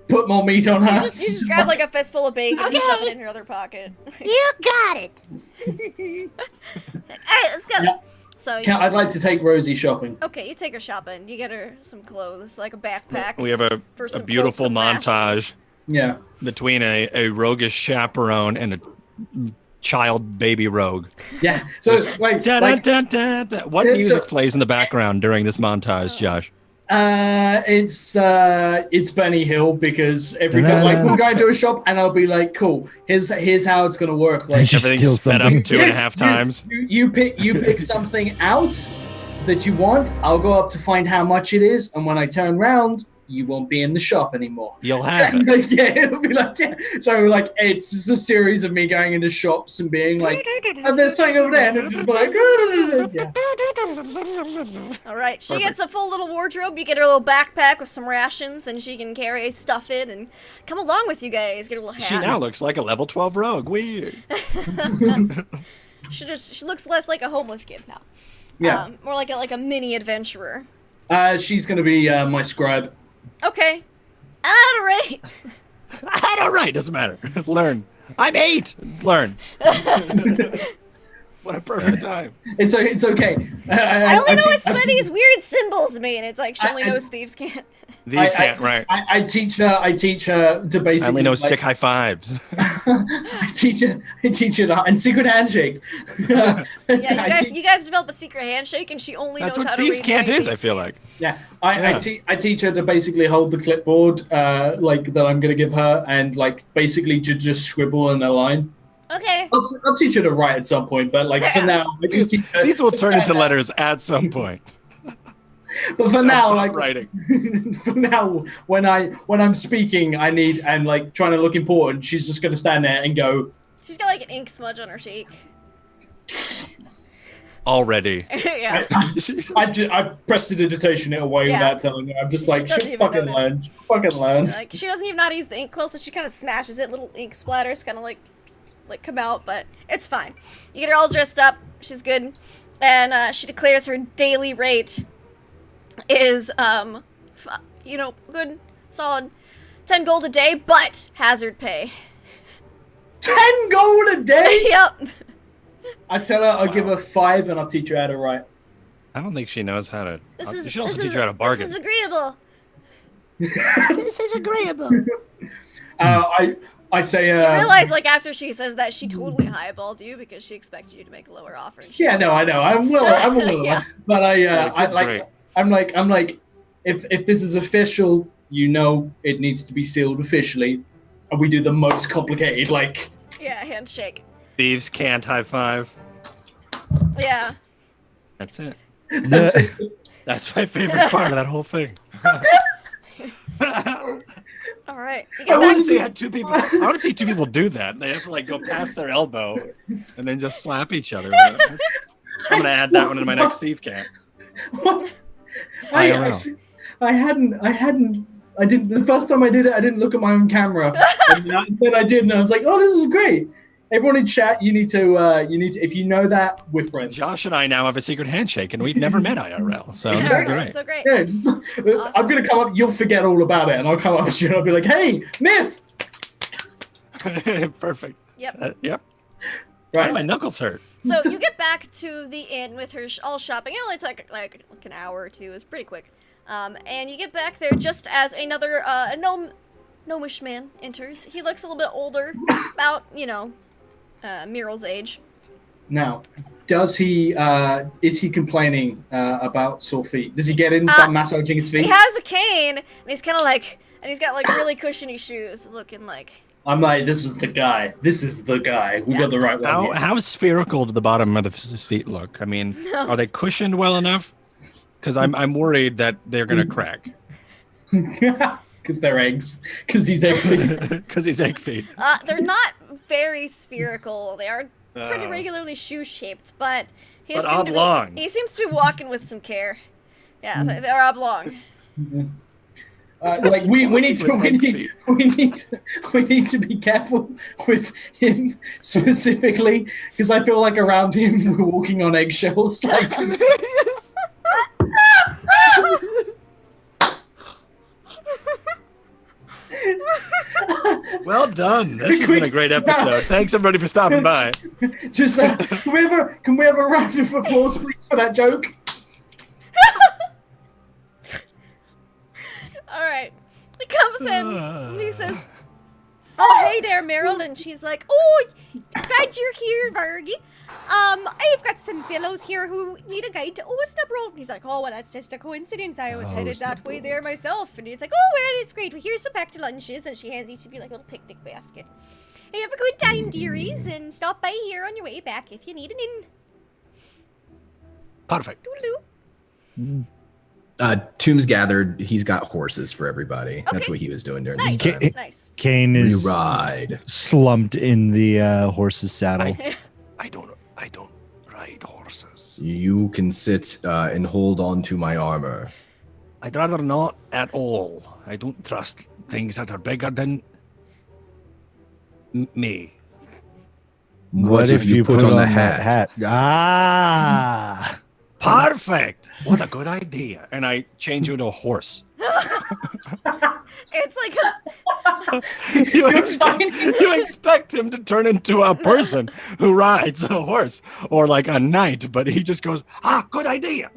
S3: Put more meat on her.
S1: You just grab like a fistful of bacon and shove it in your other pocket.
S8: You got it.
S1: Alright, let's go.
S3: Yeah.
S1: So,
S3: I'd like to take Rosie shopping.
S1: okay, you take her shopping. You get her some clothes, like a backpack.
S2: We have a
S1: For some
S2: beautiful
S1: clothes, some
S2: montage
S3: Yeah.
S2: between a roguish chaperone and a child baby rogue.
S3: Yeah. So wait,
S2: Dun,
S3: like,
S2: dun, dun, dun. What
S3: It's
S2: music
S3: a-
S2: plays in the background during this montage, Josh?
S3: it's Benny Hill because every time like we'll go into a shop and I'll be like, cool, here's how it's gonna work. Like
S5: She
S2: Everything's
S5: steals
S2: sped
S5: something.
S2: up 2.5 times.
S3: You pick something out that you want. I'll go up to find how much it is, and when I turn round, you won't be in the shop anymore.
S2: You'll have it.
S3: Yeah, it'll be like so. Like it's just a series of me going into shops and being like, and there's something over there, and it's just like, yeah.
S1: Alright, she gets a full little wardrobe. You get her little backpack with some rations, and she can carry stuff in and come along with you guys. Get a little hat.
S2: She now looks like a level 12 rogue. Weird.
S1: She looks less like a homeless kid now.
S3: Yeah.
S1: More like a mini adventurer.
S3: She's going to be my scribe.
S1: Okay. Alright.
S2: I don't right. Doesn't matter. Learn. I'm 8. Learn. What a perfect time.
S3: It's okay.
S1: I only know what some of these weird symbols mean. It's like she only knows thieves can't.
S2: These can't, right.
S3: I teach her to basically.
S2: I only know
S3: like,
S2: sick high fives.
S3: I teach her to, and secret handshakes.
S1: Yeah, you guys develop a secret handshake, and she only
S2: That's
S1: knows
S2: what
S1: how to
S2: thieves
S1: read
S2: can't
S1: writing
S2: is, I
S1: thieves
S2: feel
S1: can't.
S2: like.
S3: Yeah, I teach her to basically hold the clipboard, like that I'm gonna give her, and like basically just scribble in a line.
S1: Okay.
S3: I'll teach her to write at some point, but like for now, I just teach her.
S2: These will turn into letters at some point.
S3: But for now, like
S2: writing.
S3: for now, when I'm speaking, and like trying to look important, she's just gonna stand there and go.
S1: She's got like an ink smudge on her cheek.
S2: Already.
S1: Yeah.
S3: I prestidigitation it away
S1: Yeah.
S3: without telling her. I'm just like,
S1: doesn't
S3: she'll
S1: even
S3: fucking
S1: notice.
S3: learn. She'll fucking learn.
S1: Like she doesn't even know how to use the ink quill, so she kind of smashes it. Little ink splatters kind of like come out, but it's fine. You get her all dressed up. She's good, and she declares her daily rate is good, solid, 10 gold a day, but hazard pay.
S3: 10 gold a day.
S1: Yep.
S3: I tell her I'll give her 5 and I'll teach her how to write.
S2: I don't think she knows how to.
S1: This
S2: You should also teach her how to bargain.
S1: This is agreeable.
S6: This is agreeable.
S3: I say.
S1: You realize, like, after she says that, she totally highballed you because she expected you to make a lower offer. And
S3: Yeah, no, I know. I'm a willow.
S1: Yeah.
S3: But
S2: That's great.
S3: I'm like, if this is official, it needs to be sealed officially, and we do the most complicated, like.
S1: Yeah, handshake.
S2: Thieves can't high five.
S1: Yeah.
S2: That's it.
S3: That's it.
S2: That's my favorite part of that whole thing.
S1: All right. You
S2: I
S1: get
S2: want to
S1: back.
S2: see had 2 people. I want to see 2 people do that. They have to like go past their elbow and then just slap each other. I'm gonna add that one into my next thief camp.
S3: What?
S2: IRL.
S3: I didn't. The first time I did it, I didn't look at my own camera, and then I did, and I was like, "Oh, this is great." Everyone in chat, you need to, if you know that, we're friends.
S2: Josh and I now have a secret handshake, and we've never met IRL, so this is
S1: Alright,
S2: great.
S1: So great.
S3: Yeah,
S1: awesome.
S3: I'm gonna come up. You'll forget all about it, and I'll come up to you and I'll be like, "Hey, Myth!"
S2: Perfect.
S1: Yep.
S2: Yep.
S3: Right?
S2: My knuckles hurt.
S1: So you get back to the inn with her all shopping. It only took like an hour or two. It was pretty quick. And you get back there just as another gnomish man enters. He looks a little bit older, about Muriel's age.
S3: Now, does he? Is he complaining about sore feet? Does he get in and start massaging his feet?
S1: He has a cane, and he's kind of like, and he's got like really cushiony shoes, looking like.
S3: I'm like, this is the guy. This is the guy. We got the right one. here.
S2: How spherical do the bottom of his feet look? I mean, are they cushioned well enough? Because I'm worried that they're gonna crack.
S3: Because they're eggs. Because he's egg feet.
S2: Because he's egg feet.
S1: They're not very spherical. They are pretty regularly shoe-shaped, but
S2: But oblong.
S1: He seems to be walking with some care. Yeah, they're oblong.
S3: Like we need to be careful with him specifically because I feel like around him we're walking on eggshells. Like
S2: Well done. This has been a great episode. Thanks everybody for stopping by.
S3: just can we have a round of applause please for that joke?
S1: All right. He comes in and he says, "Oh, hey there, Meryl." And she's like, "Oh, glad you're here, Vargy. I've got some fellows here who need a guide to Osnabrück." He's like, "Oh, well, that's just a coincidence. I was headed that way there myself." And he's like, "Oh, well, it's great. Well, here's some packed lunches." And she hands each of you like a little picnic basket. Hey, have a good time, dearies, and stop by here on your way back if you need an inn.
S2: Perfect.
S1: Doodaloo.
S4: Tombs gathered. He's got horses for everybody. That's
S1: Okay.
S4: what he was doing during
S1: Nice.
S4: this time.
S1: Nice.
S5: Kane
S4: We
S5: is
S4: ride.
S5: slumped in the horse's saddle.
S6: I don't ride horses.
S4: You can sit and hold on to my armor.
S6: I'd rather not at all. I don't trust things that are bigger than me.
S4: What if you put on the
S5: that
S4: hat?
S5: Ah.
S6: Perfect. Perfect. What a good idea. And I change you into a horse.
S1: It's like
S2: You expect him to turn into a person who rides a horse or like a knight, but he just goes, good idea.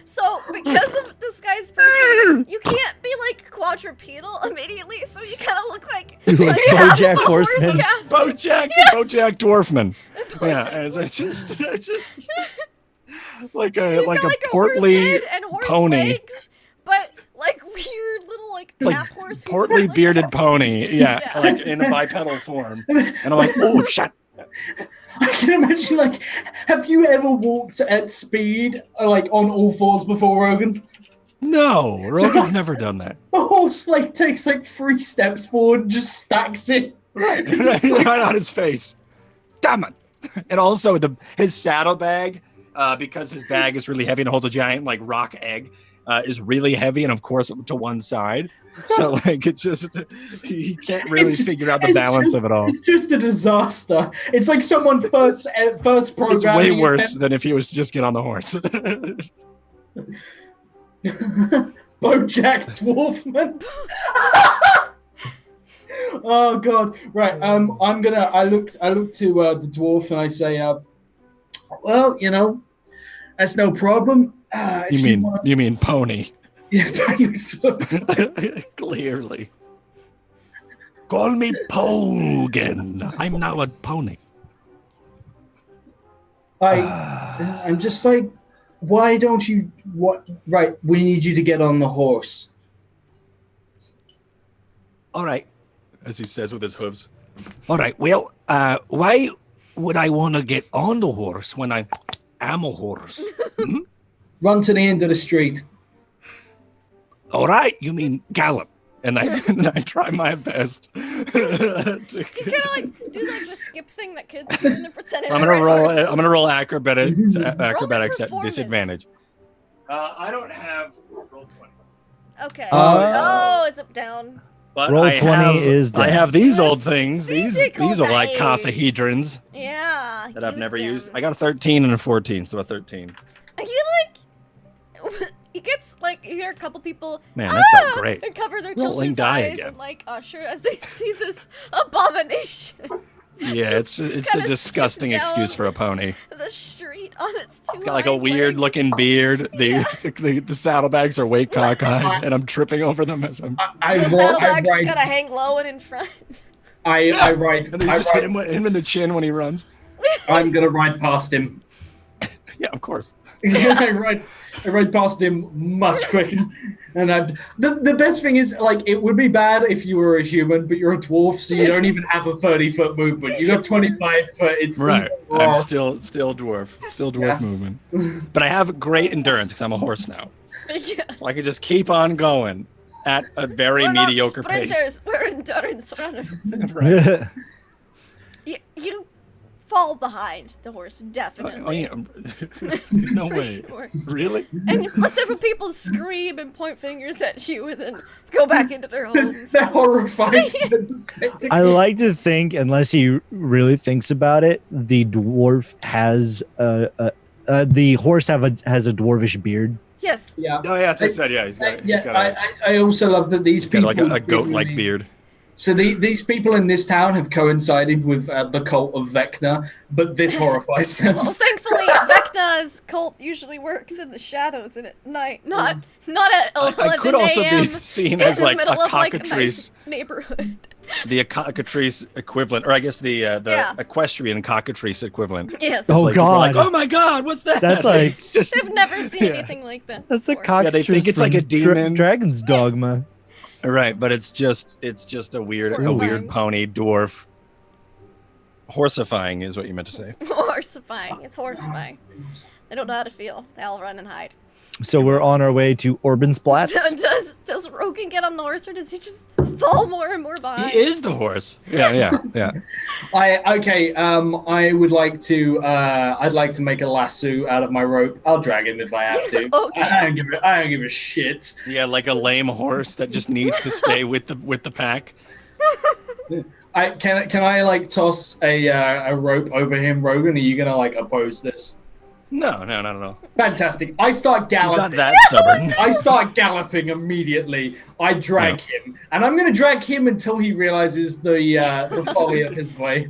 S1: so because of disguised person, you can't be like quadrupedal immediately, so you kind of look like
S5: Like
S1: you have
S5: BoJack
S1: the
S5: Horseman.
S1: cast.
S2: Bojack Dwarfman. Yeah,
S1: BoJack
S2: and it's just like
S1: So
S2: a
S1: you've
S2: like
S1: got,
S2: a
S1: like,
S2: portly
S1: horse head and horse
S2: pony.
S1: legs, but like weird little like half horse. who
S2: Portly
S1: looks like
S2: bearded
S1: a-
S2: pony, yeah,
S1: Yeah.
S2: like in a bipedal form. And I'm like, oh shit.
S3: I can imagine, like, have you ever walked at speed, like, on all fours before, Rogan?
S2: No, Rogan's never done that.
S3: The horse, like, takes, like, 3 steps forward and just stacks it.
S2: Right, right on his face. Damn it. And also his saddlebag, because his bag is really heavy and holds a giant like rock egg, is really heavy and of course to one side. So like it's just he can't really figure out the
S3: It's
S2: balance
S3: just-
S2: of it all.
S3: It's just a disaster. It's like someone first
S2: It's
S3: programming.
S2: way worse than if he was to just get on the horse.
S3: BoJack Dwarfman. Oh god. Right. I look to the dwarf and I say, well, you know, that's no problem. If
S2: You mean pony?
S3: Yeah, sort of-
S2: Clearly.
S6: Call me Pogan. I'm now a pony.
S3: I'm just like, why don't you? What? Right. We need you to get on the horse.
S6: All right.
S2: As he says with his hooves.
S6: All right. Well, why would I want to get on the horse when I am a horse?
S3: Run to the end of the street.
S6: All right. You mean gallop.
S2: And I try my best.
S1: You kind of like do like the skip thing that kids do and they're pretending.
S2: I'm
S1: they're
S2: gonna
S1: riding
S2: roll.
S1: horses.
S2: I'm gonna roll acrobatics at
S1: performance.
S2: disadvantage. I don't have roll 20.
S1: Okay.
S5: Oh.
S1: Is it down?
S2: But
S5: Roll
S2: I
S5: 20
S2: have,
S5: is
S2: I
S5: down.
S2: have these old things.
S1: Physical
S2: These are like
S1: dice.
S2: cosahedrons
S1: Yeah.
S2: that I've
S1: use
S2: never
S1: them.
S2: used. I got a 13 and a 14, so a 13.
S1: Are you like? It gets like you hear a couple people.
S2: Man, that felt great.
S1: And cover their
S2: Rolling
S1: children's
S2: die
S1: eyes
S2: again.
S1: and like usher as they see this abomination.
S2: Yeah, it's a
S1: kinda
S2: disgusting
S1: skip
S2: excuse
S1: down
S2: for a pony.
S1: The street on its two.
S2: It's got like a weird looking beard. The saddlebags are way cockeyed, and I'm tripping over them as I'm.
S1: The saddlebags just gotta hang low and in front.
S3: I ride.
S2: And then you just hit him in the chin when he runs.
S3: I'm gonna ride past him.
S2: Yeah, of course.
S3: I ride past him much quicker. And the best thing is, like, it would be bad if you were a human, but you're a dwarf, so you don't even have a 30-foot movement. You got 25 foot. It's
S2: Right.
S3: even
S2: I'm
S3: worse.
S2: still movement.
S3: Yeah.
S2: But I have great endurance because I'm a horse now.
S1: Yeah.
S2: So I can just keep on going at a very
S1: We're not
S2: mediocre pace.
S1: sprinters, we're endurance runners.
S2: Right.
S1: You fall behind the horse, definitely.
S2: Oh, yeah. No
S1: For
S2: way.
S1: sure.
S2: Really?
S1: And let several people scream and point fingers at you and then go back into their homes.
S3: They're horrified. by the spectacle.
S5: I like to think, unless he really thinks about it, the dwarf has the horse has a dwarvish beard.
S1: Yes.
S3: Yeah.
S2: Oh yeah, that's what I said. Yeah, he's got.
S3: Yeah,
S2: He's got
S3: I also love that these
S2: got
S3: people
S2: like a goat-like beard.
S3: So these people in this town have coincided with the cult of Vecna, but this horrifies them.
S1: Well, thankfully, Vecna's cult usually works in the shadows and at night, not at 11
S2: I could also be
S1: a.m.
S2: seen
S1: in
S2: as
S1: the
S2: like
S1: middle
S2: a
S1: of like a
S2: cockatrice,
S1: nice neighborhood.
S2: the cockatrice equivalent, or I guess the
S1: Yeah.
S2: equestrian cockatrice equivalent.
S1: Yes.
S5: Oh,
S2: Like, people are like,
S5: God.
S2: oh my God, what's that?
S5: That's like-
S2: It's just
S1: They've never seen
S2: Yeah.
S1: anything like that.
S5: That's a
S1: before.
S5: cockatrice.
S2: they think it's like a
S5: from
S2: demon.
S5: Dragon's Dogma.
S2: right, but it's just a weird
S1: horrifying.
S2: pony dwarf. Horsifying is what you meant to say.
S1: Horrifying. It's horrifying. They don't know how to feel. They all run and hide.
S5: So we're on our way to Orbansplatz.
S1: Does Rogan get on the horse or does he just fall more and more behind?
S2: He is the horse. Yeah.
S3: I would like to. I'd like to make a lasso out of my rope. I'll drag him if I have to.
S1: Okay.
S3: I don't give a shit.
S2: Yeah, like a lame horse that just needs to stay with the pack.
S3: Can I like toss a rope over him, Rogan? Are you gonna like oppose this?
S2: No, not at all.
S3: Fantastic. I start
S2: He's not
S3: galloping.
S2: that stubborn.
S3: I start galloping immediately. I drag him, and I'm going to drag him until he realizes the folly of his way.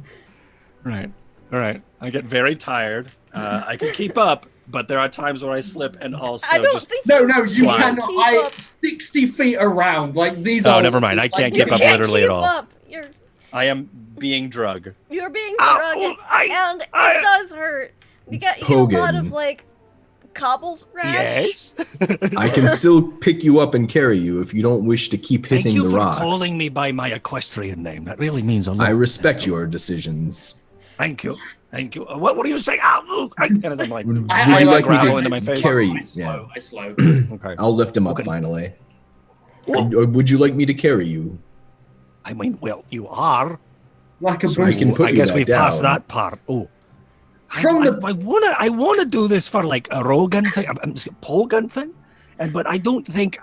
S2: Right. All right. I get very tired. I can keep up, but there are times where I slip and also
S1: I don't
S2: just.
S1: think
S3: No,
S1: you
S3: you
S2: Slide.
S3: cannot.
S1: keep
S3: I
S1: up.
S3: 60 feet around. Like these
S2: Oh,
S3: are.
S2: never mind. I can't
S1: You
S2: keep up
S1: can't
S2: literally
S1: keep
S2: at all.
S1: up.
S2: I am being drug.
S1: You're being
S6: Ow,
S1: drugged,
S6: oh,
S1: and it does hurt. You get a lot of
S4: Pogan.
S1: like cobbles rash.
S6: Yes.
S4: I can still pick you up and carry you if you don't wish to keep
S6: Thank
S4: hitting
S6: you
S4: the
S6: for
S4: rocks.
S6: calling me by my equestrian name. That really means a lot.
S4: I respect your decisions.
S6: Thank you. Thank you. What were you saying? Ow,
S2: And as I'm like,
S4: Would
S3: I
S4: you
S3: like
S4: like me
S2: gravel
S4: to
S2: into my face.
S4: carry
S3: I
S4: you?
S3: slow. I slow.
S2: okay.
S4: I'll lift him up
S6: Okay.
S4: finally.
S6: Whoa.
S4: Or would you like me to carry you?
S6: I mean, well, you are.
S3: Like a
S4: So I
S3: boost.
S4: can put
S6: I
S4: you
S6: guess
S4: back
S6: we've passed
S4: down.
S6: that part. Oh.
S3: From the-
S6: I wanna do this for like a Rogan thing, a pole gun thing, but I don't think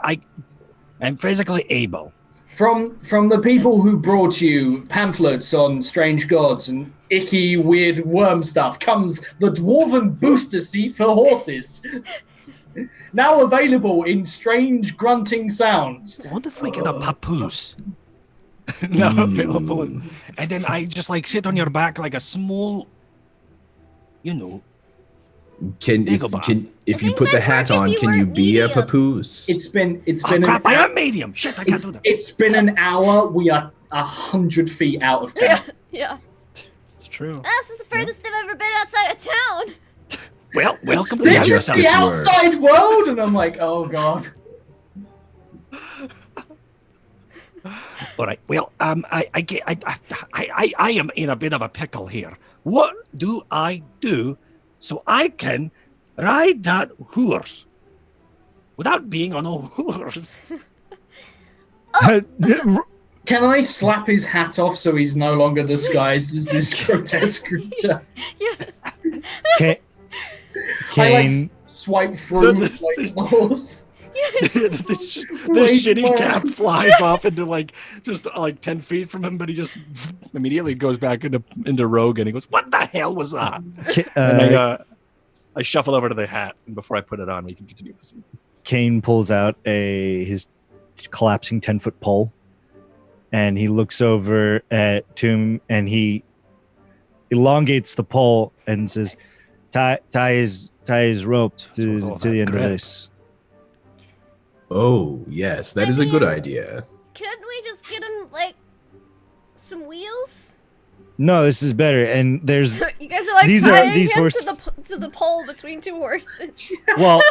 S6: I'm physically able.
S3: From the people who brought you pamphlets on strange gods and icky, weird worm stuff comes the dwarven booster seat for horses. Now available in strange grunting sounds.
S6: What if we get a papoose? No, available. And then I just like sit on your back like a small, you know.
S4: If you
S1: think
S4: put the
S1: that'd
S4: hat
S1: work if
S4: on,
S1: you
S4: can you
S1: weren't
S4: be a
S1: medium.
S4: papoose?
S3: It's been
S6: Oh crap! I
S3: an,
S6: am medium. Shit, I can't do that.
S3: it's been an hour. We are 100 feet out of town.
S1: Yeah.
S2: It's true.
S1: This is the furthest I've ever been outside of town.
S6: Well, welcome to the
S3: This is
S4: just
S6: outside.
S3: the
S4: gets
S3: outside
S4: worse.
S3: world, and I'm like, oh god.
S6: All right. Well, I am in a bit of a pickle here. What do I do so I can ride that horse without being on a horse?
S3: Can I slap his hat off so he's no longer disguised as this grotesque creature?
S1: Yes.
S5: Ca-
S3: I
S5: Kane,
S3: like swipe through like the horse.
S6: this
S3: Wait,
S6: shitty
S3: what?
S6: cap flies off into like just like 10 feet from him, but he just immediately goes back into Rogue and he goes, "What the hell was that?" And I shuffle over to the hat, and before I put it on, we can continue the scene.
S5: Kane pulls out his collapsing 10-foot pole, and he looks over at Tomb, and he elongates the pole and says, "Tie his rope to
S6: with all
S5: the
S6: that
S5: end
S6: grip.
S5: of this."
S4: Oh, yes, that is a good idea.
S1: Couldn't we just get him like some wheels?
S5: No, this is better. And there's
S1: So you guys are like
S5: These
S1: tying him
S5: horse-
S1: to the pole between two horses.
S5: well,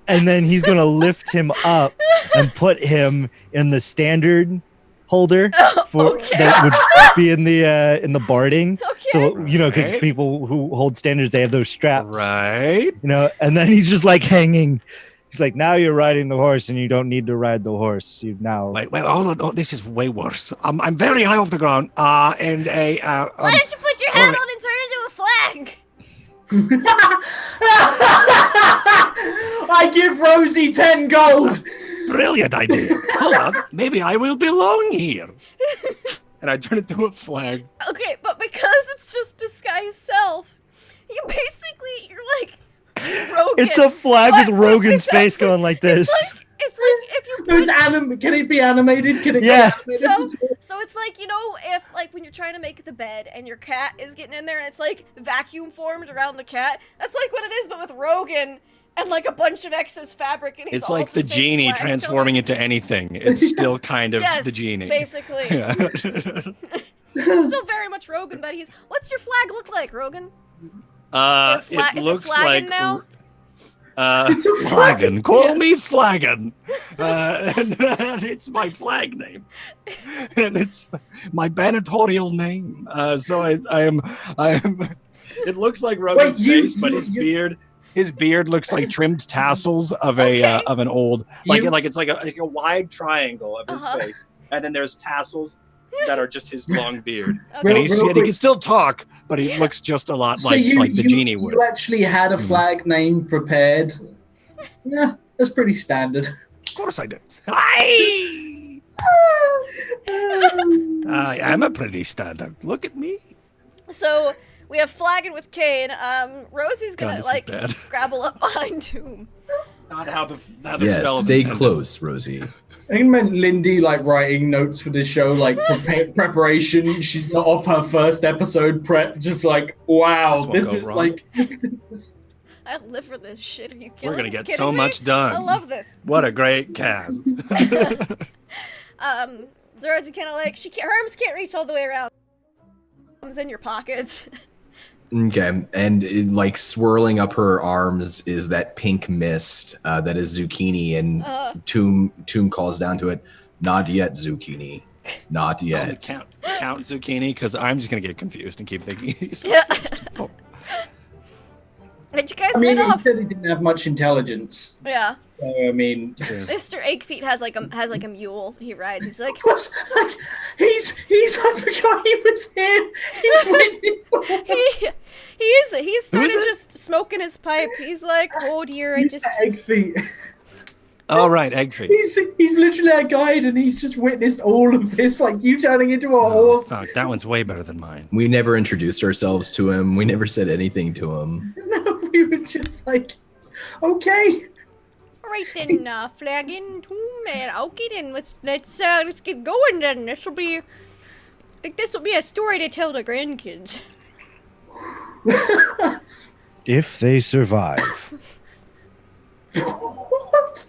S5: and then he's gonna lift him up and put him in the standard holder for
S1: Okay.
S5: that would be in the barding.
S1: Okay.
S5: So because
S6: Right.
S5: people who hold standards, they have those straps.
S6: Right?
S5: And then he's just like hanging. He's like, now you're riding the horse, and you don't need to ride the horse. You now.
S6: Wait, this is way worse. I'm very high off the ground. And
S1: Why don't you put your hat
S6: alright.
S1: on and turn into a flag?
S3: I give Rosie 10 gold.
S6: brilliant idea. Hold on, maybe I will belong here.
S2: And I turn it to a flag.
S1: Okay, but because it's just disguised self, you're like Rogan.
S5: It's a flag
S1: What-
S5: with Rogan's
S1: exactly.
S5: face going like this.
S1: It's like if you
S3: So it's can it be animated? Can it
S5: Yeah.
S3: be animated?
S1: So it's like, if like when you're trying to make the bed and your cat is getting in there and it's like vacuum formed around the cat. That's like what it is, but with Rogan and like a bunch of excess fabric. And he's
S2: It's
S1: all
S2: like the
S1: same
S2: genie
S1: flag
S2: transforming
S1: color.
S2: into anything. It's still kind of
S1: Yes,
S2: the genie.
S1: basically.
S2: Yeah.
S1: It's still very much Rogan, but what's your flag look like, Rogan?
S2: It
S1: is it
S2: looks
S1: flagging
S2: like
S1: now?
S3: It's a
S2: Flagon. Call me Flagon. And it's my flag name, and it's my banatorial name. So I am. It looks like Rogan's face, but his beard looks like trimmed tassels of
S1: Okay.
S2: of an old
S3: You-
S2: like it's like a wide triangle of his
S1: Uh-huh.
S2: face, and then there's tassels that are just his long beard.
S1: Okay.
S2: And,
S3: Real
S2: he
S3: quick.
S2: can still talk, but he looks just a lot
S3: So
S2: like
S3: you,
S2: the
S3: you,
S2: genie would.
S3: you actually had a flag name prepared. Yeah, that's pretty standard.
S6: Of course I did. Aye! I am a pretty standard. Look at me.
S1: So we have Flagon with Kane. Rosie's
S2: God,
S1: gonna
S2: this is
S1: like
S2: bad.
S1: scrabble up behind Doom.
S2: Not how the
S4: Yes,
S2: spell is
S4: stay
S2: intended.
S4: close, Rosie.
S3: I think it meant Lindy like writing notes for this show, like preparation. She's not off her first episode prep. Just like, wow,
S2: This won't
S3: this
S2: go
S3: is
S2: wrong.
S3: like, this is.
S1: I live for this shit. Are you kidding?
S2: We're gonna get
S1: kidding
S2: so
S1: me?
S2: much done.
S1: I love this.
S2: What a great cast.
S1: So Rosie kind of like her arms can't reach all the way around. Comes in your pockets.
S4: Okay, and like swirling up her arms is that pink mist that is Zucchini, and Tomb calls down to it, "Not yet, Zucchini, not
S2: I'm gonna
S4: yet."
S2: count Zucchini because I'm just gonna get confused and keep thinking he's.
S1: Yeah. And you guys
S3: I mean,
S1: went
S3: he
S1: off.
S3: said he didn't have much intelligence.
S1: Yeah.
S3: So, I mean,
S1: Mr. Eggfeet has like a mule he rides. He's like
S3: like he's. I forgot he was here. He's waiting.
S1: he's started just smoking his pipe. He's like, oh dear, I just
S3: Egg feet.
S2: Oh right, egg tree.
S3: He's literally our guide, and he's just witnessed all of this, like you turning into a horse.
S2: Oh, that one's way better than mine.
S4: We never introduced ourselves to him. We never said anything to him.
S3: No, we were just like, okay.
S1: Alright then, Flagon, man, okay then, let's get going then. I think this will be a story to tell the grandkids.
S5: If they survive.
S3: What?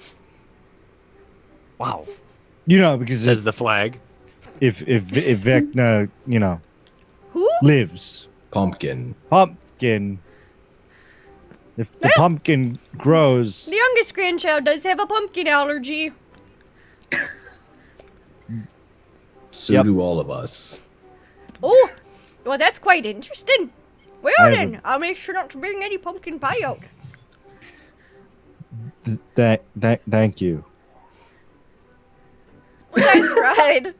S2: Wow.
S5: You know, because
S2: Says the flag.
S5: if Vecna,
S1: Who?
S5: lives,
S4: Pumpkin.
S5: pumpkin. If the pumpkin grows,
S1: The youngest grandchild does have a pumpkin allergy.
S4: So
S5: Yep.
S4: do all of us.
S1: Oh, well that's quite interesting. Well
S5: I have
S1: then, I'll make sure not to bring any pumpkin pie out.
S5: thank you.
S1: You guys ride.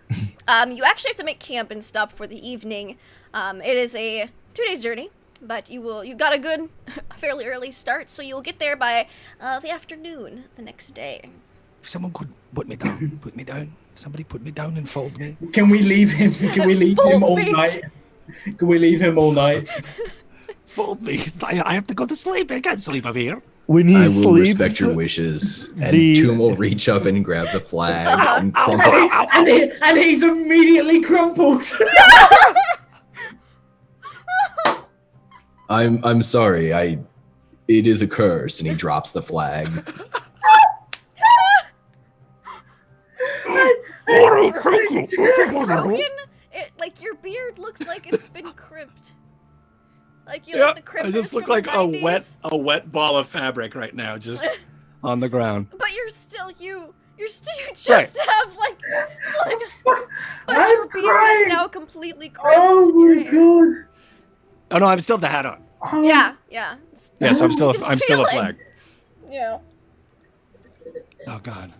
S1: You actually have to make camp and stuff for the evening. It is a 2-day journey, but you got a good, fairly early start, so you'll get there by the afternoon the next day.
S6: If someone could put me down. Somebody put me down and fold me.
S3: Can we leave him? Can we leave him all night? Can we leave him all night?
S6: Fold me. I have to go to sleep. I can't sleep up here.
S5: When he
S4: I will
S5: sleeps,
S4: respect your wishes. And
S5: the-
S4: Tomb will reach up and grab the flag and crumple.
S3: And he's immediately crumpled.
S4: I'm sorry. It is a curse, and he drops the flag.
S1: Broken? Like your beard looks like it's been crimped. Like you
S2: Yeah,
S1: like the
S2: I
S1: crimpers
S2: just look
S1: from
S2: like
S1: the
S2: a
S1: 90s.
S2: wet ball of fabric right now, just on the ground.
S1: But you're still you. You just
S2: Right.
S1: have like but
S3: I'm
S1: your beard
S3: crying.
S1: is now completely crimped.
S3: Oh
S1: in your
S3: my
S1: hair.
S3: god.
S2: Oh no, I still have the hat on.
S3: Oh,
S1: Yeah. It's-
S2: Yes, I'm still
S1: You
S2: a
S1: feel it.
S2: flag.
S1: Yeah.
S2: Oh god.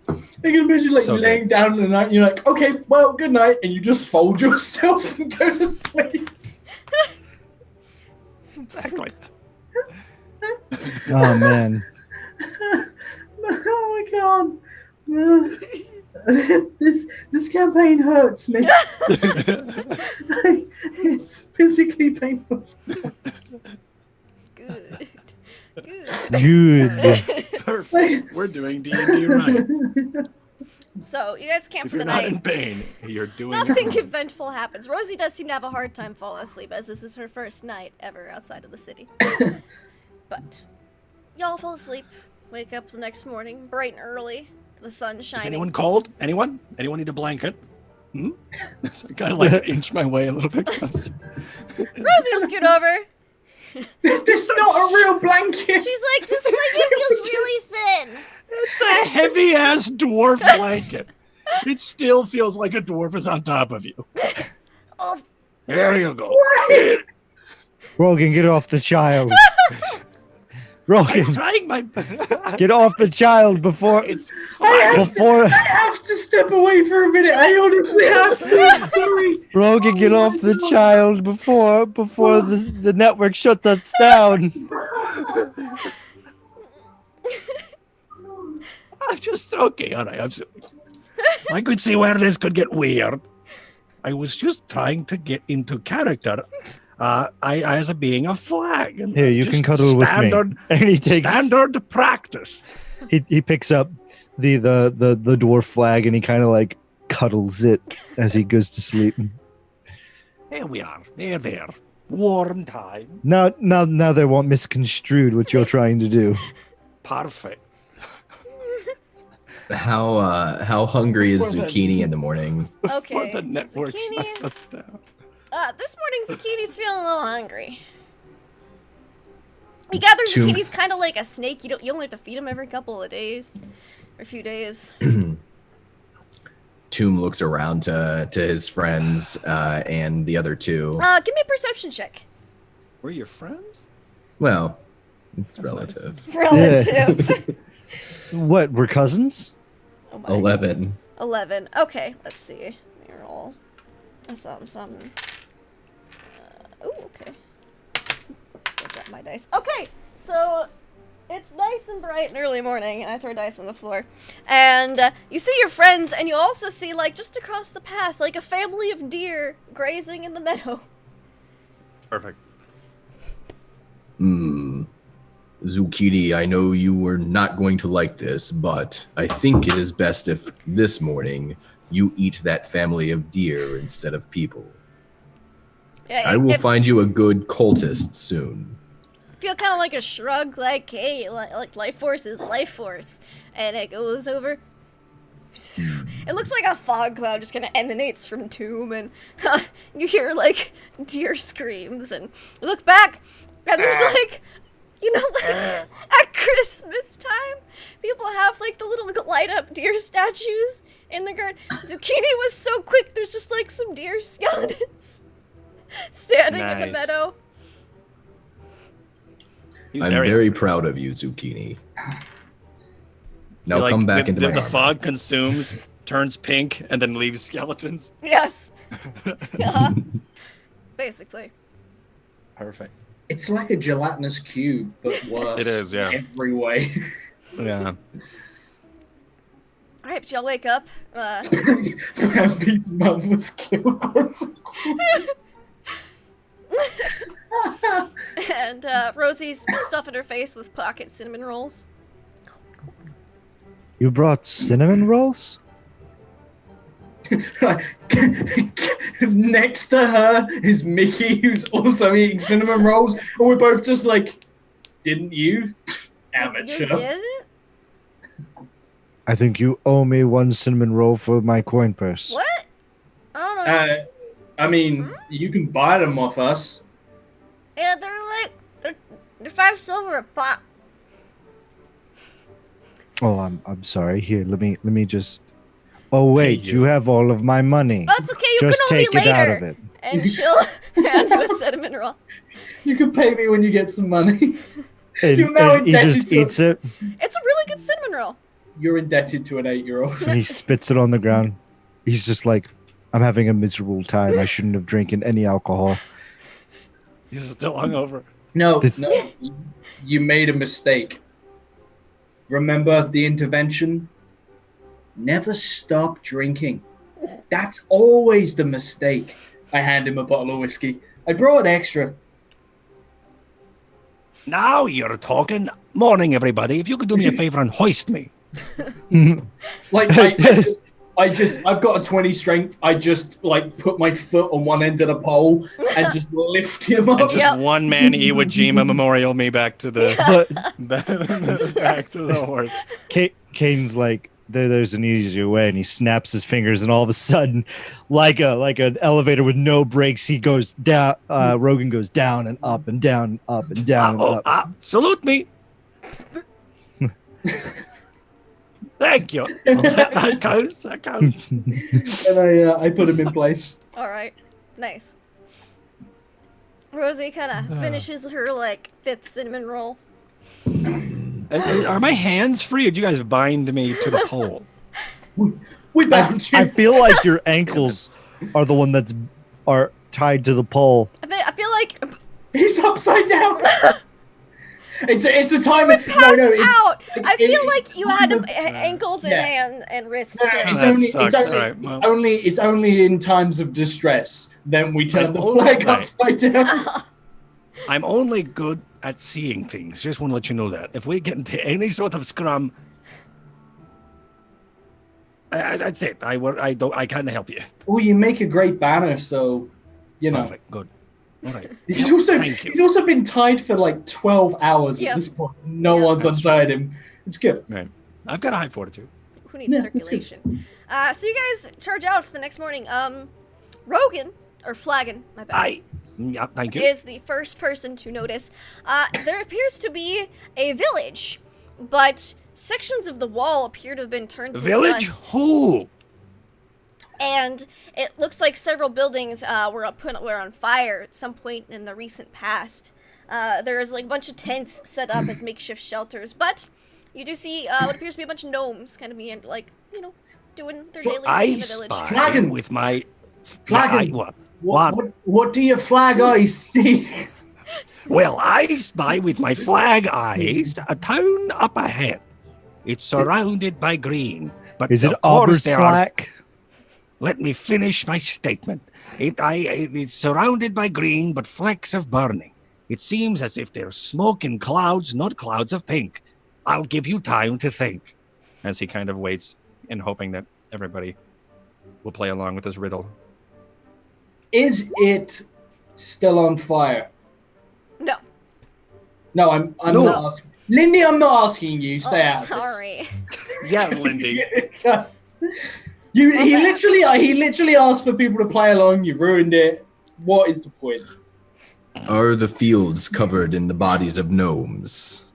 S3: I can imagine like
S2: So good.
S3: laying down in the night. And you're like, okay, well, good night, and you just fold yourself and go to sleep.
S2: Exactly.
S5: oh man,
S3: Oh my god. This campaign hurts me. It's physically painful.
S1: Good.
S5: good.
S2: Perfect. We're doing D&D right.
S1: So you guys camp
S2: If
S1: for the
S2: you're not
S1: night.
S2: in pain, you're doing
S1: Nothing
S2: it.
S1: eventful happens. Rosie does seem to have a hard time falling asleep, as this is her first night ever outside of the city. But y'all fall asleep, wake up the next morning, bright and early, the sun
S2: Is
S1: shining.
S2: anyone cold? Anyone? Anyone need a blanket? So I kind of like inch my way a little bit closer.
S1: Rosie will scoot over.
S3: This is not a real blanket.
S1: She's like, this blanket feels really thin.
S2: It's a heavy ass dwarf blanket. It still feels like a dwarf is on top of you.
S1: Oh,
S2: There you go.
S5: Rogan, get off the child. Rogan,
S2: I'm trying my
S5: get off the child before
S2: It's
S5: before
S3: I have to step away for a minute. I honestly have to. I'm sorry.
S5: Rogan, get off the child before the network shuts us down.
S2: I'm just okay. All right, I'm sorry. I could see where this could get weird.
S6: I was just trying to get into character. As a being a flag. And
S5: Here, you
S6: just
S5: can cuddle with me. And he takes
S6: standard practice.
S5: he picks up the dwarf flag and he kind of like cuddles it as he goes to sleep.
S6: Here we are. There. Warm time.
S5: Now they won't misconstrued what you're trying to do.
S6: Perfect.
S4: How hungry is
S6: For the-
S4: Zucchini in the morning?
S1: Okay.
S6: For the network
S1: Zucchini.
S6: shuts us down.
S1: This morning, Zucchini's feeling a little hungry. You gather
S4: Tomb-
S1: Zucchini's kind of like a snake. You only have to feed him every couple of days, or a few days.
S4: Tomb looks around to his friends and the other two.
S1: Give me a perception check.
S2: We're your friends?
S4: Well, it's
S2: That's
S4: relative.
S1: Relative.
S5: What? We're cousins?
S1: Oh my.
S4: 11.
S1: 11. Okay, let's see. Let me roll. Something. Oh, okay. I'll drop my dice. Okay, so it's nice and bright and early morning, and I throw dice on the floor. And you see your friends, and you also see, like, just across the path, like a family of deer grazing in the meadow.
S2: Perfect.
S4: Zucchini, I know you were not going to like this, but I think it is best if this morning you eat that family of deer instead of people.
S1: Yeah,
S4: I will find you a good cultist soon.
S1: feel kind of like a shrug, like, hey, like life force is life force. And it goes over. It looks like a fog cloud just kind of emanates from Tomb, and you hear, like, deer screams, and you look back, and there's, like, you know, like, at Christmas time, people have, like, the little light-up deer statues in the garden. Zucchini was so quick, there's just, like, some deer skeletons standing in the
S2: Nice.
S1: meadow.
S2: He's
S4: I'm very proud of you, Zucchini. Now
S2: Like,
S4: come back into
S2: the,
S4: my
S2: the
S4: armor.
S2: fog consumes, turns pink, and then leaves skeletons.
S1: Yes. Yeah. Basically.
S2: Perfect.
S3: It's like a gelatinous cube, but worse.
S2: It is, yeah.
S3: In every way.
S2: Yeah.
S1: Alright, but y'all wake up.
S3: Bambi's mum was killed.
S1: And Rosie's stuffing her face with pocket cinnamon rolls.
S5: You brought cinnamon rolls?
S3: Next to her is Mickey, who's also eating cinnamon rolls, and we're both just like, didn't you? Amateur.
S1: You did it?
S5: I think you owe me one cinnamon roll for my coin purse.
S1: What? I don't know.
S3: I mean, you can buy them off us.
S1: Yeah, they're 5 silver a pop.
S5: Oh, I'm sorry. Here, let me just. Oh wait,
S2: you.
S5: you have all of my money.
S1: That's okay, you
S5: Just
S1: can owe me
S5: take it
S1: later.
S5: out of it.
S1: And she'll hand you a cinnamon roll.
S3: You can pay me when you get some money.
S5: And,
S3: You're now
S5: and he
S3: indebted
S5: just
S3: to
S5: eats it
S1: It's a really good cinnamon roll.
S3: You're indebted to an 8-year-old.
S5: and he spits it on the ground. He's just like, I'm having a miserable time. I shouldn't have drinking any alcohol.
S2: He's still hungover.
S3: No,
S5: This-
S3: no, you made a mistake. Remember the intervention? Never stop drinking. That's always the mistake. I hand him a bottle of whiskey. I brought extra.
S6: Now you're talking. Morning, everybody. If you could do me a favor and hoist me.
S3: Like I've got a 20 strength. I just like put my foot on one end of the pole and just lift him up.
S2: And just
S1: Yep.
S2: one man Iwo Jima memorial me back to the
S5: But
S2: back to the horse.
S5: Caden's like, there's an easier way, and he snaps his fingers, and all of a sudden, like an elevator with no brakes, he goes down. Rogan goes down and up and down and up and down and up.
S6: Salute me. Thank you. That counts. That counts.
S3: And I put him in place.
S1: Alright. Nice. Rosie kind of finishes her, like, 5th cinnamon roll.
S2: Are my hands free, or do you guys bind me to the pole?
S3: We bound you.
S5: I feel like your ankles are the one are tied to the pole.
S1: I feel like
S3: He's upside down. It's a time.
S1: Pass out. I feel like you had
S3: time of-
S1: ankles and
S3: Yeah.
S1: hands and wrists.
S3: No,
S1: too.
S3: it's
S2: That
S3: only,
S2: sucks.
S3: it's only,
S2: All right, well.
S3: it's only in times of distress then we turn
S2: I'm
S3: the
S2: only-
S3: flag
S2: right.
S3: upside down.
S2: I'm only good at seeing things. Just want to let you know that. If we get into any sort of scrum, that's it. I can't help you.
S3: Oh, you make a great banner, so you know.
S2: Perfect. Good. All right.
S3: He's also
S2: Thank you.
S3: he's also been tied for like 12 hours
S1: Yeah.
S3: at this point. No
S1: Yeah.
S3: one's
S2: That's
S3: untied him. It's good.
S2: Right. I've got a high fortitude.
S1: Who needs
S3: Yeah, that's good.
S1: circulation? So you guys charge out the next morning. Rogan or Flagon, my bad.
S2: Yeah, thank you.
S1: Is the first person to notice. There appears to be a village, but sections of the wall appear to have been turned to
S2: Village?
S1: dust.
S2: Who?
S1: And it looks like several buildings were on fire at some point in the recent past. There's like a bunch of tents set up as makeshift shelters, but you do see what appears to be a bunch of gnomes kind of being like, doing their daily
S2: I
S1: routine in the village.
S2: spy
S3: Flagon.
S2: with my...
S3: Flagon.
S2: What?
S3: What do your flag eyes see?
S2: Well, I spy with my flag eyes a town up ahead. It's surrounded by green, but
S5: Is it
S2: of course there are-
S5: Auberslack?
S2: Let me finish my statement. It's surrounded by green, but flecks of burning. It seems as if there's smoke in clouds, not clouds of pink. I'll give you time to think. As he kind of waits and hoping that everybody will play along with this riddle.
S3: Is it still on fire?
S1: No.
S3: No, I'm
S2: No.
S3: not asking. Lindy, I'm not asking you. Stay
S1: Oh,
S3: out of this.
S1: sorry.
S2: Yeah, Lindy.
S3: He literally asked for people to play along. You ruined it. What is the point?
S4: Are the fields covered in the bodies of gnomes?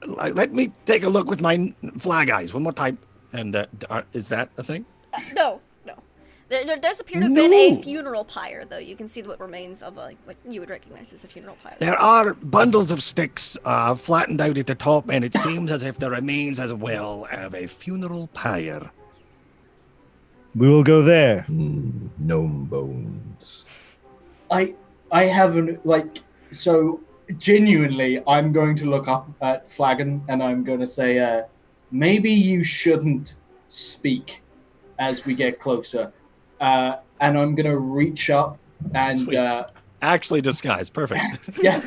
S2: Let me take a look with my flag eyes one more time. And is that a thing?
S1: No. There does appear to have been a
S2: No.
S1: funeral pyre, though. You can see what remains of what you would recognize as a funeral pyre.
S2: There are bundles of sticks flattened out at the top, and it seems as if the remains as well of a funeral pyre.
S5: We will go there.
S4: Gnome bones.
S3: I haven't so genuinely. I'm going to look up at Flagon and I'm going to say, maybe you shouldn't speak as we get closer. And I'm going to reach up and.
S2: Sweet. Actually disguised. Perfect.
S3: Yeah,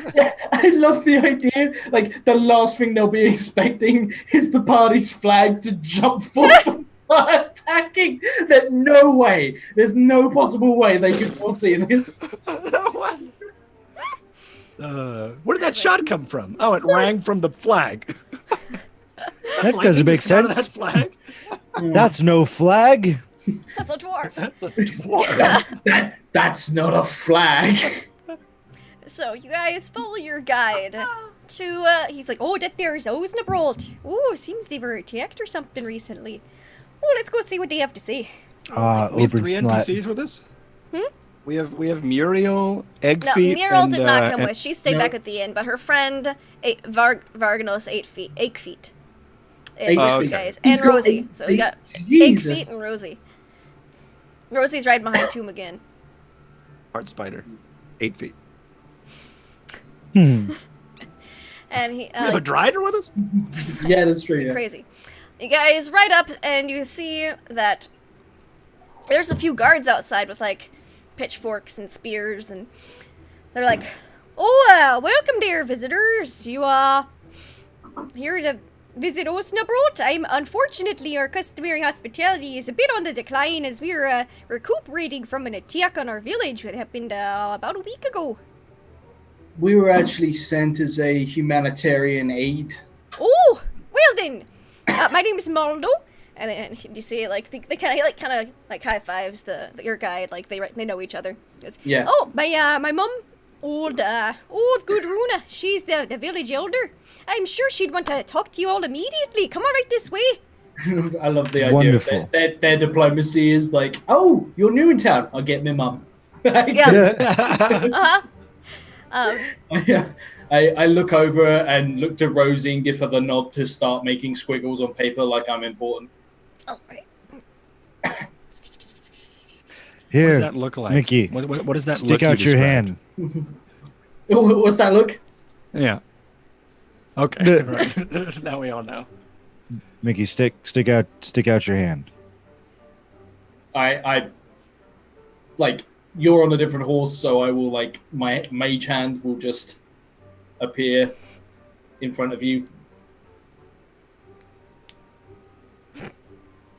S3: I love the idea. Like, the last thing they'll be expecting is the party's flag to jump forward and start attacking. There's no way. There's no possible way they could foresee this.
S2: Where did that shot come from? Oh, it rang from the flag.
S5: That
S2: Lightning
S5: doesn't make
S2: just come out of
S5: sense.
S2: That flag?
S5: That's no flag.
S1: That's a dwarf.
S2: That's a dwarf.
S3: That's not a flag.
S1: So you guys follow your guide to. He's like, oh, that there's Osnabrot. Oh, seems they were attacked or something recently. Oh, let's go see what they have to say.
S2: We have
S5: Over
S2: 3
S5: slat.
S2: NPCs with us? We have Muriel, Eggfeet,
S1: No, Muriel
S2: and,
S1: did not come
S2: and-
S1: with. She stayed
S3: No.
S1: back at the inn, but her friend Varganos 8 feet. Is
S3: Eight
S1: with
S2: feet.
S1: you guys.
S3: He's
S1: And
S3: got
S1: Rosie.
S3: 8
S1: So we got
S3: Jesus.
S1: 8 feet and Rosie. Rosie's right behind Tomb again.
S2: Heart spider. 8 feet.
S5: Hmm.
S1: And he
S2: We have a Drider with us?
S3: Yeah, that's true. Yeah.
S1: crazy. You guys ride up and you see that there's a few guards outside with like pitchforks and spears, and they're like, "Oh, welcome, dear visitors. You here to visit Osnabrot? Unfortunately, our customary hospitality is a bit on the decline as we're recuperating from an attack on our village that happened about a week ago."
S3: We were actually sent as a humanitarian aid.
S1: Oh, well then, my name is Maldo, and you see, like they kind of high fives your guide, like they know each other. He goes,
S3: Yeah.
S1: Oh, my mum, old good Runa, she's the village elder. I'm sure she'd want to talk to you all immediately. Come on, right this way.
S3: I love the idea.
S5: Wonderful.
S3: Their diplomacy is like, oh, you're new in town. I'll get my mum.
S1: Yeah.
S3: I look over and look to Rosie and give her the nod to start making squiggles on paper like I'm important.
S1: Oh, right.
S2: What does
S5: Here,
S2: that look like?
S5: Mickey,
S2: What does that
S5: stick
S2: look you
S5: out your
S2: described?
S5: hand.
S3: What's that look?
S2: Yeah. Okay. Right. Now we all know.
S5: Mickey, stick out your hand.
S3: I like you're on a different horse, so I will like my mage hand will just appear in front of you.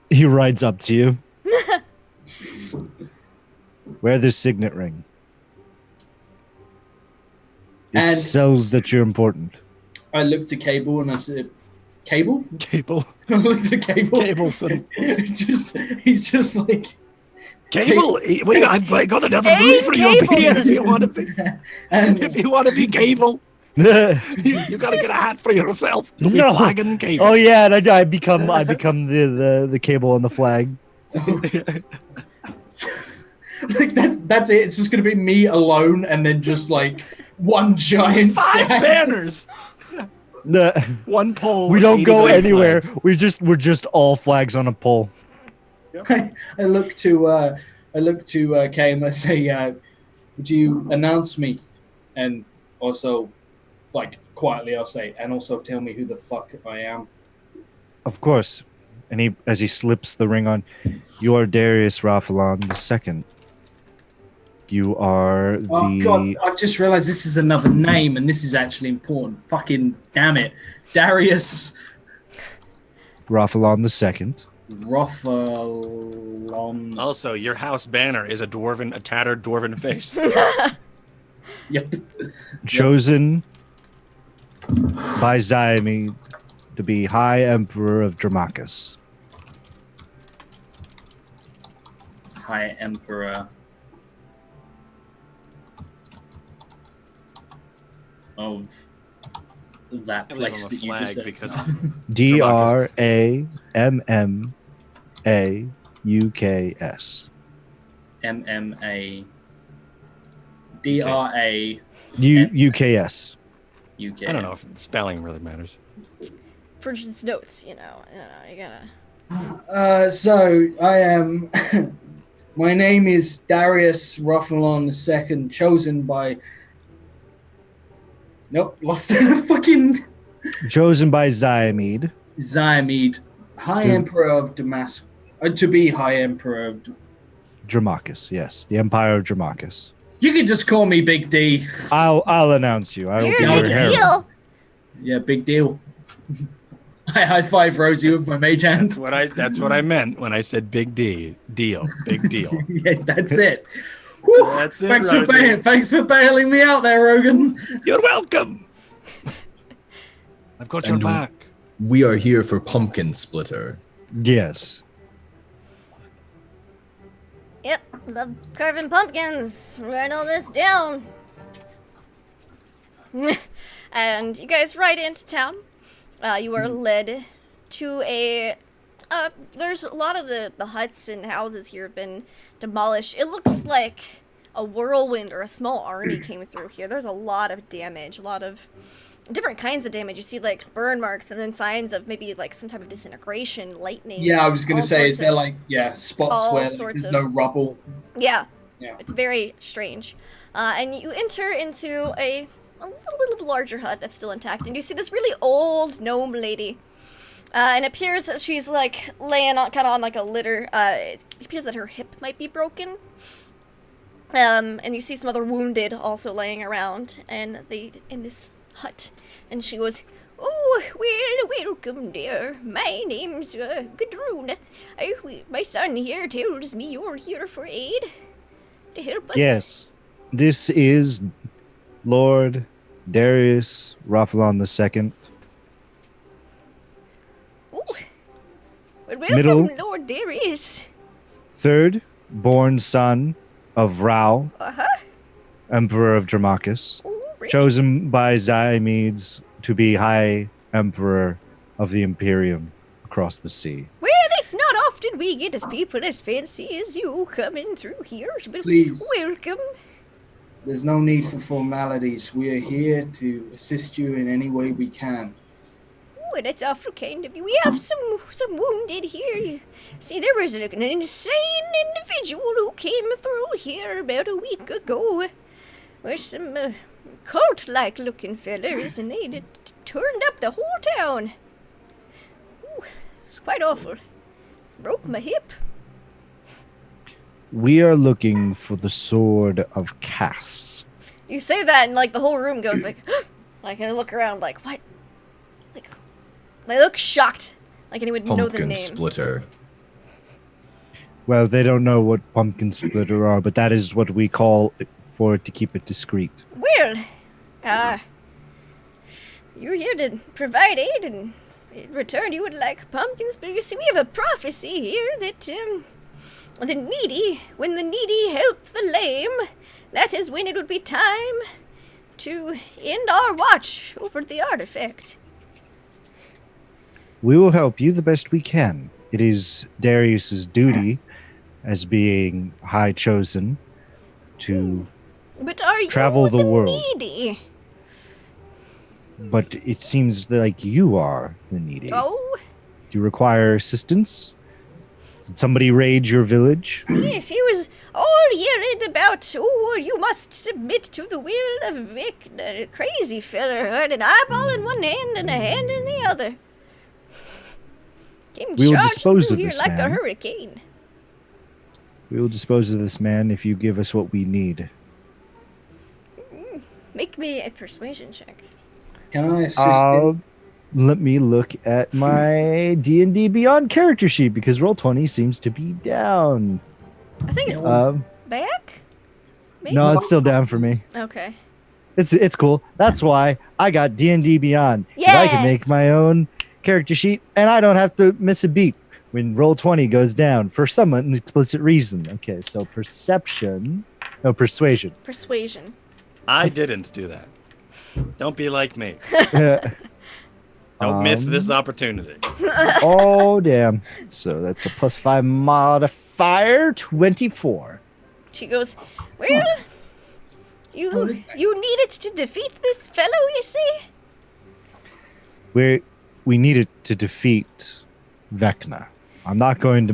S5: He rides up to you. Wear the signet ring. It
S3: And-
S5: shows that you're important.
S3: I looked to Cable and I said, "Cable."
S2: Cable.
S3: I looked at Cable.
S2: Cableson.
S3: He's just like
S2: Cable. Wait, I've got another
S1: Hey,
S2: move for you up here
S1: Cableson.
S2: if you want to be.
S3: and
S2: If you want to be Cable, you got to get a hat for yourself. You'll be
S5: No.
S2: flagging Cable.
S5: Oh yeah, and I become the cable on the flag.
S3: like that's it. It's just gonna be me alone, and then just like one giant
S2: 5
S3: flag.
S2: banners.
S5: No,
S2: One pole.
S5: we
S2: with
S5: don't go
S2: 89
S5: anywhere.
S2: flags.
S5: We're just all flags on a pole.
S3: I look to Kay and I say, "Would you announce me?" And also, like quietly, I'll say, "And also tell me who the fuck I am."
S5: Of course. And as he slips the ring on, you are Darius Raphalon II. You are the
S3: Oh god, I've just realized this is another name, and this is actually important. Fucking damn it, Darius
S5: Raphalon II.
S3: Rothalon.
S2: Also, your house banner is a tattered dwarven face.
S3: Yep.
S5: Chosen by Zyme to be High Emperor of Dramacus.
S3: High Emperor of that
S2: I leave
S3: place
S2: him a
S3: that you just
S2: flag
S3: said.
S2: because
S5: DRAMMAUKS.
S3: MMA DRA
S5: UKS.
S3: UK.
S2: I don't know if spelling really matters.
S1: For instance, notes, you gotta.
S3: So I am. My name is Darius Rothalon II, chosen by. Nope, lost it. Fucking
S5: Chosen by Zyamede.
S3: Zyamede, High Emperor of Damascus. To be High Emperor of.
S5: Dramacus, yes. The Empire of Dramacus.
S3: You can just call me Big D.
S5: I'll announce you. I will
S1: You're
S5: be
S1: a
S5: your
S1: big
S5: herald.
S1: deal.
S3: Yeah, big deal. I high five Rosie with my mage hand.
S2: That's what I meant when I said big D. Deal. Big deal.
S3: Yeah, that's it. Whew.
S2: That's it,
S3: Thanks thanks for bailing me out there, Rogan.
S2: You're welcome. I've got your
S4: And-
S2: back.
S4: We are here for Pumpkin Splitter.
S5: Yes.
S1: Yep, love carving pumpkins. Write all this down. And you guys ride into town. You are led to a. There's a lot of the huts and houses here have been demolished. It looks like a whirlwind or a small army came through here. There's a lot of damage, a lot of different kinds of damage. You see like burn marks and then signs of maybe like some type of disintegration, lightning.
S3: Yeah, I was gonna
S1: all
S3: say, is
S1: sorts
S3: there
S1: of-
S3: like spots
S1: all
S3: where
S1: sorts
S3: there's
S1: of-
S3: no rubble?
S1: Yeah.
S3: Yeah.
S1: It's very strange. And you enter into a little bit larger hut that's still intact, and you see this really old gnome lady. And it appears that she's like laying on kind of on like a litter. It appears that her hip might be broken. And you see some other wounded also laying around, and in this hut. And she goes, "Oh, well, welcome, dear. My name's Gudrun. My son here tells me you're here for aid to help us."
S5: Yes. This is Lord Darius Raphalon II.
S1: Ooh. Well, welcome,
S5: Middle.
S1: Lord Darius.
S5: Third born son of Rao,
S1: Uh-huh.
S5: Emperor of Dramacus.
S1: Ooh, really?
S5: Chosen by Zymedes to be High Emperor of the Imperium across the sea.
S1: Well, it's not often we get as people as fancy as you coming through here, but
S3: Please.
S1: welcome.
S3: There's no need for formalities. We are here to assist you in any way we can.
S1: Ooh, that's awful kind of you. We have some wounded here. See, there was an insane individual who came through here about a week ago. with some cult-like looking fellers, and they turned up the whole town. Ooh, it's quite awful. Broke my hip.
S5: We are looking for the sword of Cass.
S1: You say that, and like the whole room goes like, like I look around, like what? Like they look shocked, like anyone would know the
S4: Pumpkin
S1: name.
S4: splitter.
S5: Well, they don't know what pumpkin splitter are, but that is what we call it for it to keep it discreet.
S1: Well, you're here to provide aid, and in return you would like pumpkins. But you see, we have a prophecy here that the needy, when the needy help the lame, that is when it would be time to end our watch over the artifact.
S5: We will help you the best we can. It is Darius's duty, as being High Chosen, to
S1: But are
S5: travel
S1: you
S5: the world.
S1: needy?
S5: But it seems like you are the needy.
S1: Oh,
S5: Do you require assistance? Did somebody raid your village?
S1: yes, he was all yelling about, oh, you must submit to the will of Vecna. A crazy feller had an eyeball in one hand and a hand in the other. Came
S5: We will
S1: charging
S5: dispose
S1: through
S5: of
S1: here
S5: this
S1: like a
S5: man.
S1: hurricane.
S5: We will dispose of this man if you give us what we need.
S1: Make me a persuasion check.
S3: Can I assist him?
S5: Let me look at my D&D Beyond character sheet because Roll20 seems to be down.
S1: I think it's back? Maybe?
S5: No, it's still down for me.
S1: Okay.
S5: It's cool. That's why I got D&D Beyond. 'Cause I can
S1: Yeah.
S5: make my own character sheet and I don't have to miss a beat when Roll20 goes down for some explicit reason. Okay, so perception. No, persuasion.
S1: Persuasion.
S2: I didn't do that. Don't be like me.
S5: Yeah.
S2: Don't miss this opportunity.
S5: Oh, damn. So that's a +5 modifier, 24.
S1: She goes, well, you needed to defeat this fellow, you see?
S5: We needed to defeat Vecna. I'm not going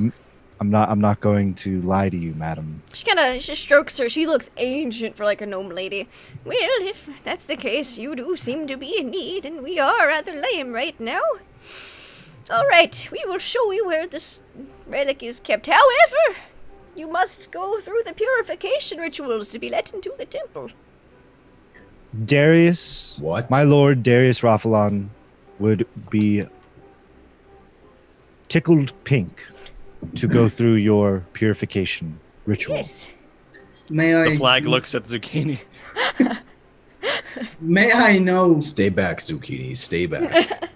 S5: to lie to you, madam.
S1: She strokes her. She looks ancient for like a gnome lady. Well, if that's the case, you do seem to be in need, and we are rather lame right now. All right, we will show you where this relic is kept. However, you must go through the purification rituals to be let into the temple.
S5: Darius,
S4: What?
S5: my lord Darius Raphalon would be tickled pink to go through your purification ritual.
S1: Yes.
S3: May I?
S2: The flag looks at Zucchini.
S3: May I know?
S4: Stay back, Zucchini. Stay back.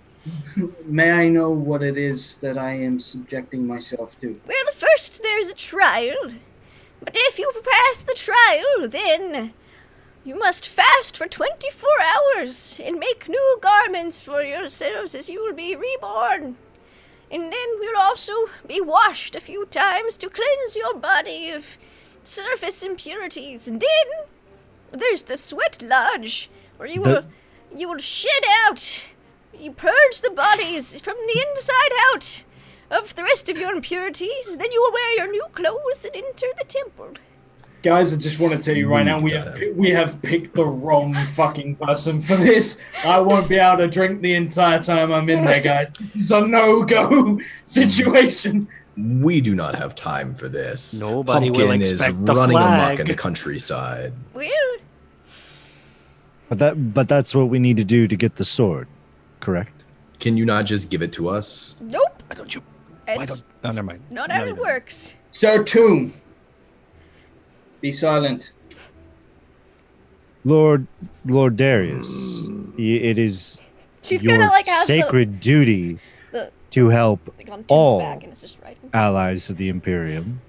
S3: May I know what it is that I am subjecting myself to?
S1: Well, first there's a trial. But if you pass the trial, then you must fast for 24 hours and make new garments for yourselves as you will be reborn. And then we'll also be washed a few times to cleanse your body of surface impurities. And then there's the sweat lodge, where you will shed out. You purge the bodies from the inside out of the rest of your impurities. Then you will wear your new clothes and enter the temple.
S3: Guys, I just want to tell you right now, we have picked the wrong fucking person for this. I won't be able to drink the entire time I'm in there, guys. It's a no-go situation.
S4: We do not have time for this.
S2: Nobody will
S4: Pumpkin is
S2: expect the
S4: running amok
S2: flag.
S4: in the countryside.
S1: Well,
S5: But that's what we need to do to get the sword, correct?
S4: Can you not just give it to us?
S1: nope.
S2: Why don't you?
S1: It's
S2: Why don't? Oh, never mind.
S1: not how it works.
S3: Sir Tomb, be silent.
S5: Lord Darius, it is
S1: She's
S5: your
S1: kind of like has
S5: sacred duty
S1: the
S5: to help
S1: thing on Tim's
S5: all
S1: back, and it's just right.
S5: allies of the Imperium.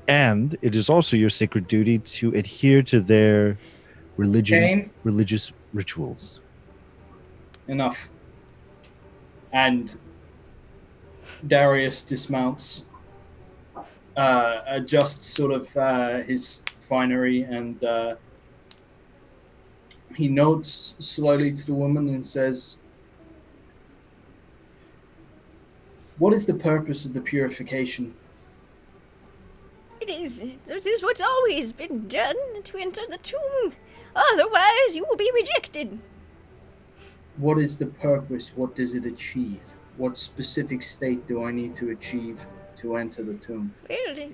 S5: And it is also your sacred duty to adhere to their
S3: Kane?
S5: religious rituals.
S3: Enough. And Darius dismounts, adjusts sort of his finery, and he nods slowly to the woman and says, "What is the purpose of the purification?"
S1: It is what's always been done to enter the tomb Otherwise, you will be rejected.
S3: What is the purpose? What does it achieve? What specific state do I need to achieve to enter the tomb?
S1: Well, to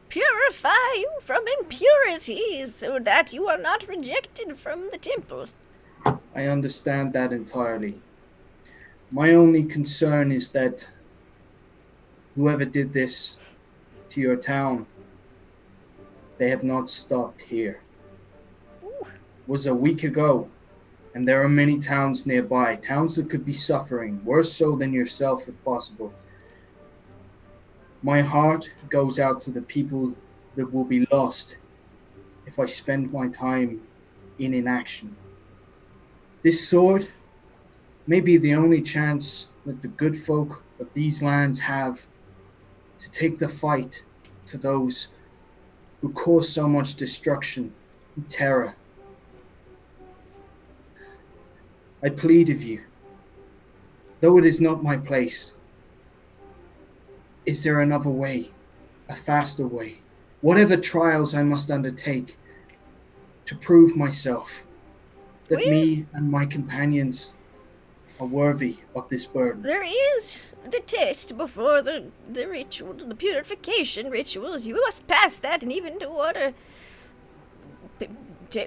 S1: purify you from impurities so that you are not rejected from the temple.
S3: I understand that entirely. My only concern is that whoever did this to your town, they have not stopped here.
S1: Ooh.
S3: It was a week ago, and there are many towns nearby, towns that could be suffering, worse so than yourself if possible. My heart goes out to the people that will be lost if I spend my time in inaction. This sword may be the only chance that the good folk of these lands have to take the fight to those who cause so much destruction and terror. I plead of you, though it is not my place, is there another way, a faster way, whatever trials I must undertake to prove myself that me and my companions are worthy of this burden?
S1: There is the test before the ritual, the purification rituals. You must pass that, and even to order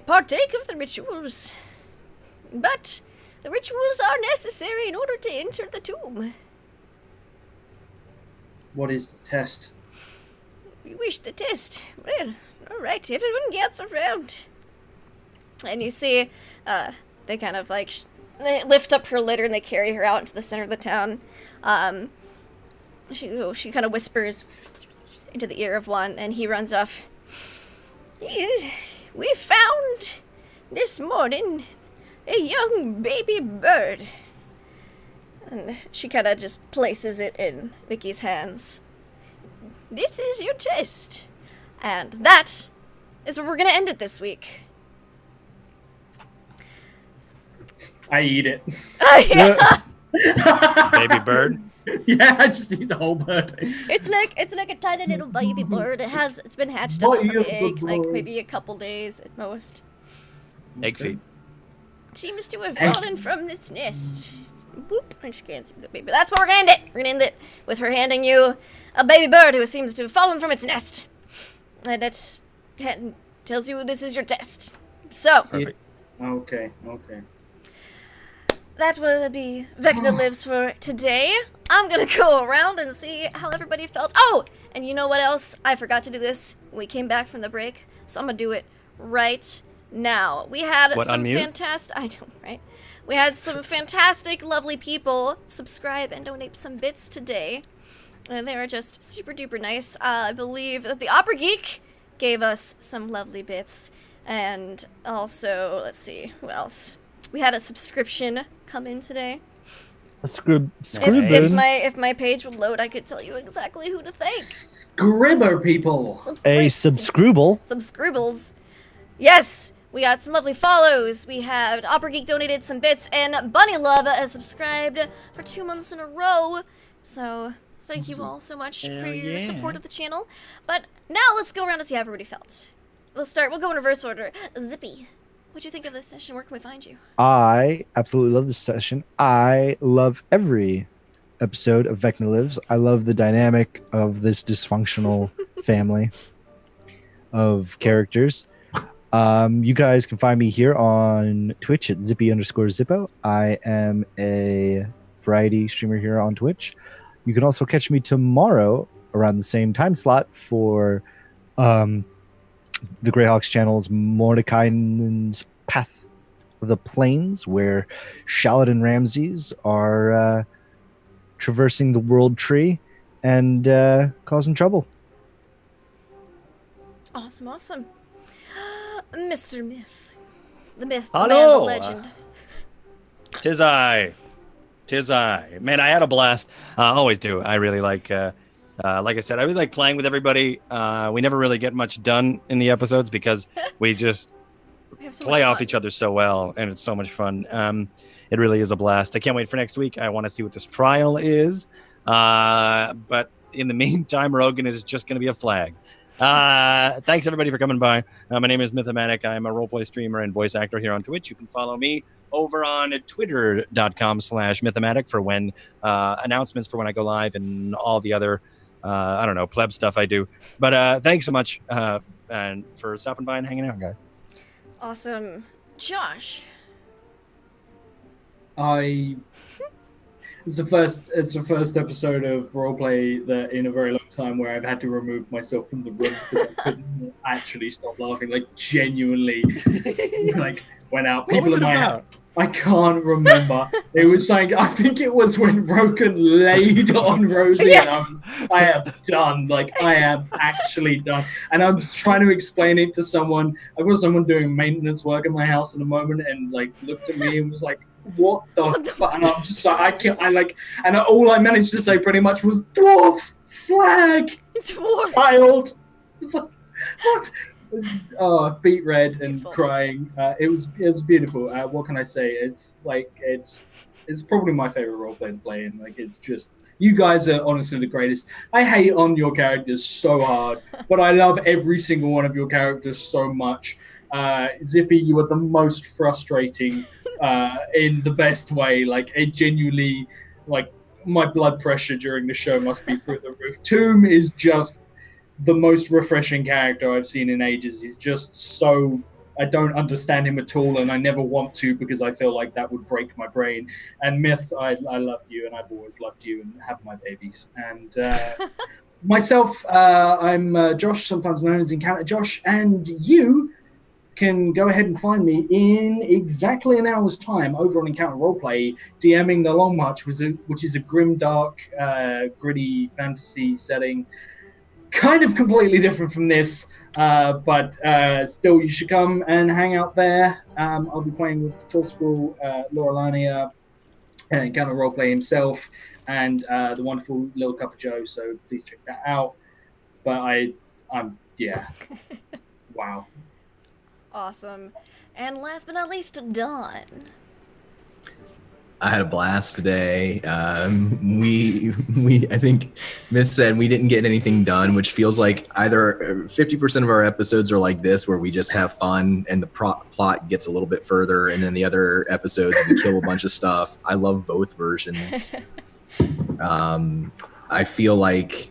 S1: partake of the rituals. But the rituals are necessary in order to enter the tomb.
S3: What is the test?
S1: You wish the test? Well, all right. Everyone gets around. And you see, they kind of like they lift up her litter and they carry her out into the center of the town. She kind of whispers into the ear of one, and he runs off. We found this morning a young baby bird. And she kind of just places it in Mickey's hands. This is your test. And that is where we're going to end it this week.
S3: I eat it.
S2: Baby bird.
S3: Yeah, I just eat the whole bird.
S1: It's like a tiny little baby bird. It's been hatched up from the egg, like maybe a couple days at most.
S2: Egg feed.
S1: Seems to have fallen from this nest. Boop, and she can't see the baby. That's where we're gonna end it. We're gonna end it with her handing you a baby bird who seems to have fallen from its nest. And that tells you this is your test. So,
S2: Perfect.
S3: Okay.
S1: that will be Vecna Lives for today. I'm gonna go around and see how everybody felt. Oh, and you know what else? I forgot to do this when we came back from the break, so I'm gonna do it right now. We had some
S2: unmute?
S1: fantastic... I know, right? We had some fantastic, lovely people subscribe and donate some bits today. And they were just super duper nice. I believe that the Opera Geek gave us some lovely bits. And also, let's see, who else? We had a subscription come in today.
S5: A scribin.
S1: If my page would load, I could tell you exactly who to thank.
S3: Scribber people.
S5: A subscribble.
S1: Some scribbles. Yes, we got some lovely follows. We had Opera Geek donated some bits, and Bunny Love has subscribed for 2 months in a row. So thank you all so much for your support of the channel. But now let's go around and see how everybody felt. We'll go in reverse order. Zippy, what'd you think of this session? Where can we find you?
S5: I absolutely love this session. I love every episode of Vecna Lives. I love the dynamic of this dysfunctional family of characters. You guys can find me here on Twitch at zippy_zippo. I am a variety streamer here on Twitch. You can also catch me tomorrow around the same time slot for the Greyhawks channel's Mordekainen's Path of the Plains, where Shallot and Ramses are traversing the world tree and causing trouble.
S1: Awesome. Mr. Myth. The myth, the
S2: Hello.
S1: man, the legend.
S2: Tis I. Man, I had a blast. Always do. I really like I said, I really like playing with everybody. We never really get much done in the episodes because we just
S1: We have so
S2: play
S1: much
S2: off
S1: fun.
S2: each other so well, and it's so much fun. It really is a blast. I can't wait for next week. I want to see what this trial is. But in the meantime, Rogan is just going to be a flag. Thanks everybody for coming by. My name is Mythomatic. I'm a roleplay streamer and voice actor here on Twitch. You can follow me over on twitter.com/Mythomatic for when announcements for when I go live and all the other I don't know, pleb stuff I do. But thanks so much and for stopping by and hanging out, guys.
S1: Awesome. Josh.
S3: It's the first episode of roleplay that in a very long time where I've had to remove myself from the room because I couldn't actually stop laughing. Like genuinely, like went out.
S2: What was
S3: People
S2: it
S3: in my
S2: about?
S3: I can't remember. It was saying, I think it was when Rogan laid on Rosie, and I am done. Like, I am actually done. And I was trying to explain it to someone. I was someone doing maintenance work in my house in a moment and, like, looked at me and was like, what the fuck? And I'm just like, and all I managed to say pretty much was, dwarf, flag,
S1: Dwarf.
S3: child. It's like, what? Beat red and
S1: Beautiful.
S3: crying. It was beautiful. What can I say? It's probably my favorite roleplay to play, and like it's just you guys are honestly the greatest. I hate on your characters so hard, but I love every single one of your characters so much. Zippy, you are the most frustrating in the best way. Like it genuinely, like my blood pressure during the show must be through the roof. Tomb is just the most refreshing character I've seen in ages. He's just so... I don't understand him at all, and I never want to because I feel like that would break my brain. And Myth, I love you, and I've always loved you and have my babies. And myself, I'm Josh, sometimes known as Encounter Josh, and you can go ahead and find me in exactly an hour's time over on Encounter Roleplay, DMing The Long March, which is a grim, dark, gritty fantasy setting. Kind of completely different from this, but still you should come and hang out there. I'll be playing with Tall School, Laurelania, Encounter Roleplay himself, and the wonderful Little Cup of Joe, so please check that out. But I'm yeah. Wow.
S1: Awesome. And last but not least, Dawn.
S4: I had a blast today. We I think Myth said we didn't get anything done, which feels like either 50% of our episodes are like this, where we just have fun and the plot gets a little bit further, and then the other episodes we kill a bunch of stuff. I love both versions. I feel like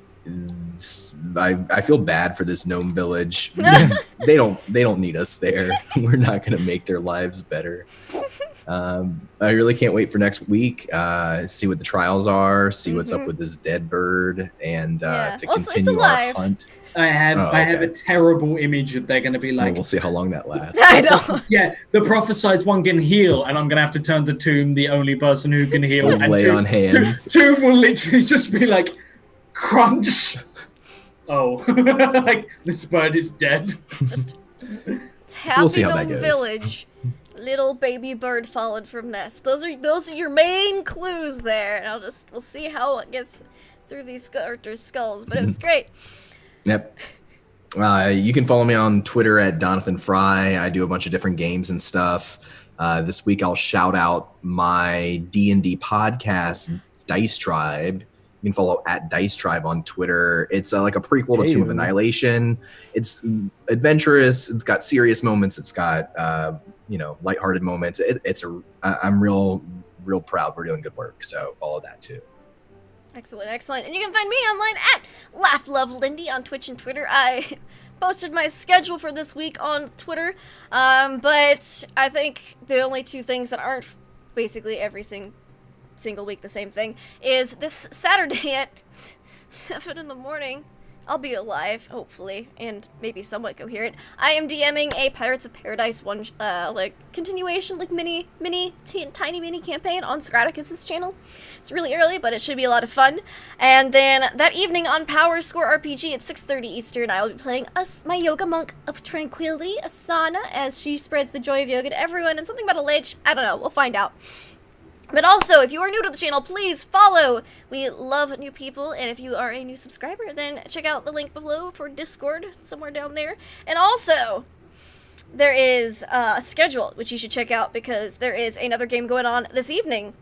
S4: I feel bad for this gnome village. They don't need us there. We're not gonna make their lives better. I really can't wait for next week. See what the trials are. See what's up with this dead bird, and to continue our hunt.
S3: I have a terrible image that they're going to be like.
S4: Well, we'll see how long that lasts.
S1: I know.
S3: Yeah, the prophesized one can heal, and I'm going to have to turn to Tomb, the only person who can heal.
S4: We'll
S3: and
S4: lay on hands.
S3: Tomb will literally just be like, crunch. Oh, like this bird is dead.
S1: Just it's
S4: So we'll see how
S1: Happy
S4: that
S1: Gnome
S4: goes.
S1: Village. Little baby bird fallen from nest. Those are your main clues there. And we'll see how it gets through these characters' skulls. But it was great.
S4: Yep. You can follow me on Twitter at Donathan Fry. I do a bunch of different games and stuff. This week I'll shout out my D&D podcast, Dice Tribe. You can follow at Dice Tribe on Twitter. It's like a prequel to Tomb of Annihilation. It's adventurous. It's got serious moments. It's got lighthearted moments. I'm real proud we're doing good work. So follow that too.
S1: Excellent. And you can find me online at LaughLoveLindy on Twitch and Twitter. I posted my schedule for this week on Twitter, but I think the only two things that aren't basically every single week the same thing is this Saturday at 7 in the morning. I'll be alive, hopefully, and maybe somewhat coherent. I am DMing a Pirates of Paradise continuation, tiny mini campaign on Scraticus's channel. It's really early, but it should be a lot of fun. And then that evening on Power Score RPG at 6:30 Eastern, I will be playing my Yoga Monk of Tranquility, Asana, as she spreads the joy of yoga to everyone, and something about a lich. I don't know, we'll find out. But also, if you are new to the channel, please follow. We love new people, and if you are a new subscriber, then check out the link below for Discord, somewhere down there. And also, there is a schedule, which you should check out, because there is another game going on this evening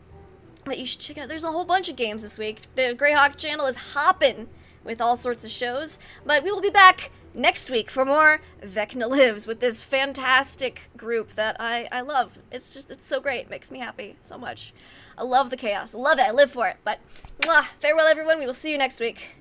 S1: that you should check out. There's a whole bunch of games this week. The Greyhawk channel is hopping with all sorts of shows, but we will be back next week for more Vecna Lives with this fantastic group that I love. It's so great. It makes me happy so much. I love the chaos. I love it. I live for it. But, farewell, everyone. We will see you next week.